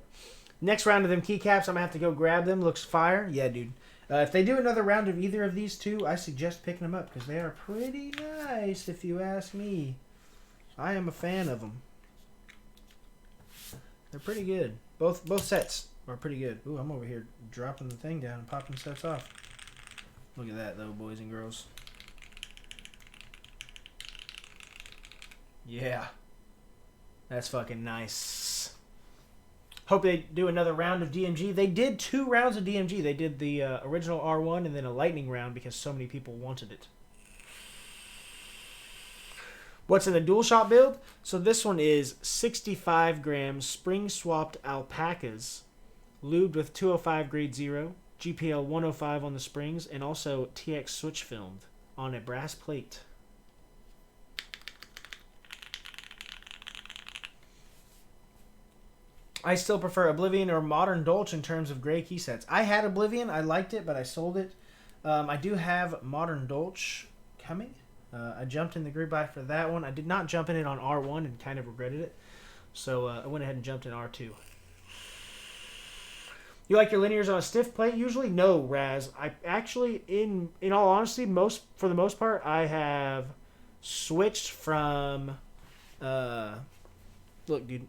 Next round of them keycaps, I'm going to have to go grab them. Looks fire. Yeah, dude. If they do another round of either of these two, I suggest picking them up because they are pretty nice, if you ask me. I am a fan of them. They're pretty good. Both sets are pretty good. Ooh, I'm over here dropping the thing down and popping sets off. Look at that, though, boys and girls. Yeah. That's fucking nice. Hope they do another round of DMG. They did 2 rounds of DMG. They did the original R1 and then a lightning round because so many people wanted it. What's in the dual shot build? So this one is 65 grams spring swapped alpacas, lubed with 205 grade 0, GPL 105 on the springs, and also TX switch filmed on a brass plate. I still prefer Oblivion or Modern Dolch in terms of gray key sets. I had Oblivion, I liked it, but I sold it. I do have Modern Dolch coming. I jumped in the grid buy for that one. I did not jump in it on R1 and kind of regretted it. So I went ahead and jumped in R2. You like your linears on a stiff plate usually? No, Raz. I actually, in all honesty, for the most part, I have switched from... look, dude.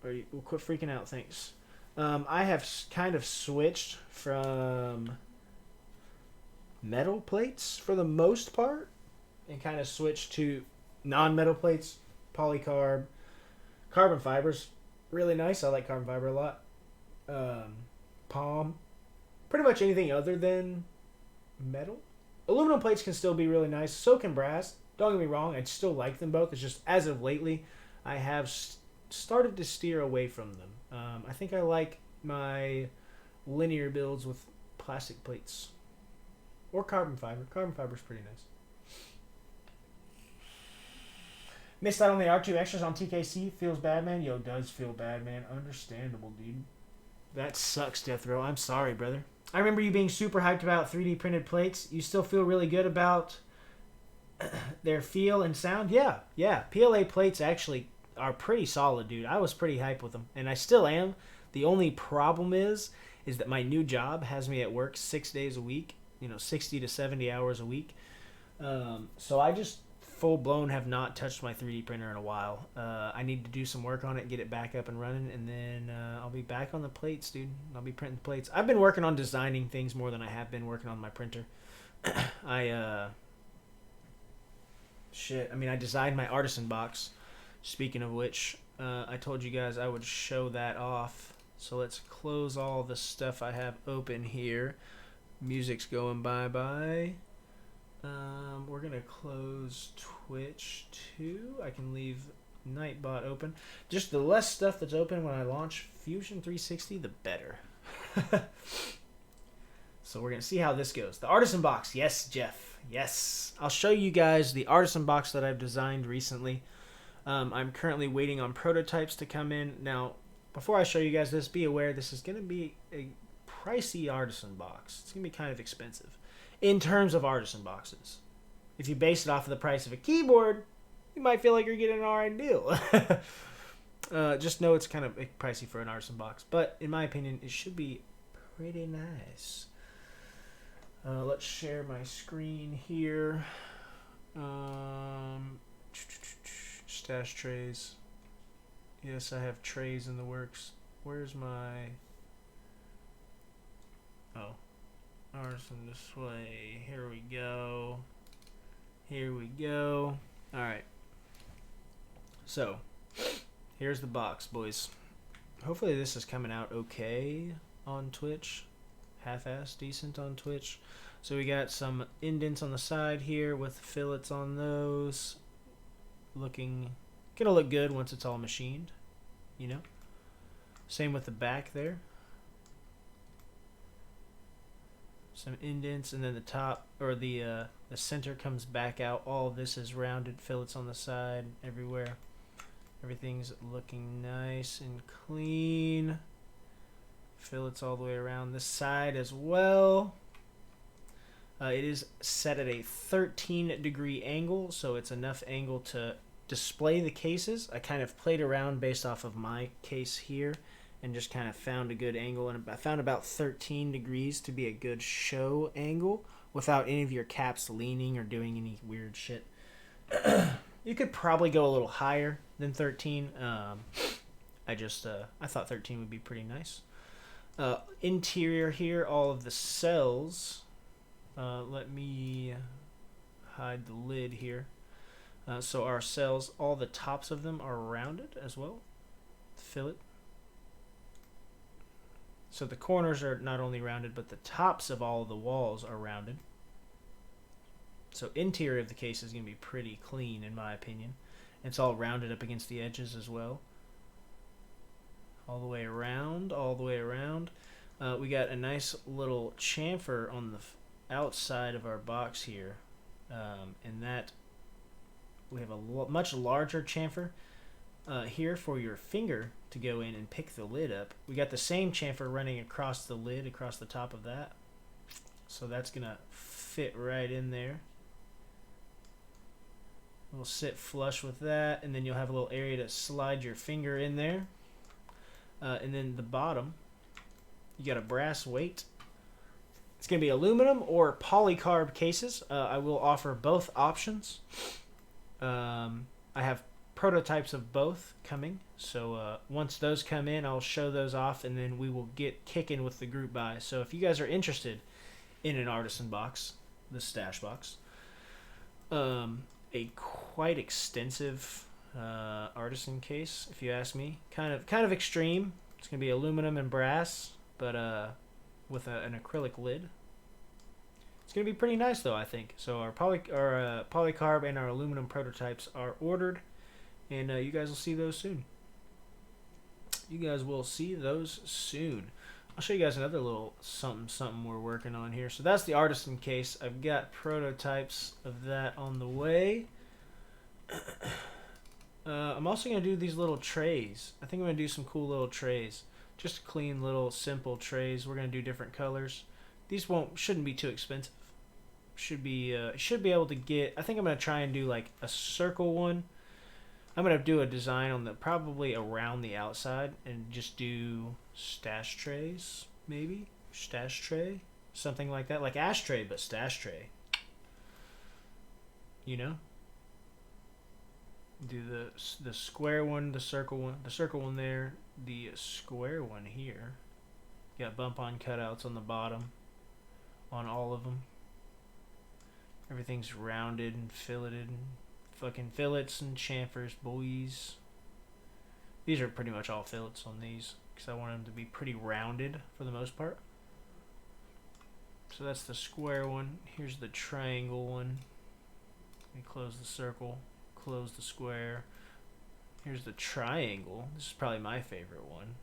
We'll quit freaking out, thanks. I have kind of switched from metal plates for the most part. And kind of switched to non-metal plates, polycarb, carbon fibers. Really nice. I like carbon fiber a lot. Palm. Pretty much anything other than metal. Aluminum plates can still be really nice. So can brass. Don't get me wrong. I still like them both. It's just as of lately, I have started to steer away from them. I think I like my linear builds with plastic plates. Or carbon fiber. Carbon fiber is pretty nice. Missed out on the R2 extras on TKC. Feels bad, man. Yo, does feel bad, man. Understandable, dude. That sucks, Death Row. I'm sorry, brother. I remember you being super hyped about 3D printed plates. You still feel really good about their feel and sound? Yeah. PLA plates actually are pretty solid, dude. I was pretty hyped with them, and I still am. The only problem is that my new job has me at work 6 days a week. 60 to 70 hours a week. So I just full-blown have not touched my 3D printer in a while. I need to do some work on it, get it back up and running, and then I'll be back on the plates, dude. I'll be printing plates. I've been working on designing things more than I have been working on my printer. I designed my artisan box. Speaking of which, I told you guys I would show that off. So let's close all the stuff I have open here. Music's going bye-bye. We're going to close Twitch too. I can leave Nightbot open. Just the less stuff that's open when I launch Fusion 360, the better. So we're going to see how this goes. The Artisan Box. Yes, Jeff. Yes. I'll show you guys the Artisan Box that I've designed recently. I'm currently waiting on prototypes to come in. Now, before I show you guys this, be aware this is going to be a pricey Artisan Box. It's going to be kind of expensive in terms of Artisan boxes. If you base it off of the price of a keyboard, you might feel like you're getting an alright deal. Just know it's kind of pricey for an Artisan box, but in my opinion, it should be pretty nice. Let's share my screen here. Stash trays. Yes, I have trays in the works. Where's my... Oh. Artisan display. Here we go. Here we go. Alright. So, here's the box, boys. Hopefully this is coming out okay on Twitch. Half-assed decent on Twitch. So we got some indents on the side here with fillets on those. Gonna look good once it's all machined. Same with the back there. Some indents, and then the top, or the center comes back out. All of this is rounded fillets on the side, everywhere. Everything's looking nice and clean. Fillets all the way around this side as well. It is set at a 13-degree angle, so it's enough angle to display the cases. I kind of played around based off of my case here and just kind of found a good angle, and I found about 13 degrees to be a good show angle without any of your caps leaning or doing any weird shit. You could probably go a little higher than 13. I thought 13 would be pretty nice. Interior here, all of the cells. Let me hide the lid here. So our cells, all the tops of them are rounded as well. Fillet. So the corners are not only rounded, but the tops of all of the walls are rounded. So interior of the case is going to be pretty clean in my opinion. It's all rounded up against the edges as well. All the way around, all the way around. We got a nice little chamfer on the outside of our box here. And that we have a much larger chamfer here for your finger to go in and pick the lid up. We got the same chamfer running across the lid, across the top of that. So that's going to fit right in there. It'll sit flush with that, and then you'll have a little area to slide your finger in there. And then the bottom, you got a brass weight. It's going to be aluminum or polycarb cases. I will offer both options. I have prototypes of both coming, so once those come in, I'll show those off, and then we will get kicking with the group buy. So if you guys are interested in an artisan box, the stash box, a quite extensive artisan case, if you ask me, kind of extreme. It's gonna be aluminum and brass, but with an acrylic lid. It's gonna be pretty nice though, I think. So our polycarb and our aluminum prototypes are ordered, and you guys will see those soon. I'll show you guys another little something we're working on here. So that's the artisan case. I've got prototypes of that on the way. I'm also going to do these little trays. I think I'm going to do some cool little trays. Just clean little simple trays. We're going to do different colors. These shouldn't be too expensive. Should be able to get, I think I'm going to try and do like a circle one. I'm going to do a design on probably around the outside and just do stash trays, maybe? Stash tray? Something like that. Like ashtray, but stash tray. You know? Do the square one, the circle one there, the square one here. Got bump on cutouts on the bottom, on all of them. Everything's rounded and filleted. Fucking fillets and chamfers, boys. These are pretty much all fillets on these, because I want them to be pretty rounded for the most part. So that's the square one. Here's the triangle one. Let me close the circle, close the square. Here's the triangle. This is probably my favorite one.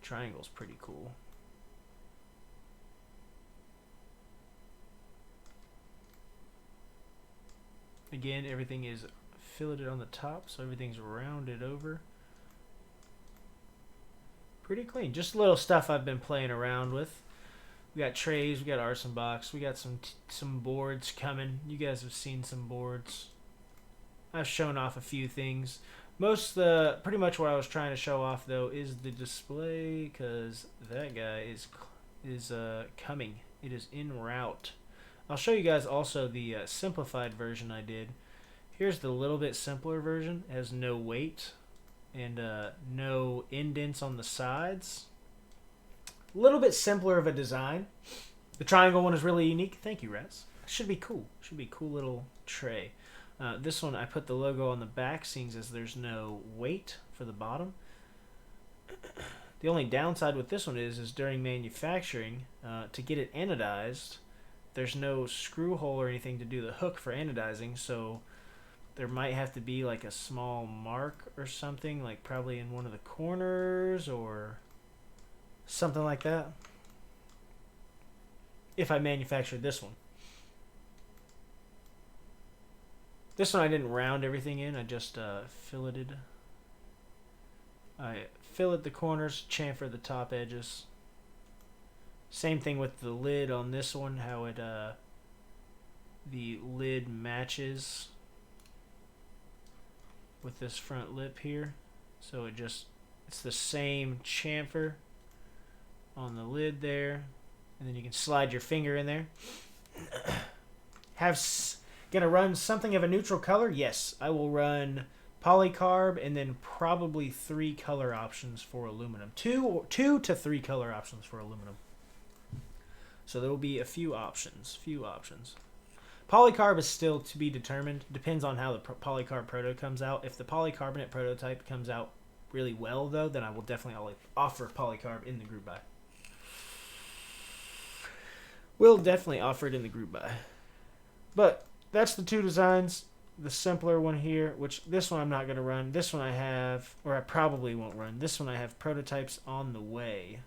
Triangle's pretty cool. Again, everything is filleted on the top, so everything's rounded over. Pretty clean. Just little stuff I've been playing around with. We got trays, we got artisan box, we got some boards coming. You guys have seen some boards. I've shown off a few things. Pretty much what I was trying to show off though is the display, because that guy is coming. It is en route. I'll show you guys also the simplified version I did. Here's the little bit simpler version. It has no weight and no indents on the sides. A little bit simpler of a design. The triangle one is really unique. Thank you, Raz. Should be cool. Should be a cool little tray. This one I put the logo on the back, seeing as there's no weight for the bottom. The only downside with this one is during manufacturing, to get it anodized, there's no screw hole or anything to do the hook for anodizing, so there might have to be like a small mark or something, like probably in one of the corners or something like that, if I manufactured this one. This one I didn't round everything in, I just filleted. I filleted the corners, chamfered the top edges. Same thing with the lid on this one, how it the lid matches with this front lip here. So it just It's the same chamfer on the lid there, and then you can slide your finger in there. Gonna run something of a neutral color? Yes, I will run polycarb and then probably 3 color options for aluminum. Two to 3 color options for aluminum. So there will be a few options. Polycarb is still to be determined. Depends on how the polycarb proto comes out. If the polycarbonate prototype comes out really well, though, then I will definitely offer polycarb in the group buy. We'll definitely offer it in the group buy. But that's the 2 designs. The simpler one here, which this one I'm not going to run. This one I have, or I probably won't run. This one I have prototypes on the way.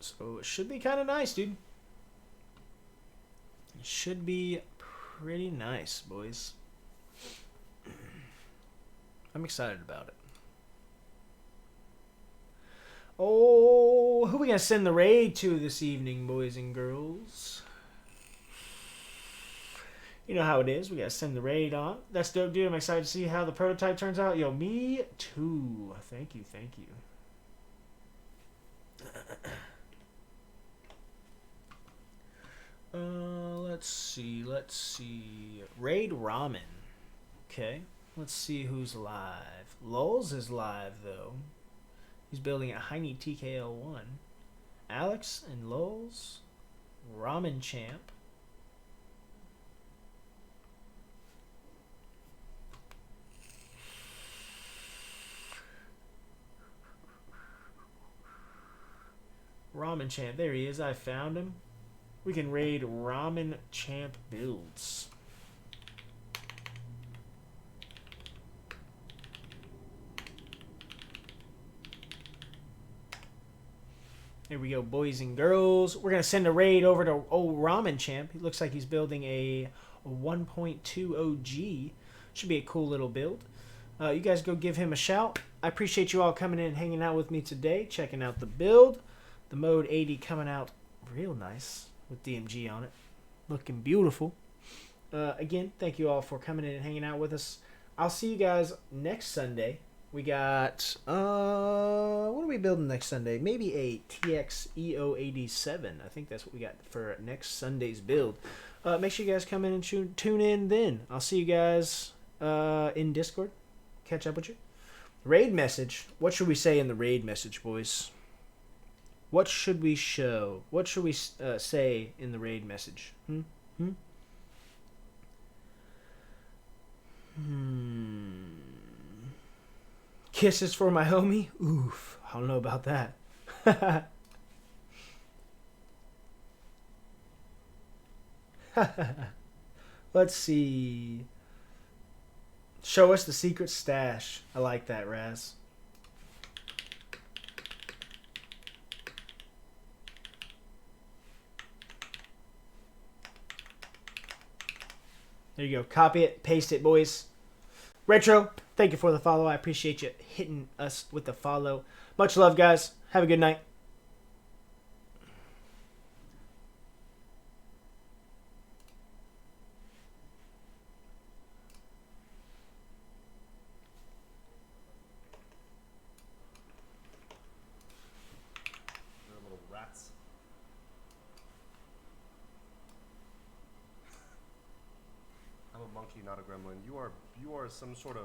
So it should be kind of nice, dude. It should be pretty nice, boys. I'm excited about it. Oh, who are we going to send the raid to this evening, boys and girls? You know how it is. We got to send the raid on. That's dope, dude. I'm excited to see how the prototype turns out. Yo, me too. Thank you. Let's see. Raid Ramen. Okay. Let's see who's live. Lulz is live, though. He's building a Heine TKL1. Alex and Lulz. Ramen Champ. Ramen Champ. There he is. I found him. We can raid Ramen Champ builds. Here we go, boys and girls. We're going to send a raid over to old Ramen Champ. He looks like he's building a 1.2 OG. Should be a cool little build. You guys go give him a shout. I appreciate you all coming in and hanging out with me today, checking out the build. The Mode 80 coming out real nice with DMG on it. Looking beautiful. Again, thank you all for coming in and hanging out with us. I'll see you guys next Sunday. We got, what are we building next Sunday? Maybe a TX EO87. I think that's what we got for next Sunday's build. Make sure you guys come in and tune in then. I'll see you guys in Discord. Catch up with you. Raid message. What should we say in the raid message, boys? What should we show? What should we say in the raid message? Kisses for my homie? Oof. I don't know about that. Let's see. Show us the secret stash. I like that, Raz. There you go. Copy it. Paste it, boys. Retro, thank you for the follow. I appreciate you hitting us with the follow. Much love, guys. Have a good night. They're little rats. I'm a monkey, not a gremlin. You are some sort of